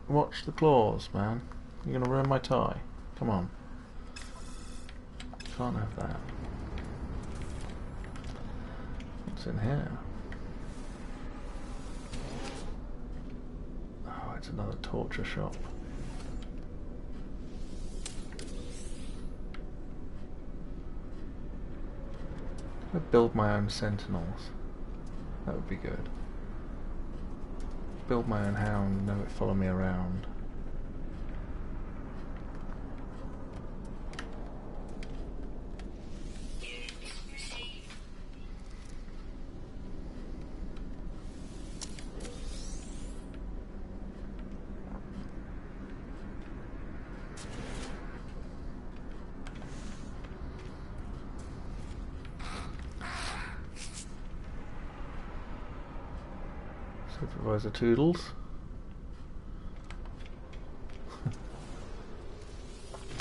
Watch the claws, man. You're gonna ruin my tie. Come on. Can't have that. What's in here? Oh, it's another torture shop. I'd build my own sentinels. That would be good. Build my own hound, have it follow me around. Supervisor Toodles.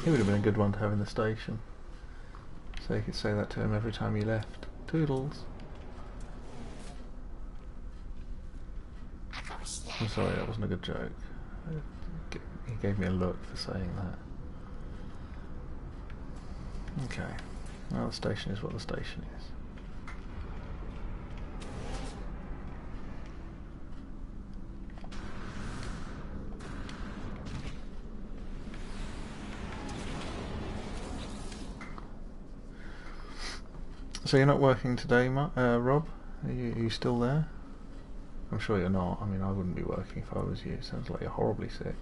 He would have been a good one to have in the station. So you could say that to him every time you left. Toodles. I'm sorry, that wasn't a good joke. He gave me a look for saying that. Okay. Well, the station is what the station is. So you're not working today, Rob? Are you still there? I'm sure you're not. I mean, I wouldn't be working if I was you. Sounds like you're horribly sick.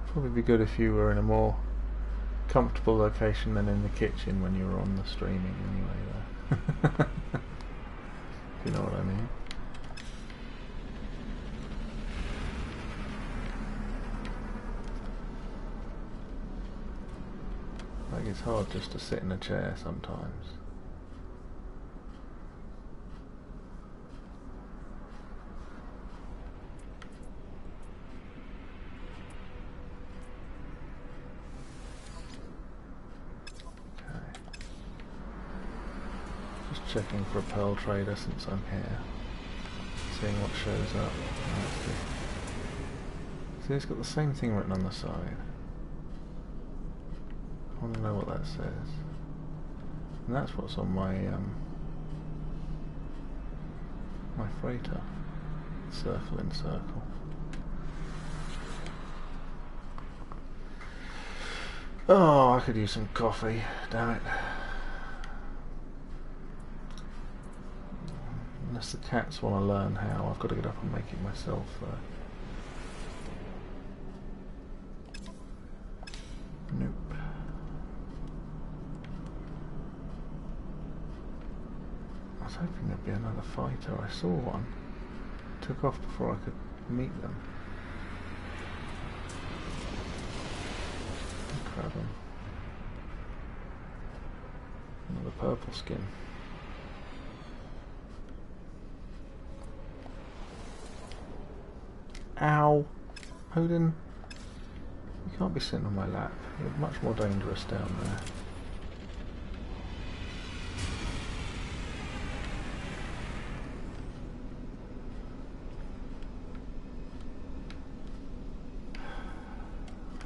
Probably be good if you were in a more comfortable location than in the kitchen when you were on the streaming anyway there. If you know what I mean. Like, it's hard just to sit in a chair sometimes. Checking for a pearl trader since I'm here. Seeing what shows up. See, it's got the same thing written on the side. I want to know what that says. And that's what's on my my freighter. Circle in circle. Oh, I could use some coffee. Damn it. Unless the cats want to learn how, I've got to get up and make it myself though. Nope. I was hoping there'd be another fighter. I saw one took off before I could meet them. Grab them. Another purple skin. Ow! Odin, you can't be sitting on my lap. You're much more dangerous down there.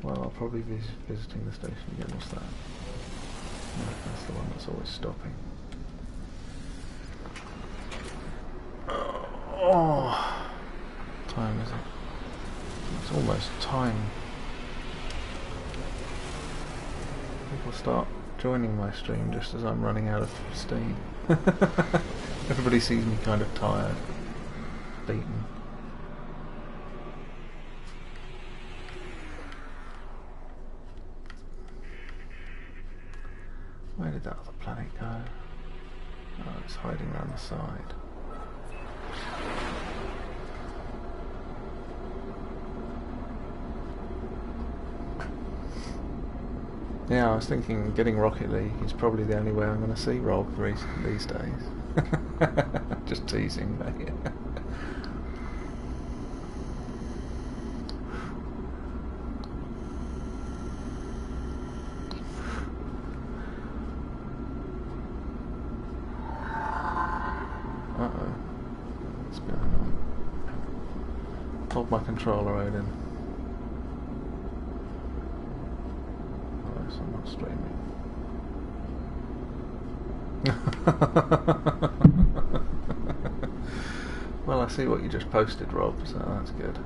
Well, I'll probably be visiting the station again. What's that? No, that's the one that's always stopping. Oh, time is it? It's almost time. People start joining my stream just as I'm running out of steam. Everybody sees me kind of tired, beaten. Where did that other planet go? Oh, it's hiding around the side. Yeah, I was thinking getting Rocket League is probably the only way I'm going to see Rob these days. Just teasing, but yeah. Uh-oh. What's going on? Hold my controller, Odin. I'm not streaming. Well, I see what you just posted, Rob, so that's good.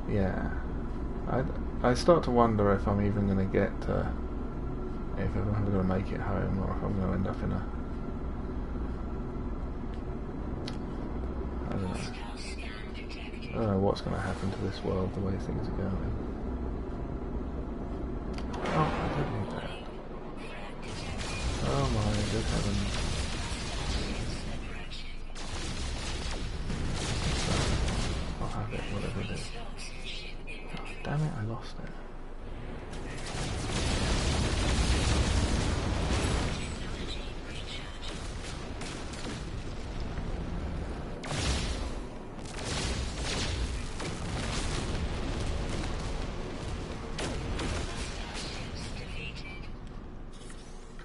Yeah. I start to wonder if I'm even going to get, if I'm going to make it home, or if I'm going to end up in a... I don't know what's going to happen to this world, the way things are going. Oh, I don't need that. Oh my good heavens. I'll have it, whatever it is. Oh, damn it, I lost it.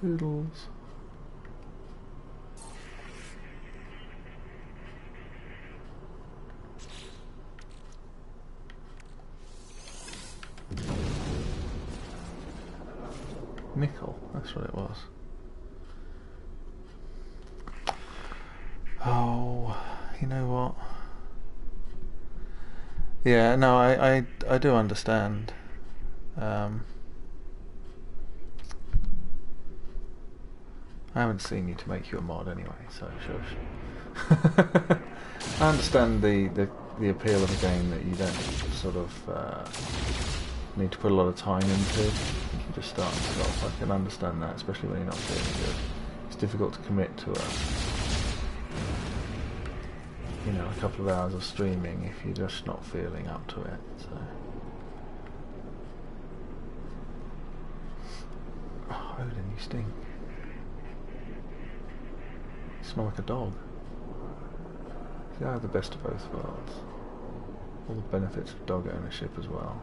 Poodles. Nickel, that's what it was. Oh, you know what? Yeah, no, I do understand. I haven't seen you to make you a mod anyway, so shush. I understand the appeal of a game that you don't sort of need to put a lot of time into. You just start and stop. I can understand that, especially when you're not feeling good. It's difficult to commit to a couple of hours of streaming if you're just not feeling up to it. So. Oh, Odin, you stink. You smell like a dog. See, I have the best of both worlds. All the benefits of dog ownership as well.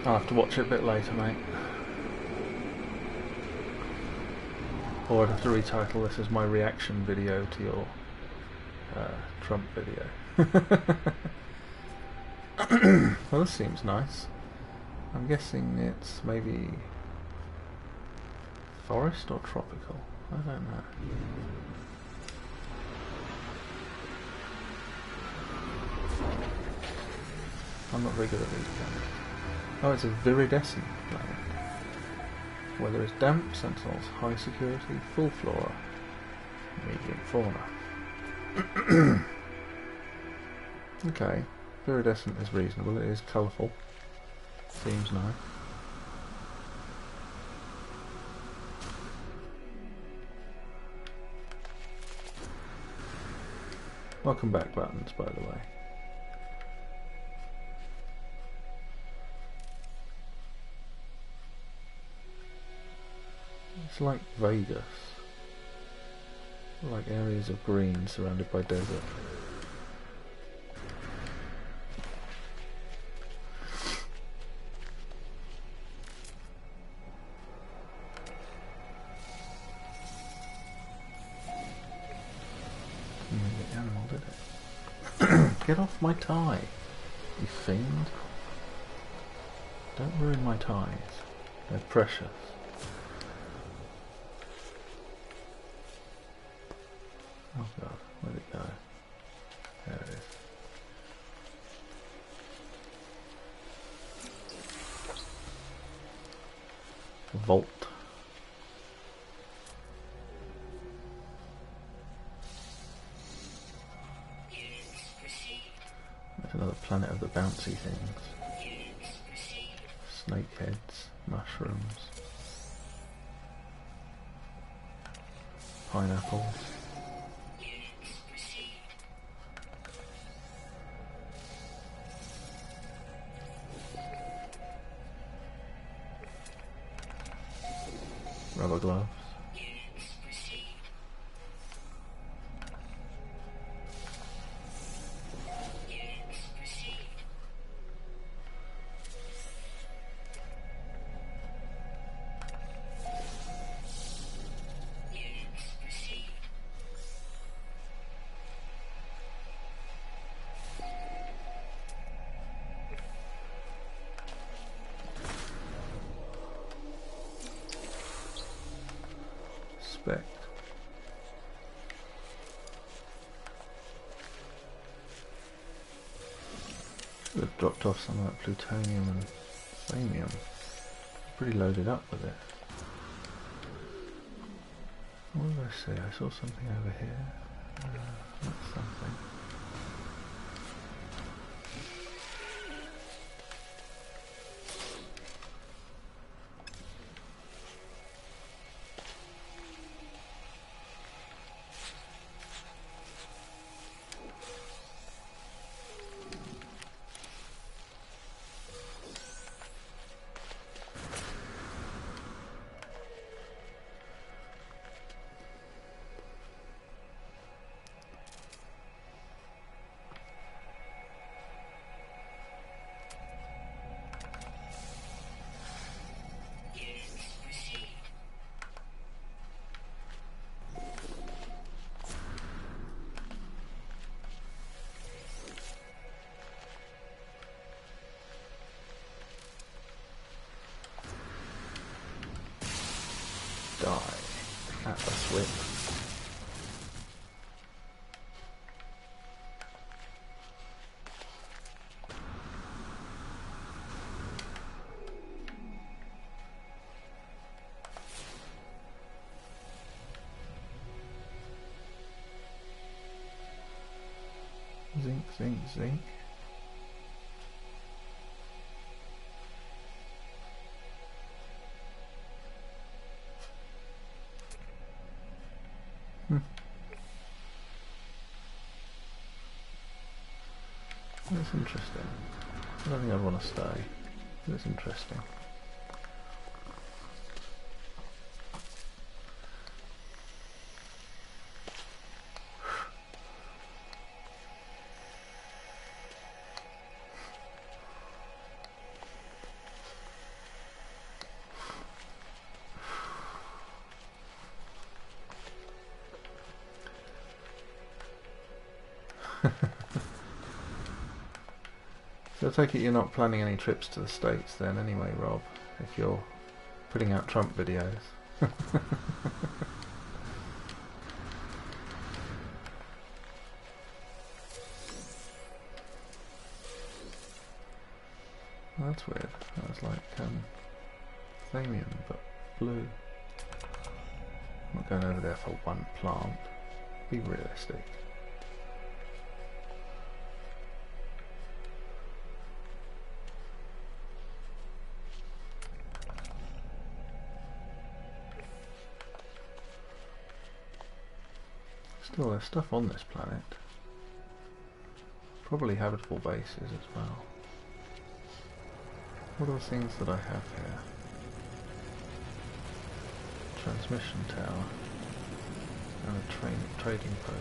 I'll have to watch it a bit later, mate. Or I'd have to retitle this as my reaction video to your Trump video. Well, this seems nice. I'm guessing it's maybe forest or tropical. I don't know. I'm not very good at these games. Oh, it's a viridescent planet. Weather is damp, sentinels high security, full flora, medium fauna. Okay, viridescent is reasonable, it is colourful. Seems nice. Welcome back buttons, by the way. It's like Vegas. Like areas of green surrounded by desert. Didn't hit the animal, did it? Get off my tie, you fiend. Don't ruin my ties. They're precious. Oh god, where'd it go? There it is. Vault. There's another planet of the bouncy things. Snakeheads, mushrooms, pineapples. Rubber gloves. Spec. Should have dropped off some of that plutonium and thamium. Pretty loaded up with it. What did I see? I saw something over here. That's something. Die. Atlas whip. Zinc, zinc, zinc. That's interesting. I don't think I'd want to stay. That's interesting. So I take it you're not planning any trips to the States then anyway, Rob, if you're putting out Trump videos. Oh, that's weird. That was like Thamium, but blue. I'm not going over there for one plant. Be realistic. Still, there's stuff on this planet. Probably habitable bases as well. What are the things that I have here? Transmission tower and a trading post.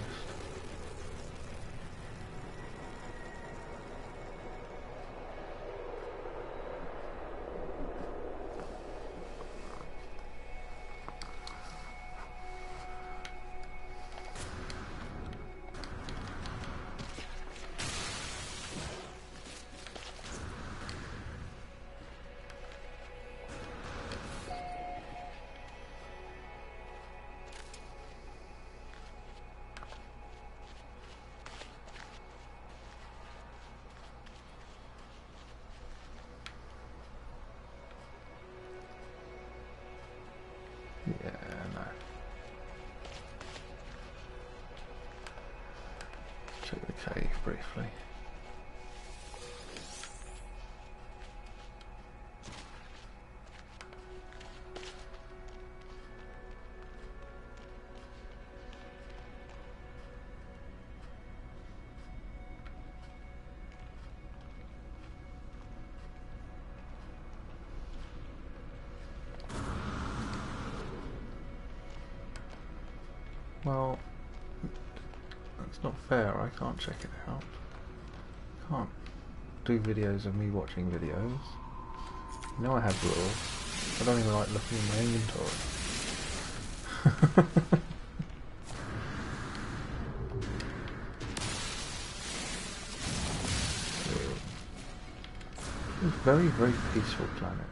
Yeah, no. Check the cave briefly. Well, that's not fair. I can't check it out. Can't do videos of me watching videos. You know I have rules. I don't even like looking in my inventory. It's a very, very peaceful planet.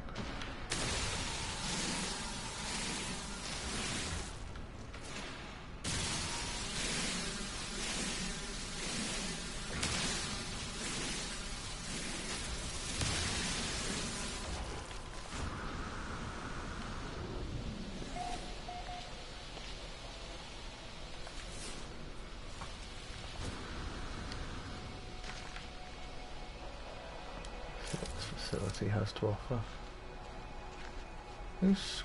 Facility has to offer. This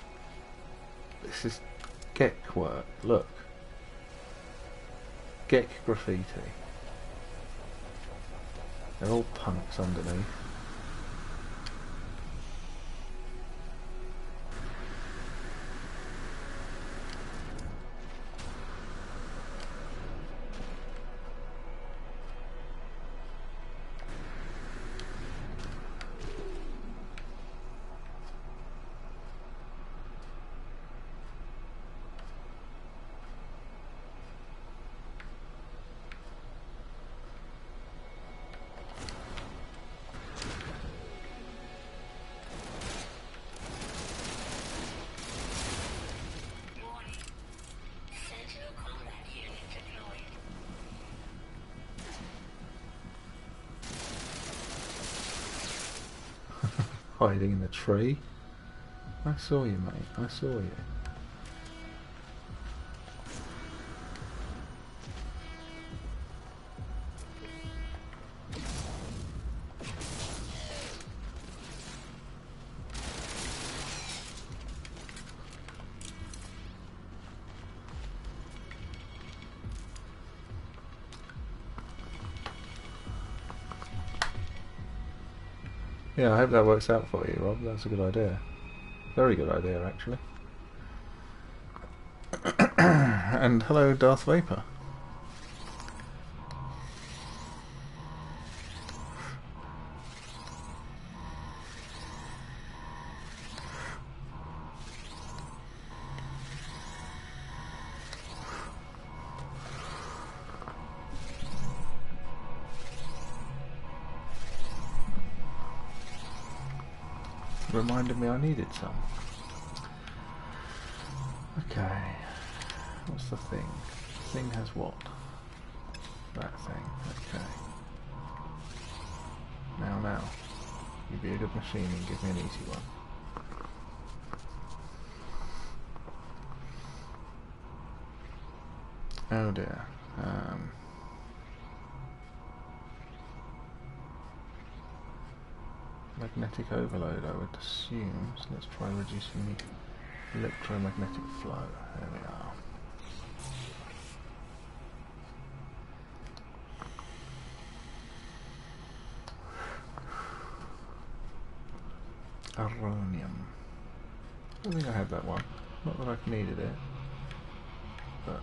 is Gek work. Look, Gek graffiti. They're all punks underneath. Warning. Sentinel combat unit deployed. Hiding in the tree. I saw you, mate. I saw you. Yeah, I hope that works out for you, Rob. That's a good idea. Very good idea, actually. And hello, Darth Vapor. Reminded me I needed some. Okay. What's the thing? Thing has what? That thing. Okay. Now. You be a good machine and give me an easy one. Oh dear. Magnetic overload, I would assume. So let's try reducing the electromagnetic flow. There we are. Aronium. I don't think I had that one. Not that I needed it, but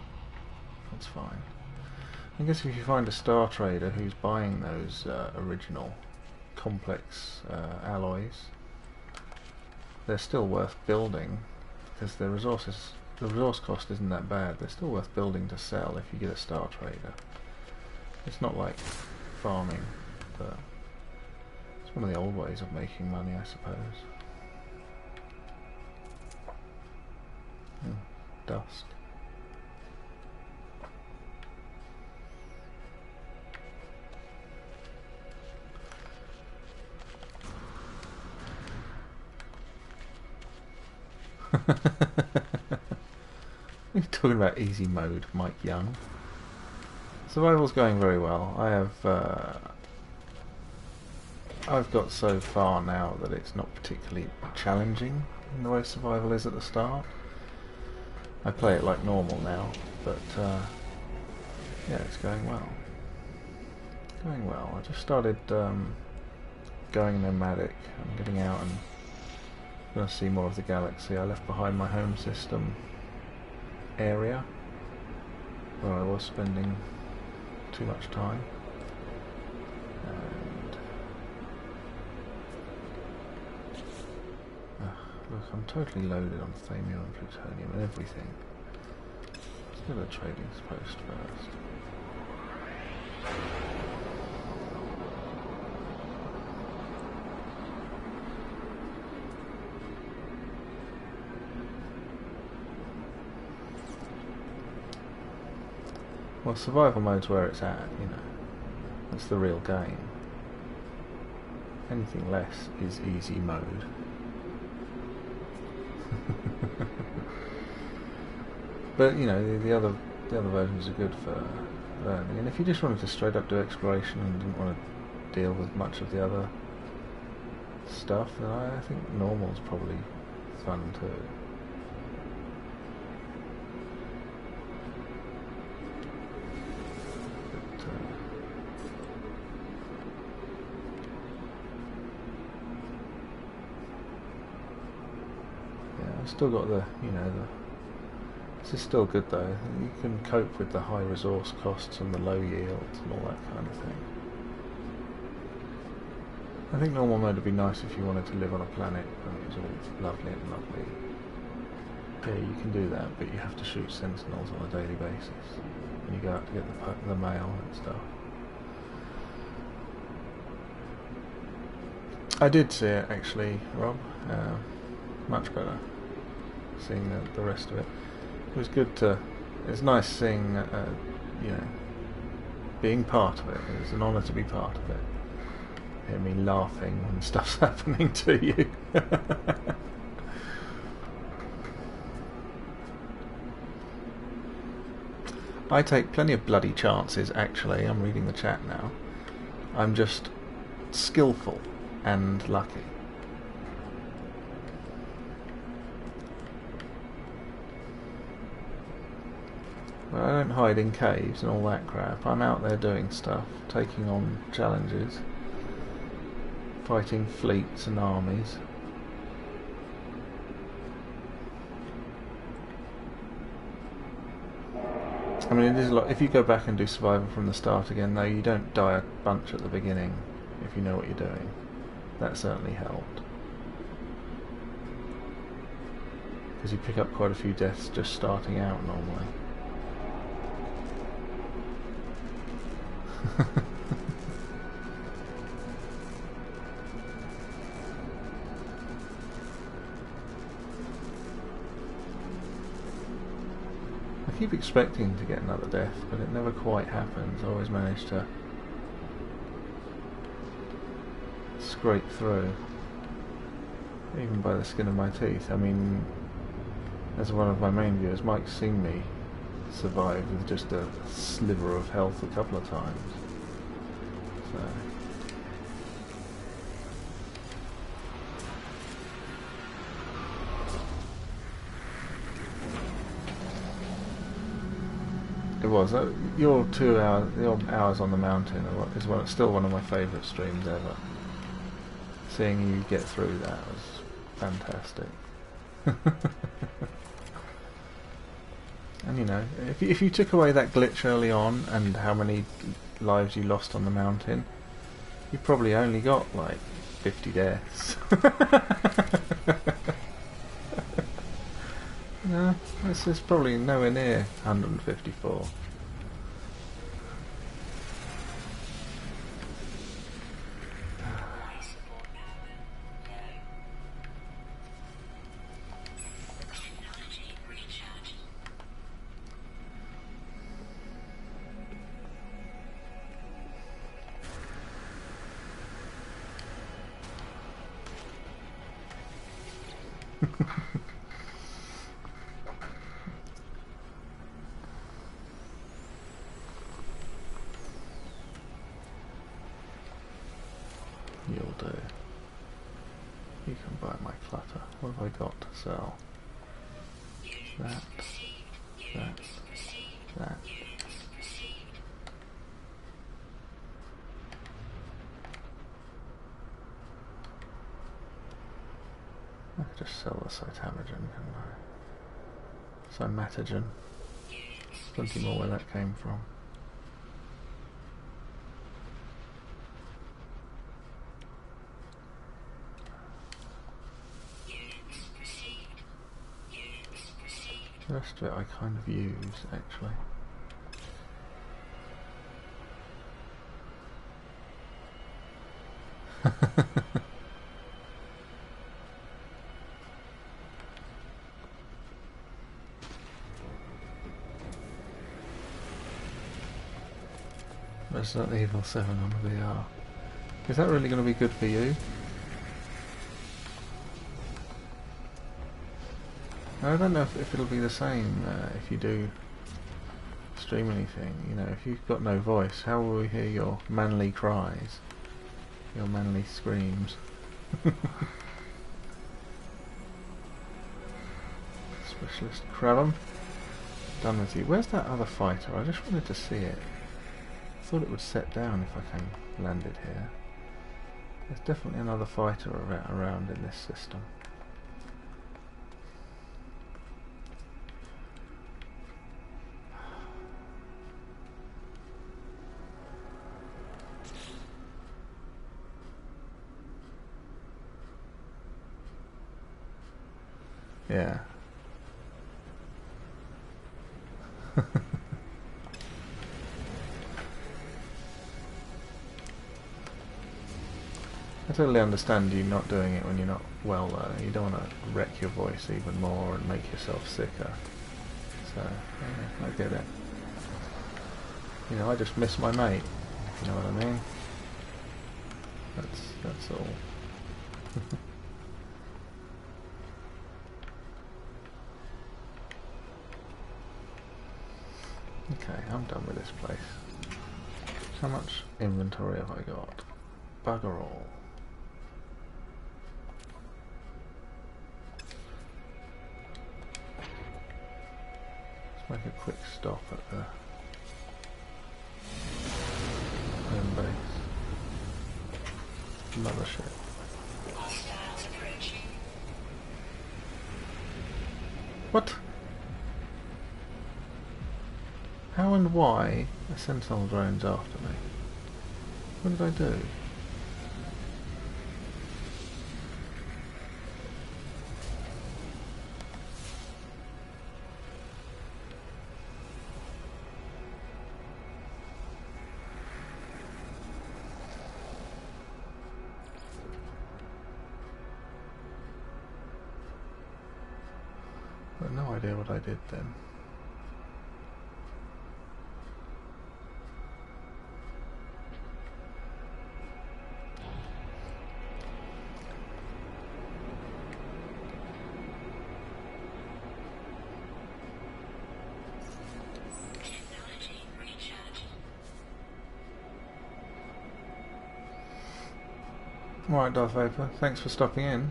that's fine. I guess if you find a Star Trader who's buying those original complex alloys, they're still worth building because the resource cost isn't that bad. They're still worth building to sell if you get a Star Trader. It's not like farming, but it's one of the old ways of making money, I suppose. Dusk. We're talking about easy mode, Mike Young. Survival's going very well. I've got so far now that it's not particularly challenging in the way survival is at the start. I play it like normal now, but yeah, it's going well. Going well. I just started going nomadic. I'm getting out and going to see more of the galaxy. I left behind my home system area where I was spending too much time. And look, I'm totally loaded on thamium and plutonium and everything. Let's go to the trading post first. Well, survival mode's where it's at, you know. That's the real game. Anything less is easy mode. But you know, the other versions are good for learning. And if you just wanted to straight up do exploration and didn't want to deal with much of the other stuff, then I think normal's probably fun too. Still got the, you know, this is still good though. You can cope with the high resource costs and the low yields and all that kind of thing. I think normal mode would be nice if you wanted to live on a planet and it was all lovely and lovely. Yeah, you can do that, but you have to shoot sentinels on a daily basis when you go out to get the mail and stuff. I did see it actually, Rob. Much better. Seeing the rest of it. It was good to... It's nice seeing, you know, being part of it. It was an honour to be part of it. Hear me laughing when stuff's happening to you. I take plenty of bloody chances, actually. I'm reading the chat now. I'm just skillful and lucky. But I don't hide in caves and all that crap. I'm out there doing stuff, taking on challenges, fighting fleets and armies. I mean, it is a lot. If you go back and do survival from the start again, though, you don't die a bunch at the beginning if you know what you're doing. That certainly helped. Because you pick up quite a few deaths just starting out normally. I keep expecting to get another death, but it never quite happens. I always manage to scrape through, even by the skin of my teeth. I mean, as one of my main viewers, Mike's seen me survive with just a sliver of health a couple of times. So. It was. Your 2 hours, your hours on the mountain is still one of my favourite streams ever. Seeing you get through that was fantastic. And you know, if you took away that glitch early on and how many lives you lost on the mountain, you probably only got like 50 deaths. No, this is probably nowhere near 154. Life support power low. Technology recharging. You'll do. You can buy my clutter. What have I got to sell? That. That. That. I could just sell the cytamagen, couldn't I? Cymatogen. Plenty more where that came from. The rest of it I kind of use, actually. Resident Evil 7 on VR. Is that really going to be good for you? I don't know if it'll be the same if you do stream anything. You know, if you've got no voice, how will we hear your manly cries? Your manly screams? Specialist Krabham. Done with you. Where's that other fighter? I just wanted to see it. I thought it would set down if I can land it here. There's definitely another fighter around in this system. Yeah. I totally understand you not doing it when you're not well though. You don't want to wreck your voice even more and make yourself sicker. So, yeah, I get it. You know, I just miss my mate, if you know what I mean. That's all. Okay, I'm done with this place. How much inventory have I got? Bugger all. Let's make a quick stop at the home base. Mothership. Hostiles approaching. What? How and why a sentinel drone's after me? What did I do? I've no idea what I did then. Alright, Darth Vapor, thanks for stopping in.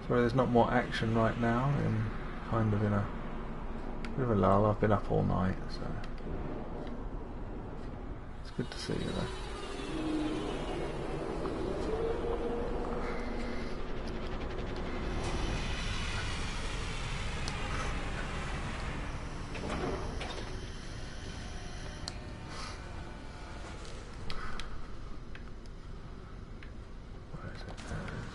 Sorry there's not more action right now. I'm kind of in a bit of a lull. I've been up all night, so it's good to see you though. Where is it? There it is.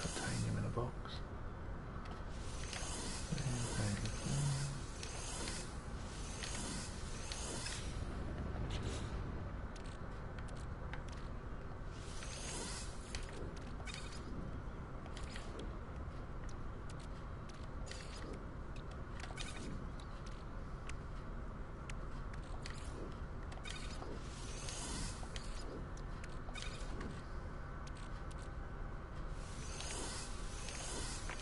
Titanium in a box.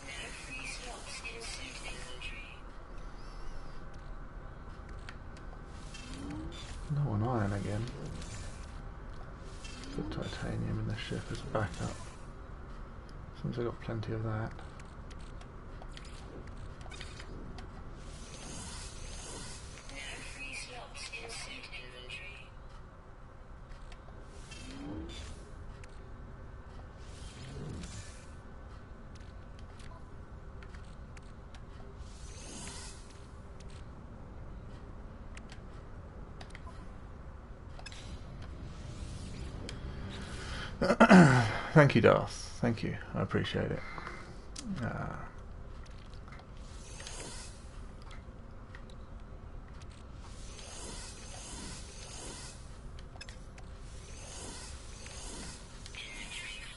There are free slots in suit inventory. No on iron again. Put titanium in the ship as a backup. Since I got plenty of that. There are free slots in suit inventory. Thank you, Darth. Thank you. I appreciate it. Inventory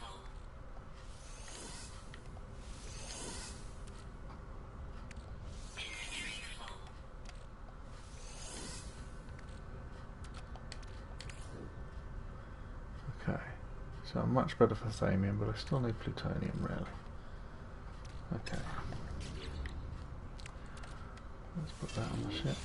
full. Inventory full. Okay. So I'm much better for thamium, but I still need plutonium, really. Okay. Let's put that on the ship.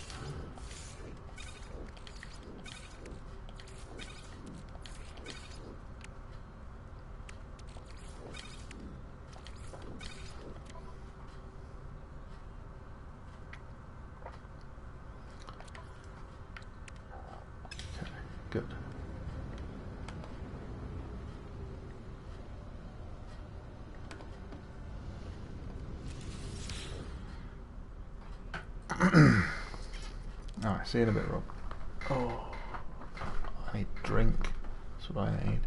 Okay, good. Alright, see you in a bit, Rob. Oh, I need drink. That's what I need.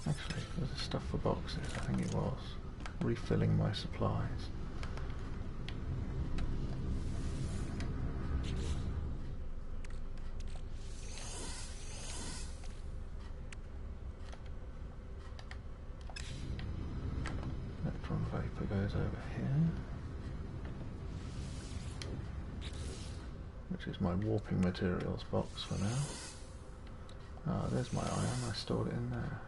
Actually, was it stuff for boxes? I think it was. Refilling my supplies. Electron vapor goes over here, which is my warping materials box for now. Ah, there's my iron, I stored it in there.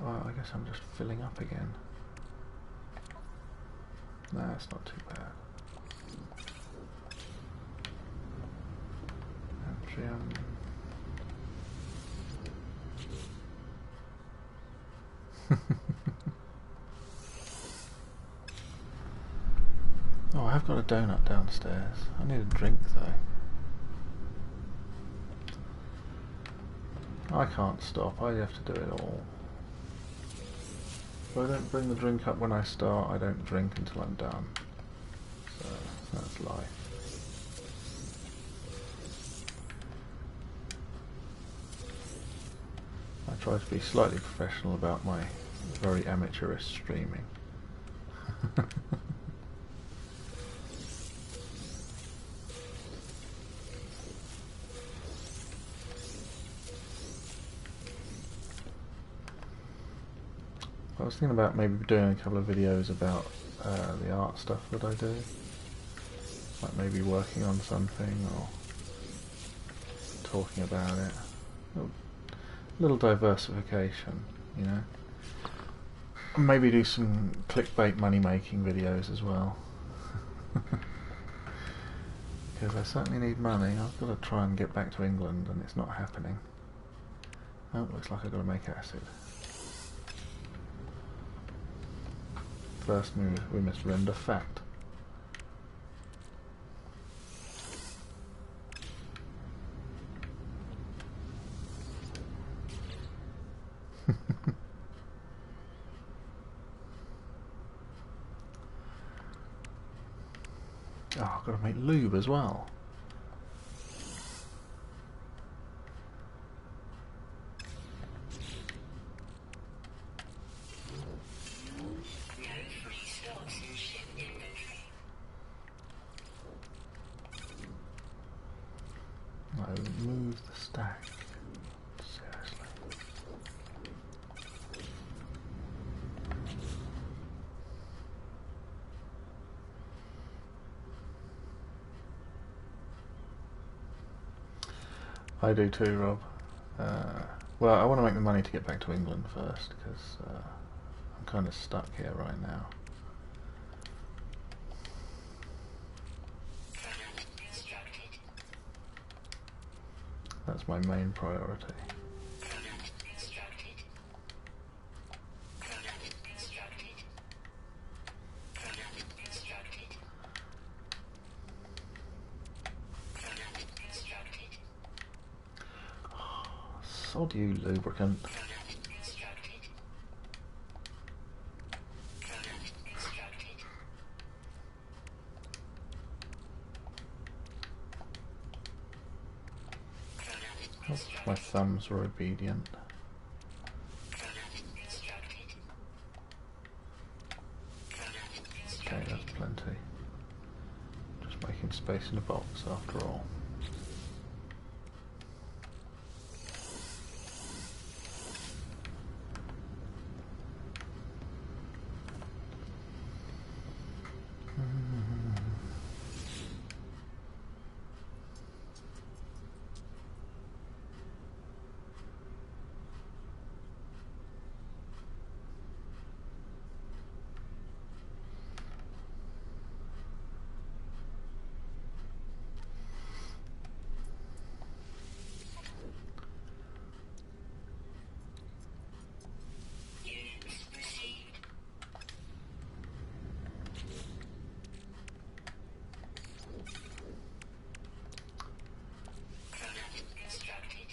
Well, I guess I'm just filling up again. Nah, it's not too bad. Antrium. Oh, I have got a donut downstairs. I need a drink though. I can't stop, I have to do it all. If I don't bring the drink up when I start, I don't drink until I'm done. So, that's life. I try to be slightly professional about my very amateurish streaming. I was thinking about maybe doing a couple of videos about the art stuff that I do. Like maybe working on something or talking about it. A little diversification, you know. Maybe do some clickbait money making videos as well. Because I certainly need money. I've got to try and get back to England and it's not happening. Oh, looks like I've got to make acid. First we must render fat. Oh, I've got to make lube as well. No free slots in ship inventory. No, move the stack. Seriously. I do too, Rob. Well, I want to make the money to get back to England first, because I'm kind of stuck here right now. Product constructed. That's my main priority. Product constructed. Product constructed. Product constructed. Product constructed. Sod you, lubricant. Product constructed. Product constructed. Product Oh, my thumbs were obedient. Product constructed. Product Okay, constructed. that's plenty. Just making space in the box after all. Units received. Product constructed.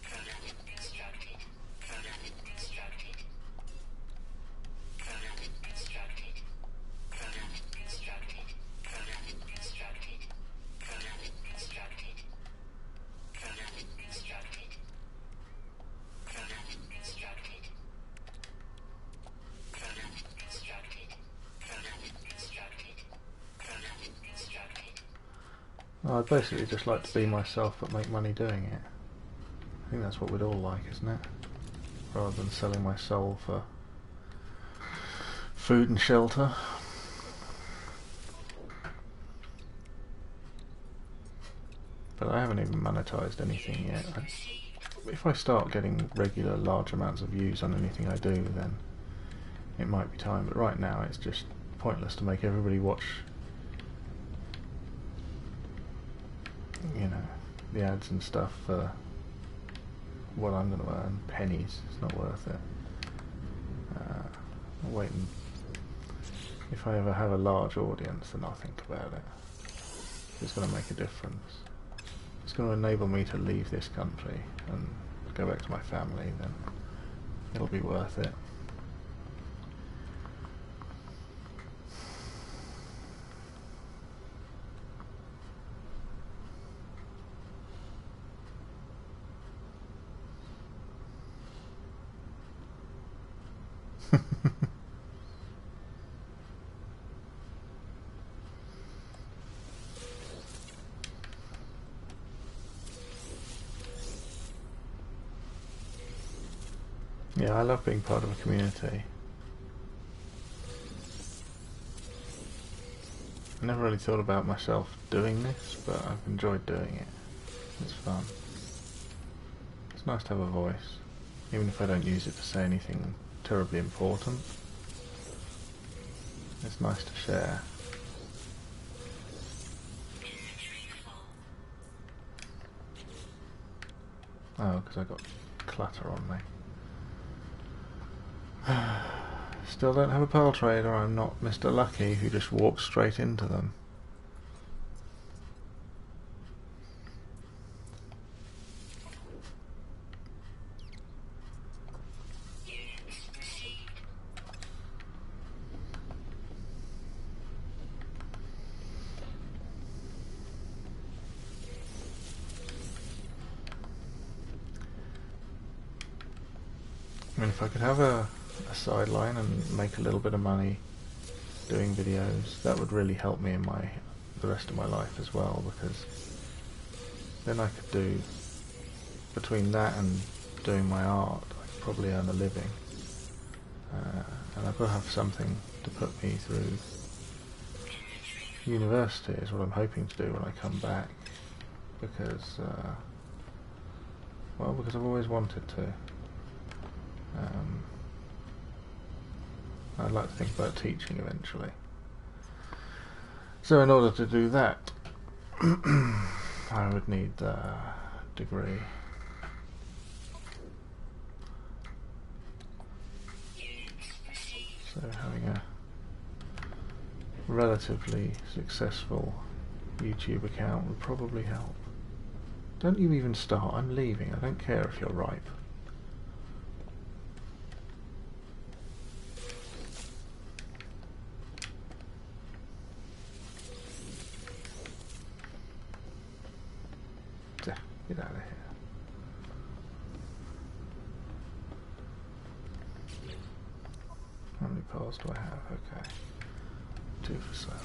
Product constructed. Product constructed. Product constructed. Product constructed. Product constructed. Product constructed. Product constructed. Product constructed. Product constructed. Product constructed. Product constructed. I'd basically just like to be myself but make money doing it. I think that's what we'd all like, isn't it? Rather than selling my soul for food and shelter. But I haven't even monetized anything yet. If I start getting regular large amounts of views on anything I do, then it might be time. But right now it's just pointless to make everybody watch, you know, the ads and stuff for what I'm going to earn. Pennies. It's not worth it. I'll wait and if I ever have a large audience, then I'll think about it. It's going to make a difference. It's going to enable me to leave this country and go back to my family, then it'll be worth it. Yeah, I love being part of a community. I never really thought about myself doing this, but I've enjoyed doing it. It's fun. It's nice to have a voice, even if I don't use it to say anything terribly important. It's nice to share. Oh, because I got clutter on me. Still don't have a pearl trade, or I'm not Mr. Lucky who just walks straight into them. I mean, if I could have a sideline and make a little bit of money doing videos, that would really help me in the rest of my life as well, because then I could do, between that and doing my art, I could probably earn a living. And I've got to have something to put me through university is what I'm hoping to do when I come back, because because I've always wanted to. I'd like to think about teaching eventually. So in order to do that, I would need a degree. So having a relatively successful YouTube account would probably help. Don't you even start, I'm leaving, I don't care if you're ripe. Get out of here. How many pearls do I have? Okay. 2 for sale.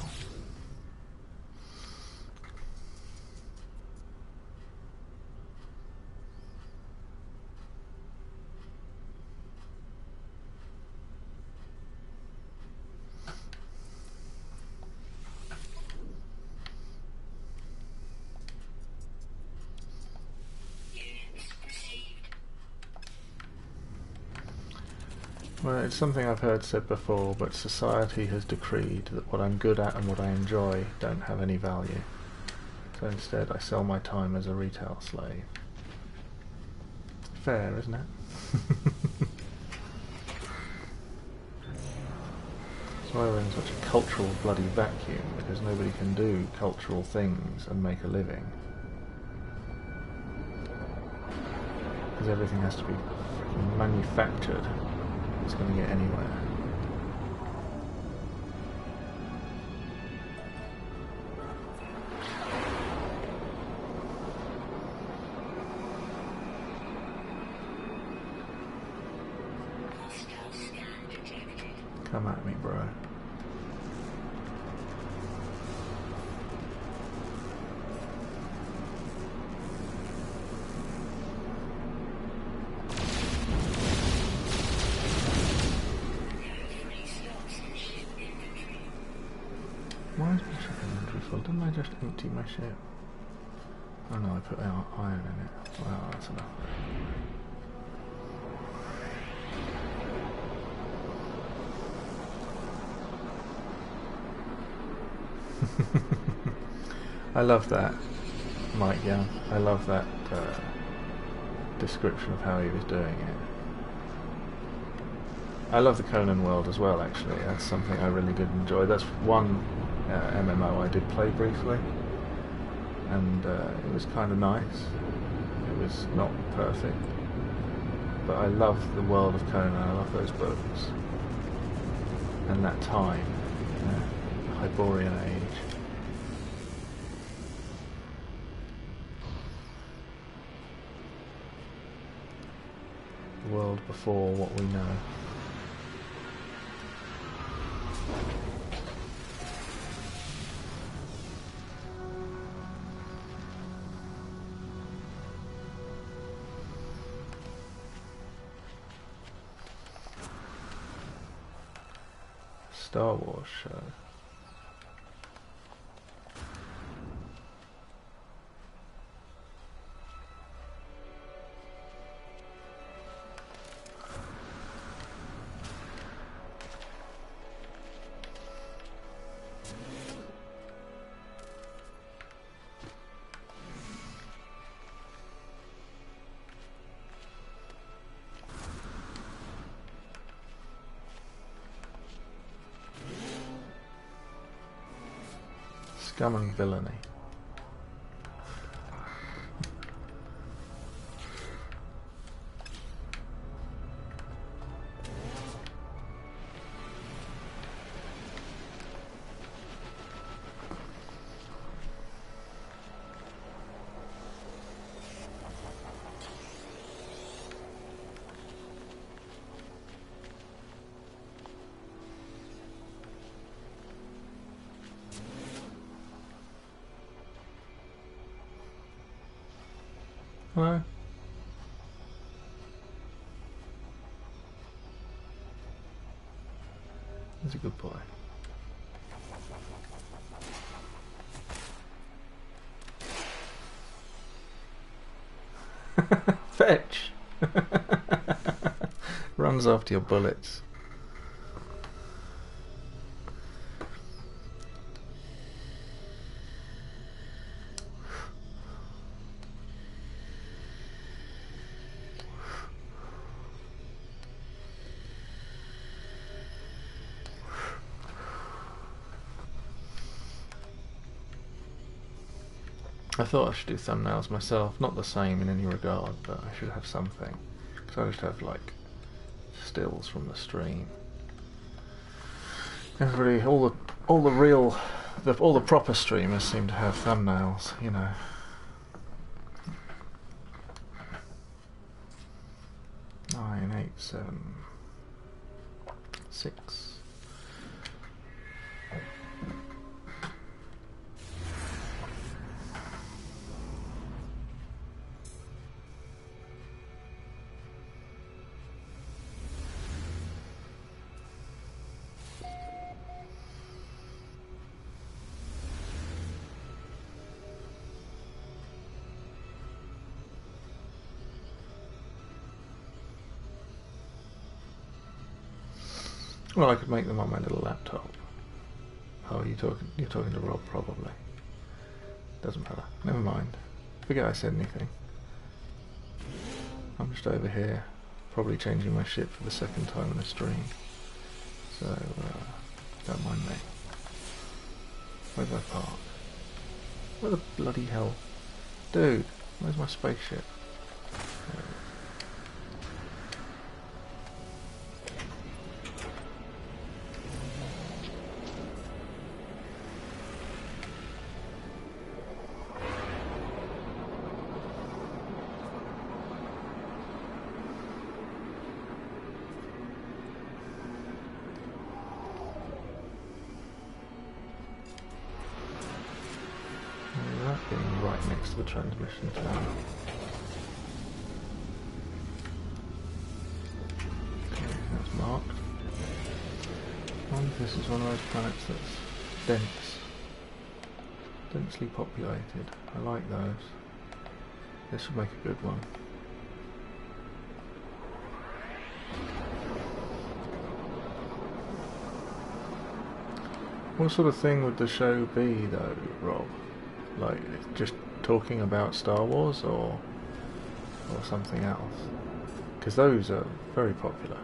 Well, it's something I've heard said before, but society has decreed that what I'm good at and what I enjoy don't have any value. So instead I sell my time as a retail slave. Fair, isn't it? That's why we're in such a cultural bloody vacuum, because nobody can do cultural things and make a living. Because everything has to be freaking manufactured. It's going to get anywhere. Come at me, bro. Why is my ship inventory full? Didn't I just empty my ship? Oh no, I put iron in it. Well, that's enough. I love that, Mike Young. I love that description of how he was doing it. I love the Conan world as well, actually. That's something I really did enjoy. That's one MMO I did play briefly, and it was kind of nice. It was not perfect, but I love the world of Conan. I love those books and that time, the Hyborian Age. The world before what we know. Star Wars show. Scum and villainy. Hello? He's a good boy. Fetch! Runs after your bullets. I thought I should do thumbnails myself, not the same in any regard, but I should have something. So I just have like stills from the stream. Everybody, all the proper streamers seem to have thumbnails, you know. Nine, 8, 7, 6. Well, I could make them on my little laptop. Oh, you're talking to Rob, probably. Doesn't matter. Never mind. Forget I said anything. I'm just over here, probably changing my ship for the second time in a stream. So, don't mind me. Where do I park? Where the bloody hell? Dude, where's my spaceship? There it is. Being right next to the transmission tower. Okay, that's marked. I wonder if this is one of those planets that's densely populated. I like those. This would make a good one. What sort of thing would the show be though, Rob? Like, just talking about Star Wars or something else? Because those are very popular.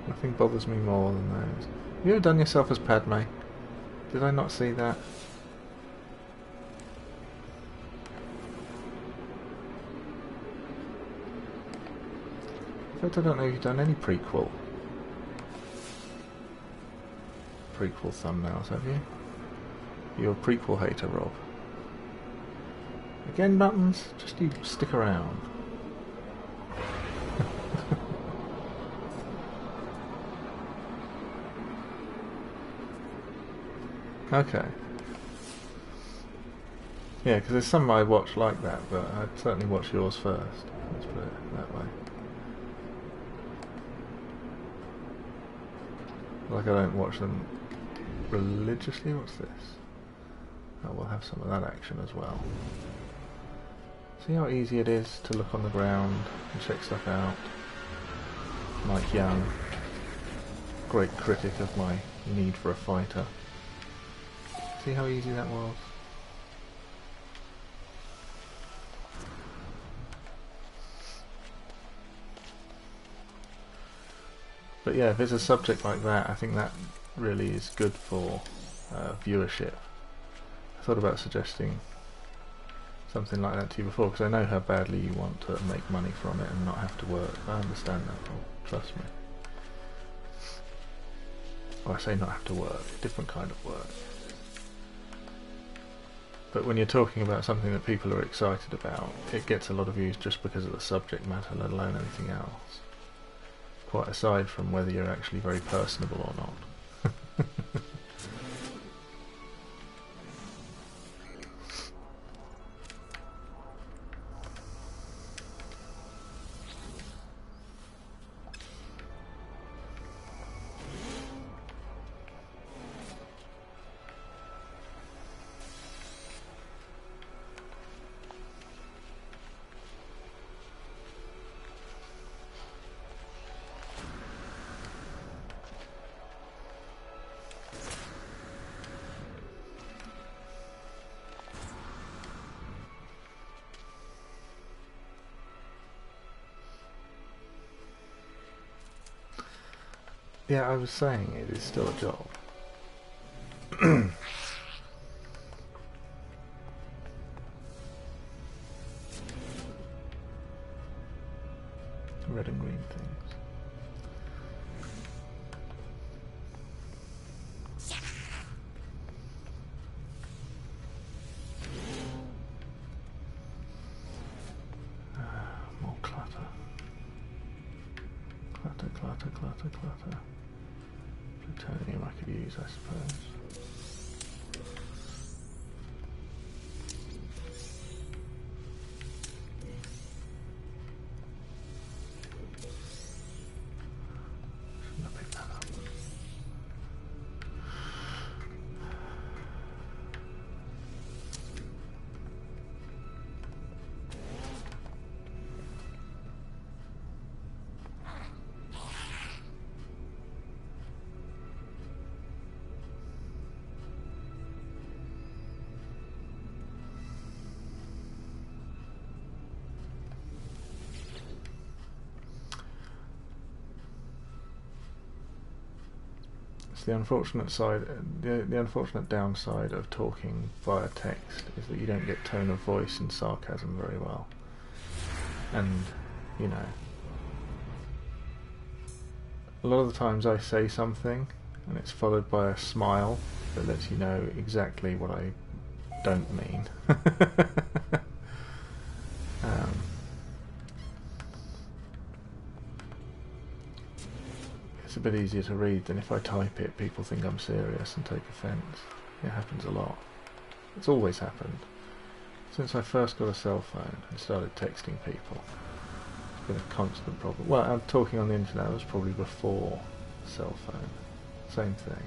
Nothing bothers me more than those. Have you ever done yourself as Padme? Did I not see that? In fact, I don't know if you've done any prequel thumbnails, have you? You're a prequel hater, Rob. Again, buttons? Just you stick around. Okay. Yeah, because there's some I watch like that, but I'd certainly watch yours first. Let's put it that way. Like I don't watch them religiously. What's this? Oh, we'll have some of that action as well. See how easy it is to look on the ground and check stuff out? Mike Young, great critic of my need for a fighter. See how easy that was? But yeah, if it's a subject like that, I think that really is good for viewership. I thought about suggesting something like that to you before, because I know how badly you want to make money from it and not have to work. I understand that, Paul. Trust me. Or I say not have to work, different kind of work. But when you're talking about something that people are excited about, it gets a lot of views just because of the subject matter, let alone anything else. Quite aside from whether you're actually very personable or not. Yeah, I was saying it is still a job. Red and green things. More clutter. Clutter, clutter, clutter, clutter. Plutonium I could use, I suppose. Shouldn't have picked that up. The unfortunate side, the unfortunate downside of talking via text is that you don't get tone of voice and sarcasm very well. And, you know, a lot of the times I say something and it's followed by a smile that lets you know exactly what I don't mean. It's a bit easier to read than if I type it. People think I'm serious and take offence. It happens a lot. It's always happened. Since I first got a cell phone and started texting people, it's been a constant problem. Well, I'm talking on the internet was probably before cell phone. Same thing.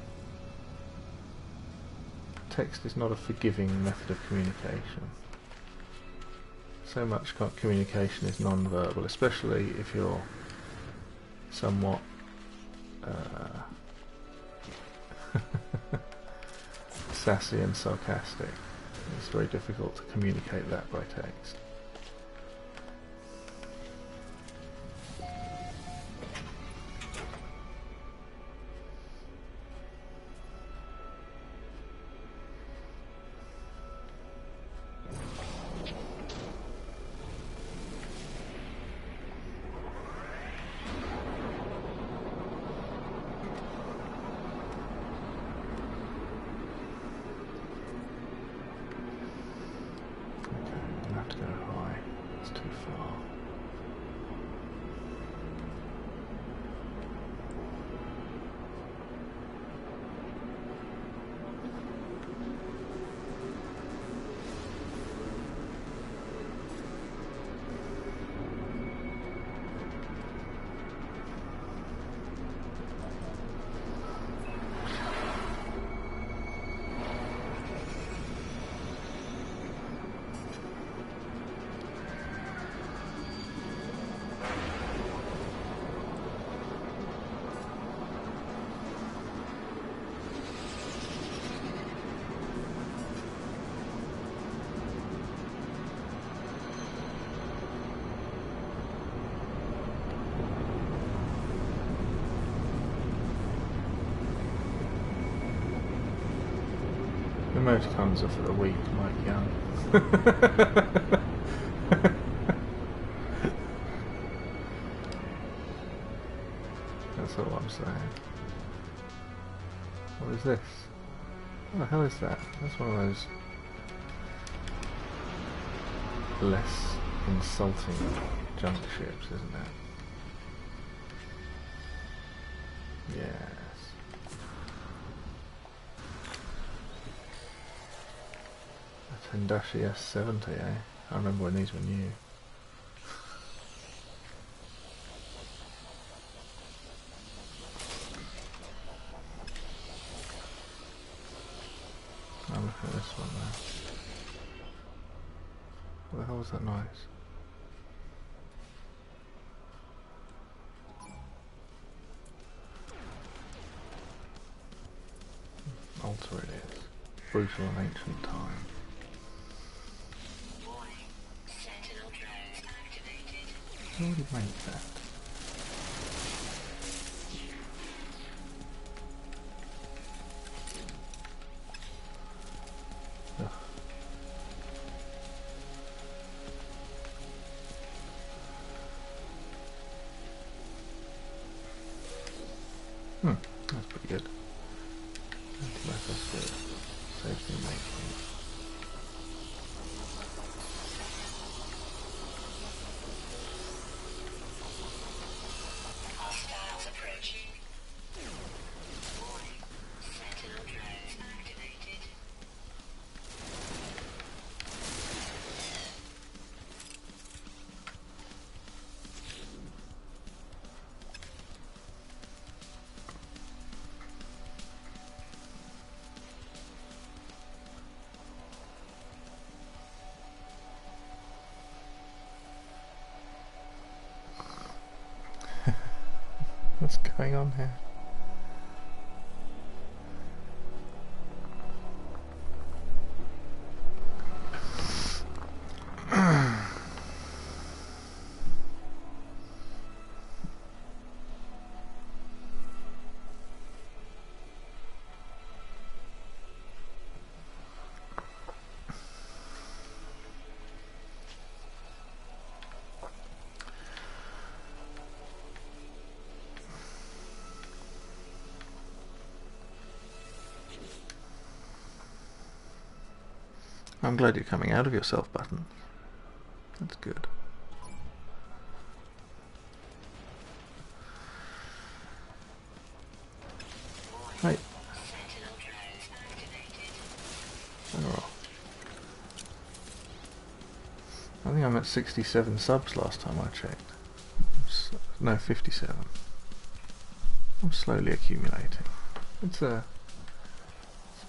Text is not a forgiving method of communication. So much communication is non-verbal, especially if you're somewhat sassy and sarcastic. It's very difficult to communicate that by text. I'll have to go The emoticons are for the weak, Mike Young. That's all I'm saying. What is this? What the hell is that? That's one of those less insulting junk ships, isn't it? Yes. A Tendashi S70, eh? I remember when these were new. I'm looking at this one now. What the hell was that noise? Alter it is. Brutal and ancient time. Warning. Sentinel drones activated. Who would make that? Ugh. That's pretty good. Antimatter spirit. Saves me making. Hostiles approaching. Warning. Sentinel drones activated. What's going on here? I'm glad you're coming out of yourself, Button. That's good. Hey. Sentinel drones activated. Oh. I think I'm at 67 subs last time I checked. No, 57. I'm slowly accumulating. It's about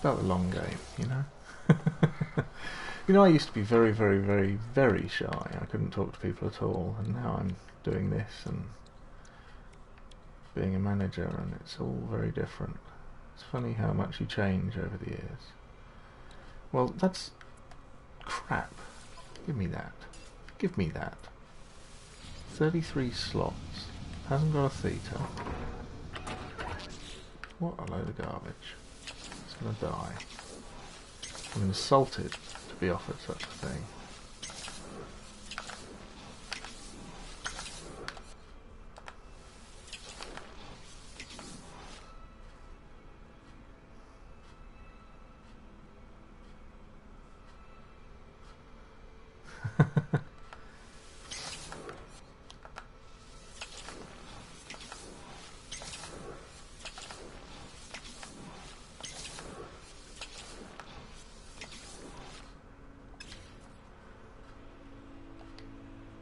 the long game, you know? You know, I used to be very, very, very, very shy. I couldn't talk to people at all, and now I'm doing this and being a manager, and it's all very different. It's funny how much you change over the years. Well, that's crap. Give me that. Give me that. 33 slots. Hasn't got a theta. What a load of garbage. It's gonna die. I'm insulted to be offered such a thing.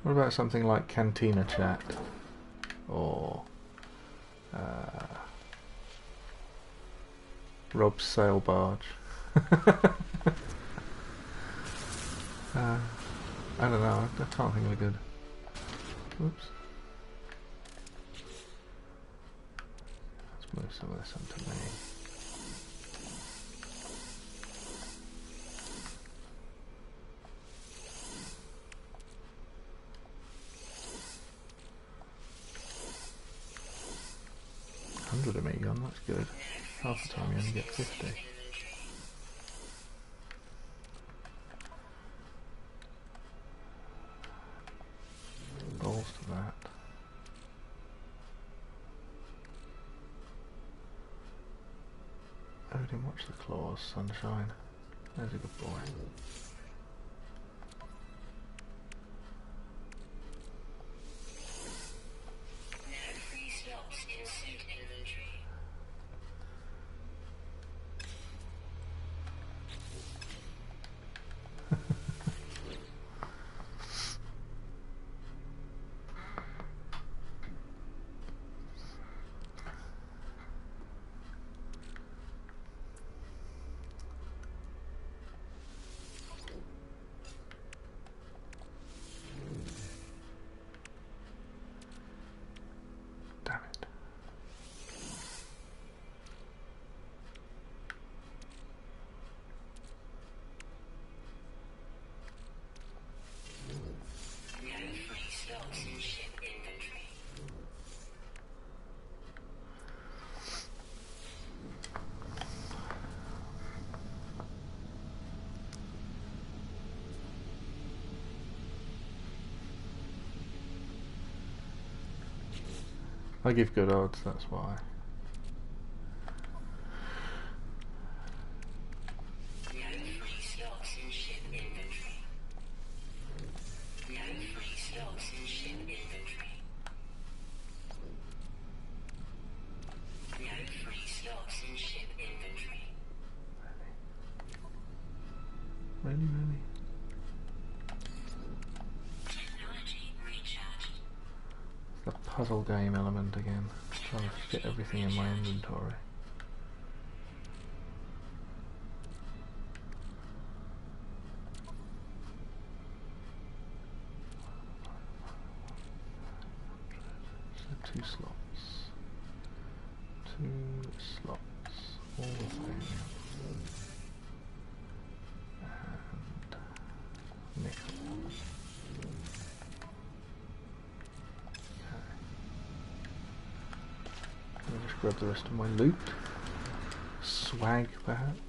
What about something like Cantina Chat or Rob's Sail Barge? I don't know, I can't think of a good. Oops. Let's move some of this onto me. $100 a megon, that's good. Half the time you only get 50. Watch the claws, sunshine. There's a good boy. No free slots in suit inventory. Damn it. No free slots in ship inventory. I give good odds, that's why. No free slots in ship inventory. No free slots in ship inventory. No free slots in ship inventory. Really? Technology recharged. It's the puzzle game element again. Trying to fit everything in my inventory. So 2 slots. 2 slots. All the same. And nickel. Let me just grab the rest of my loot. Swag, perhaps.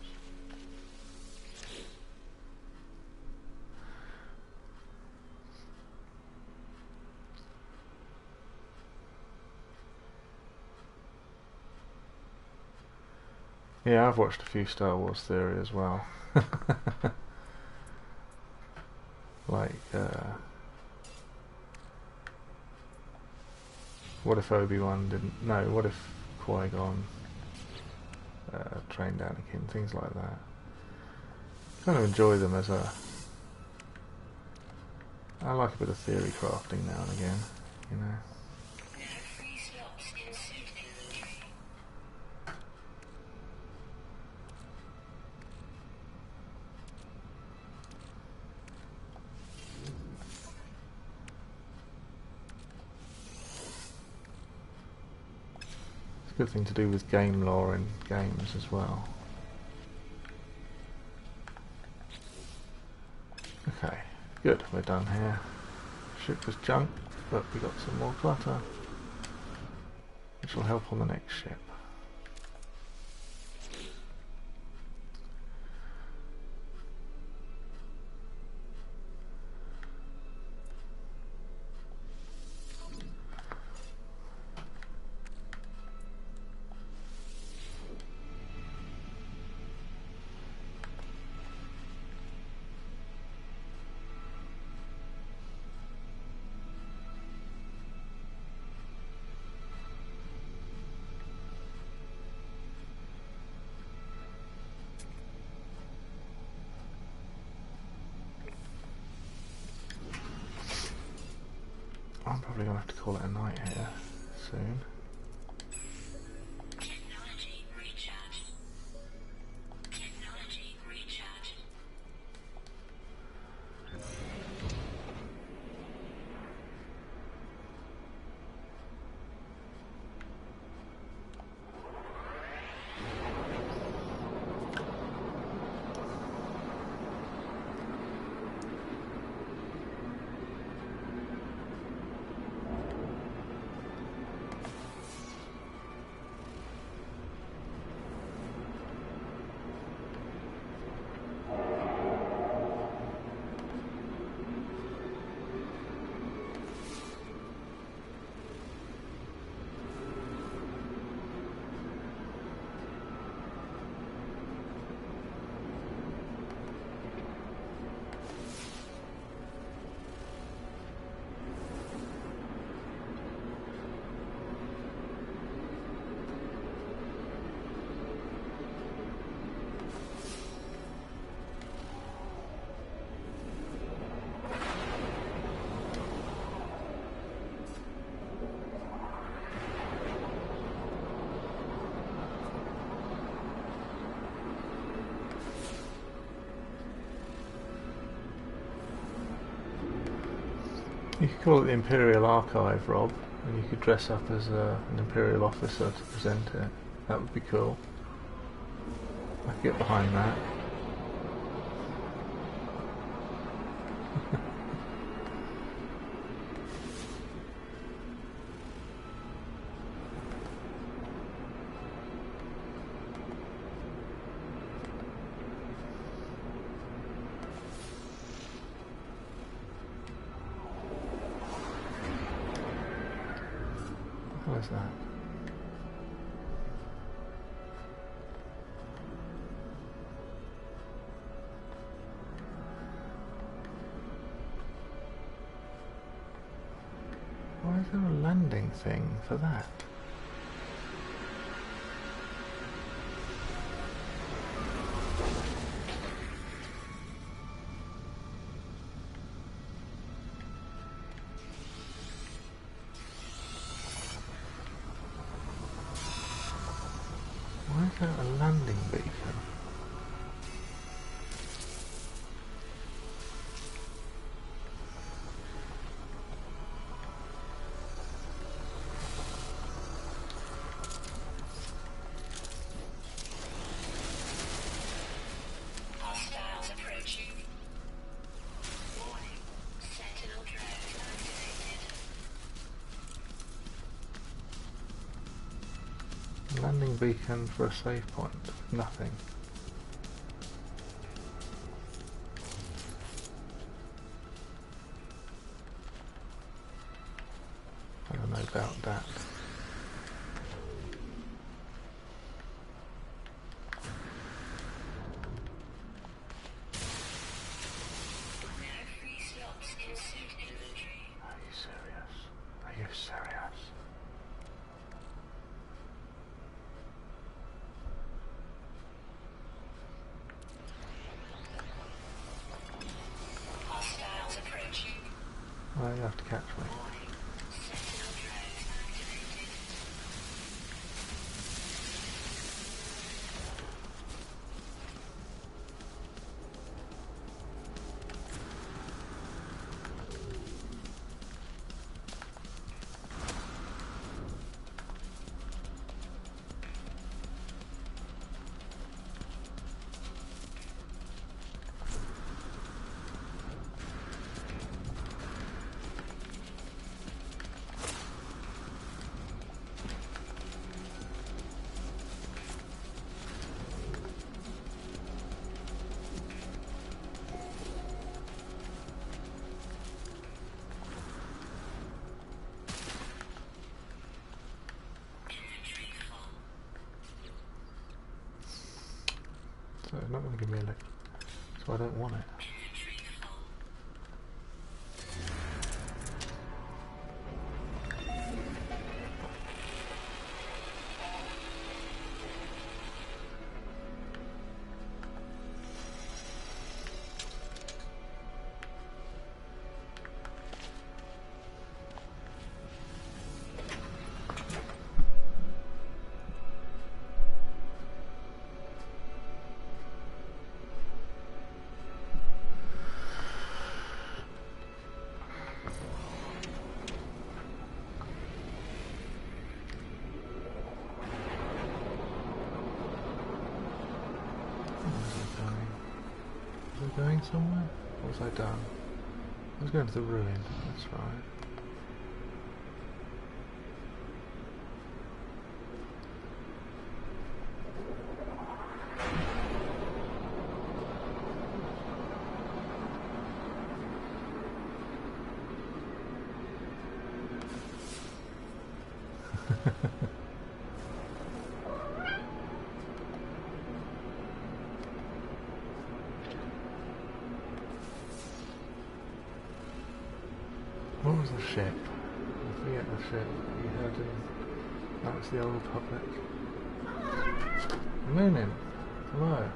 Yeah, I've watched a few Star Wars Theory as well. Like, what if Obi-Wan didn't... No, what if Qui-Gon trained Anakin, things like that. Kind of enjoy them as a... I like a bit of theory crafting now and again, you know. No free slots in suit inventory. It's a good thing to do with game lore in games as well. Okay, good, we're done here. Ship was junk, but we got some more clutter, which will help on the next ship. I'm probably going to have to call it a night here soon. Technology recharged. Technology recharged. You could call it the Imperial Archive, Rob, and you could dress up as an Imperial officer to present it. That would be cool. I could get behind that. What is that? Why is there a landing thing for that? Why is there a landing beacon? Hostiles approaching. Warning. Sentinel drone activated. Landing beacon for a save point. Nothing. I don't know about that. No free slots in suit inventory. Are you serious? Are you serious? Hostiles approaching. Well, you have to catch me. Warning. Sentinel drone activated. Inventory full. So it's not going to give me a lick. So I don't want it. Inventory full. Was I going somewhere? What was I done? I was going to the ruin, that's right. What was the ship? I forget the ship that you heard in. That was the Old Republic. Moonin! Hello.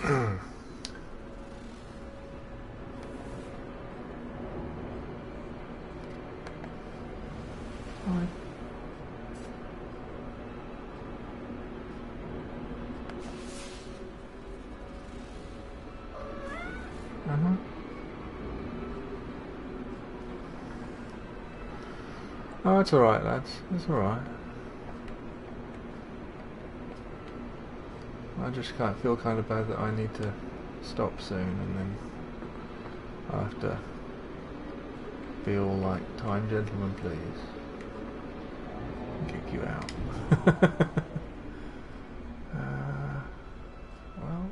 Alright. Oh, it's alright, lads. It's alright. I just feel kind of bad that I need to stop soon, and then I have to be all like, "Time, gentlemen, please." Kick you out. Well.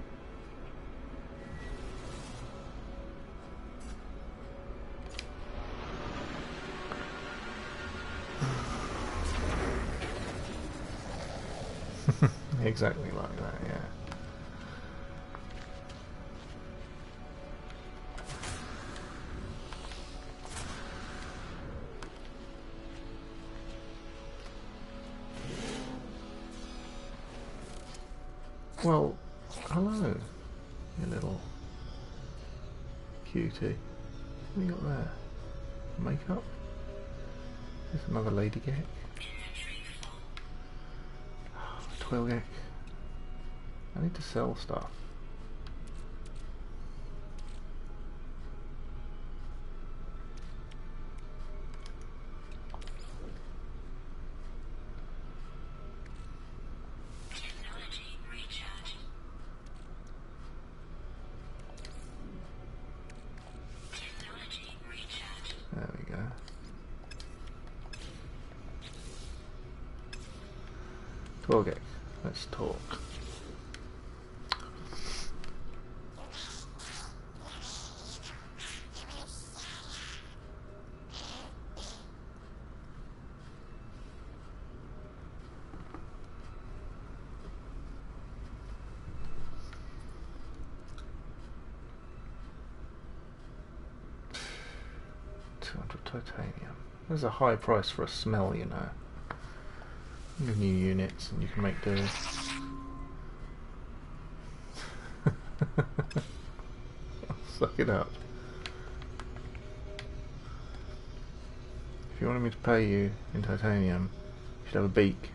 Exactly like that, yeah. Well, hello, you little cutie. What have you got there? Makeup? There's another lady geck. Twilgeck. I need to sell stuff. Technology recharge. Technology recharge. There we go. Twilgeck, let's talk. Titanium. There's a high price for a smell, you know. New units and you can make do. Suck it up. If you wanted me to pay you in titanium, you should have a beak.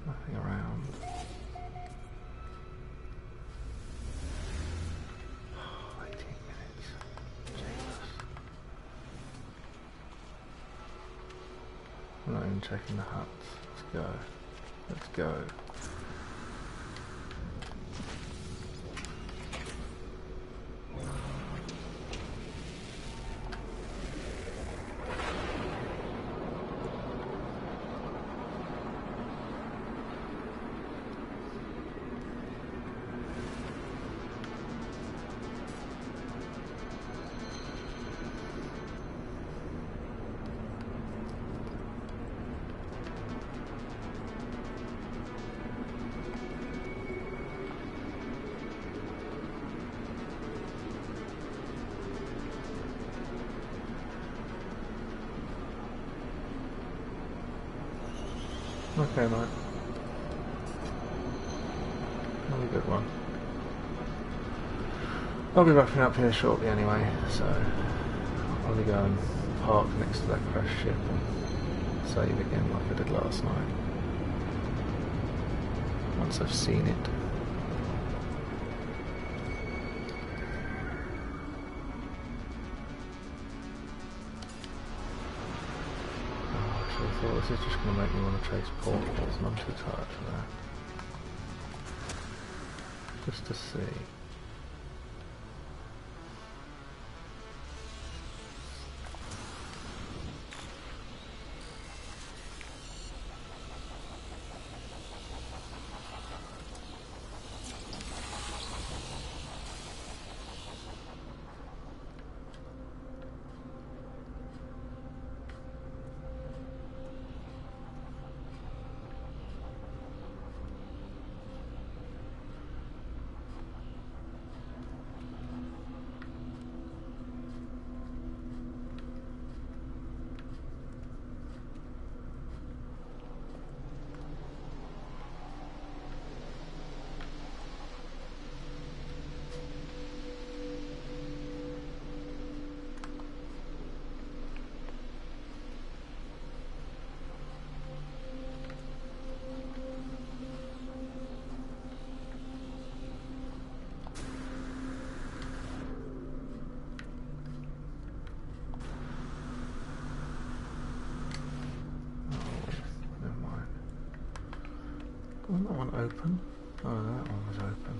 Nothing around. 18 minutes. Jesus. I'm not even checking the huts. Let's go. Let's go. Okay, mate. Another good one. I'll be wrapping up here shortly anyway, so I'll probably go and park next to that crash ship and save again like I did last night. Once I've seen it. I thought this is just going to make me want to chase portals, and I'm too tired for that. Just to see. Wasn't that one open? Oh, that one was open.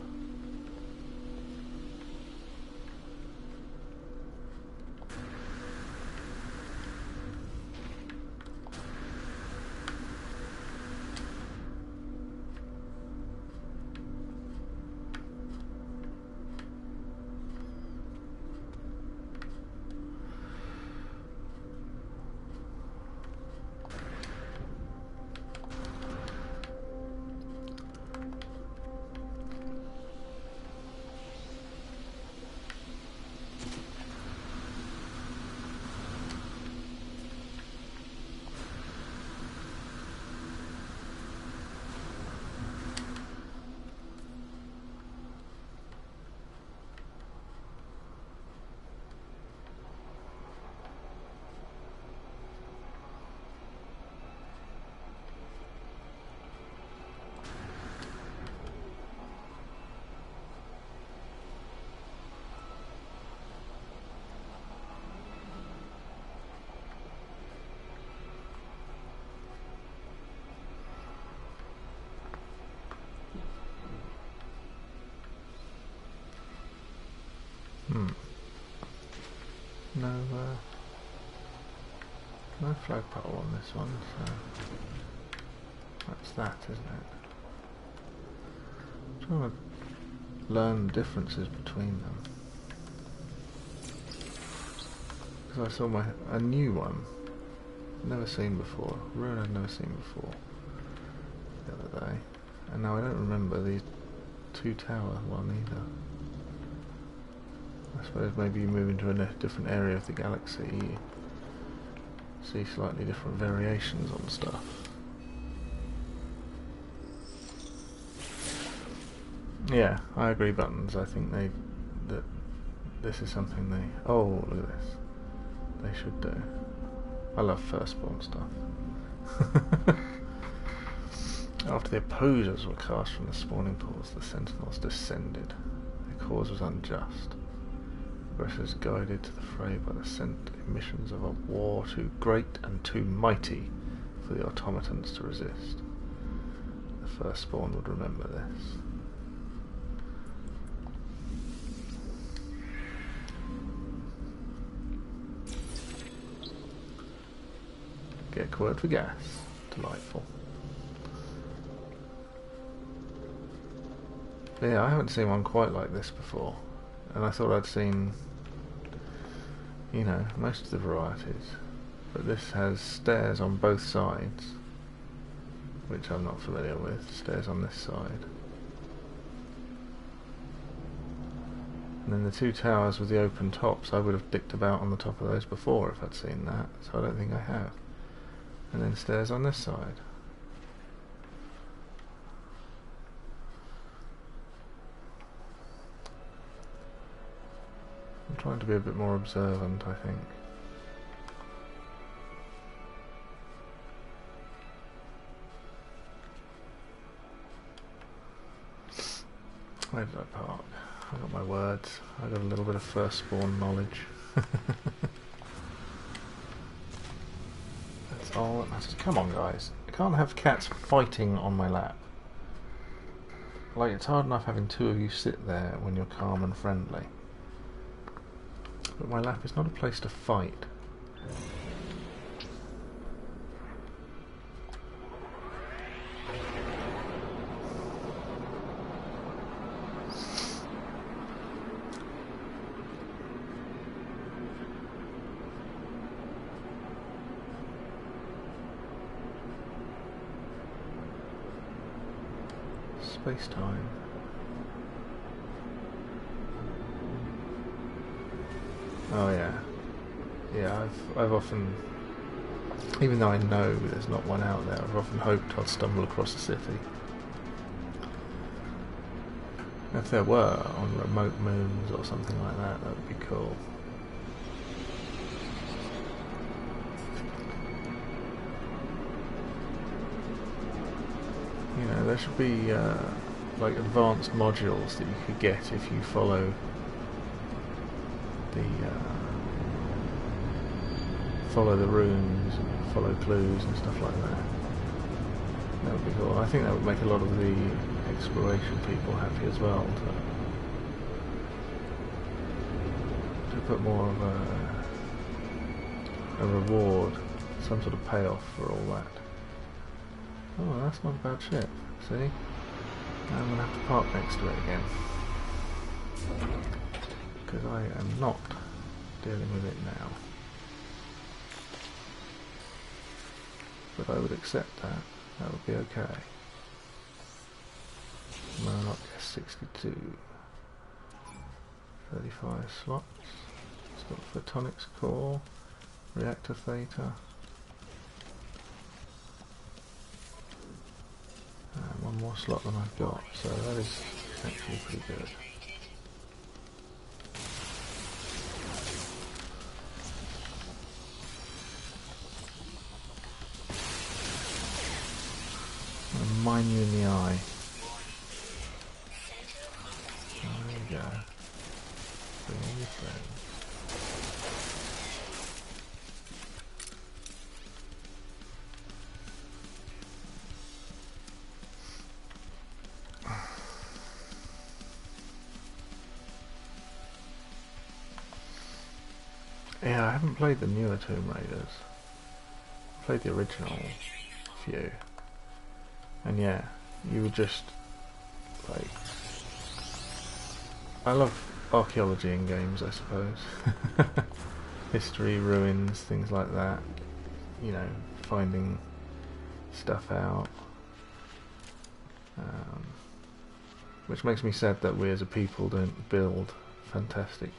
No, no flagpole on this one, so that's that, isn't it? I'm trying to learn the differences between them. Because I saw a new one, never seen before, rune I'd never seen before the other day, and now I don't remember the two tower one either. I suppose maybe you move into a different area of the galaxy, you see slightly different variations on stuff. Yeah, I agree, Buttons. I think that this is something they... Oh, look at this. They should do. I love firstborn stuff. After the opposers were cast from the spawning pools, the sentinels descended. Their cause was unjust. Aggressors guided to the fray by the sent emissions of a war too great and too mighty for the automatons to resist. The firstborn would remember this. Get word for gas. Delightful. But yeah, I haven't seen one quite like this before. And I thought I'd seen, you know, most of the varieties. But this has stairs on both sides, which I'm not familiar with. Stairs on this side. And then the two towers with the open tops, I would have dicked about on the top of those before if I'd seen that. So I don't think I have. And then stairs on this side. I'm trying to be a bit more observant, I think. Where did I park? I got my words. I got a little bit of firstborn knowledge. That's all that matters. Come on, guys. I can't have cats fighting on my lap. Like, it's hard enough having two of you sit there when you're calm and friendly. But my lap is not a place to fight. Space-time. Oh yeah. Yeah, I've often, even though I know there's not one out there, I've often hoped I'd stumble across a city. If there were on remote moons or something like that, that would be cool. You know, there should be like advanced modules that you could get if you follow the runes and follow clues and stuff like that. That would be cool. I think that would make a lot of the exploration people happy as well to put more of a reward, some sort of payoff for all that. Oh, that's not a bad ship. See? Now I'm going to have to park next to it again. Because I am not dealing with it now. But I would accept that. That would be okay. Murloc S62. 35 slots. It's got photonics core, reactor theta. And one more slot than I've got, so that is actually pretty good. I'll mine you in the eye. Oh, there you go. Bring all your friends. Yeah, I haven't played the newer Tomb Raiders. I played the original few. And yeah, you would just, like... I love archaeology in games, I suppose. History, ruins, things like that. You know, finding stuff out. Which makes me sad that we as a people don't build fantastic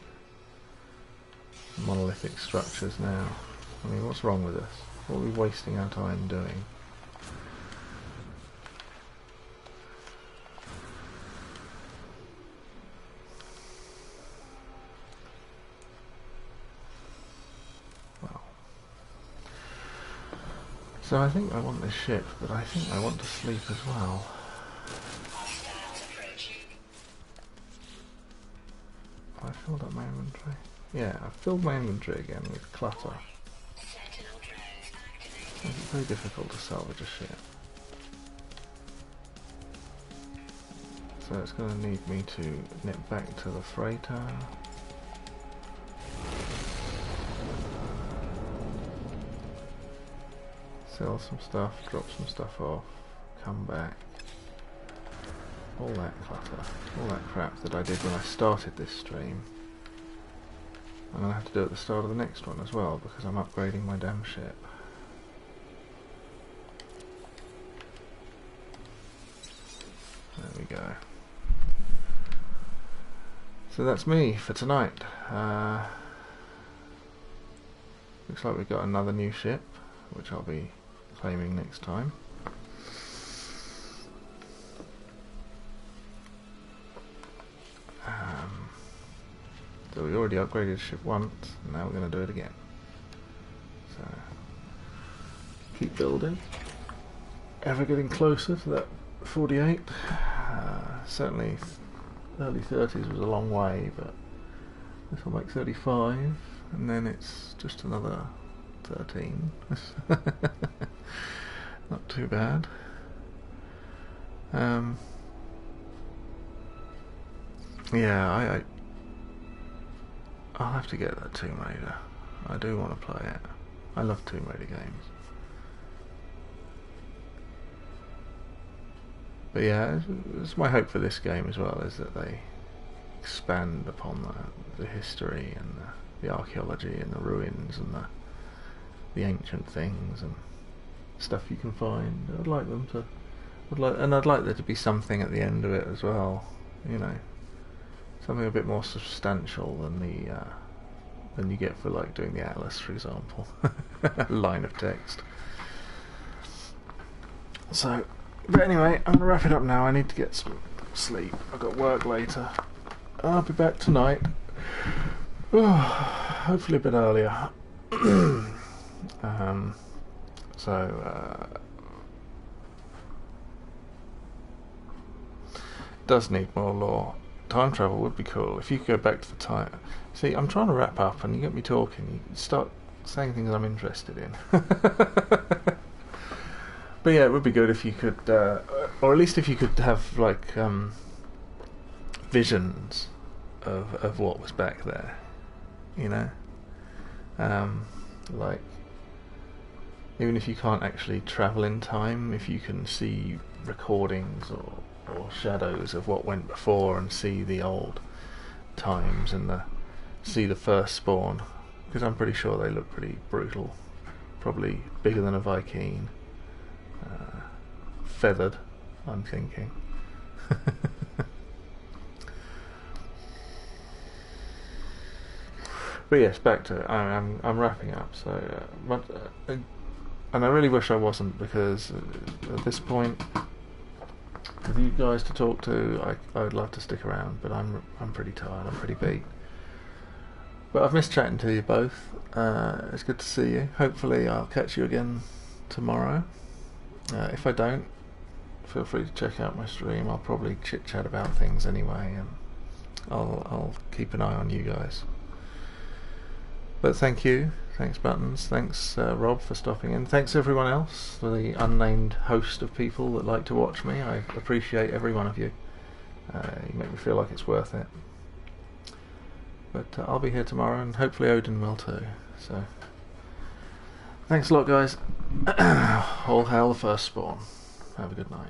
monolithic structures now. I mean, what's wrong with us? What are we wasting our time doing? Well, so I think I want this ship, but I think I want to sleep as well. Have I filled up my inventory? Yeah, I've filled my inventory again with clutter. It's very difficult to salvage a ship. So it's going to need me to nip back to the freighter. Sell some stuff, drop some stuff off, come back. All that clutter, all that crap that I did when I started this stream. I'm going to have to do it at the start of the next one as well, because I'm upgrading my damn ship. There we go. So that's me for tonight. Looks like we've got another new ship, which I'll be claiming next time. So we already upgraded the ship once, and now we're going to do it again. So, keep building. Ever getting closer to that 48. Certainly early 30s was a long way, but this will make 35, and then it's just another 13. Not too bad. Yeah, I'll have to get that Tomb Raider. I do want to play it. I love Tomb Raider games. But yeah, it's my hope for this game as well, is that they expand upon the history and the archaeology and the ruins and the ancient things and stuff you can find. I'd like them to, I'd like there to be something at the end of it as well. You know, something a bit more substantial than you get for like doing the Atlas, for example. Line of text. So, but anyway, I'm gonna wrap it up now. I need to get some sleep. I've got work later. I'll be back tonight. Hopefully a bit earlier. Does need more lore. Time travel would be cool if you could go back to the time. See, I'm trying to wrap up, and you get me talking. You start saying things I'm interested in. But yeah, it would be good if you could, or at least if you could have like visions of what was back there, you know, like even if you can't actually travel in time, if you can see recordings or shadows of what went before and see the old times and see the first spawn, because I'm pretty sure they look pretty brutal, probably bigger than a Vy'keen. Feathered, I'm thinking. But yes, back to it. I'm wrapping up. So, and I really wish I wasn't, because at this point, with you guys to talk to, I would love to stick around. But I'm pretty tired. I'm pretty beat. But I've missed chatting to you both. It's good to see you. Hopefully, I'll catch you again tomorrow. If I don't, feel free to check out my stream. I'll probably chit chat about things anyway, and I'll keep an eye on you guys. But thank you, thanks Buttons, thanks Rob for stopping in, thanks everyone else, for the unnamed host of people that like to watch me. I appreciate every one of you. You make me feel like it's worth it. But I'll be here tomorrow, and hopefully Odin will too. So thanks a lot, guys. All hail the first spawn. Have a good night.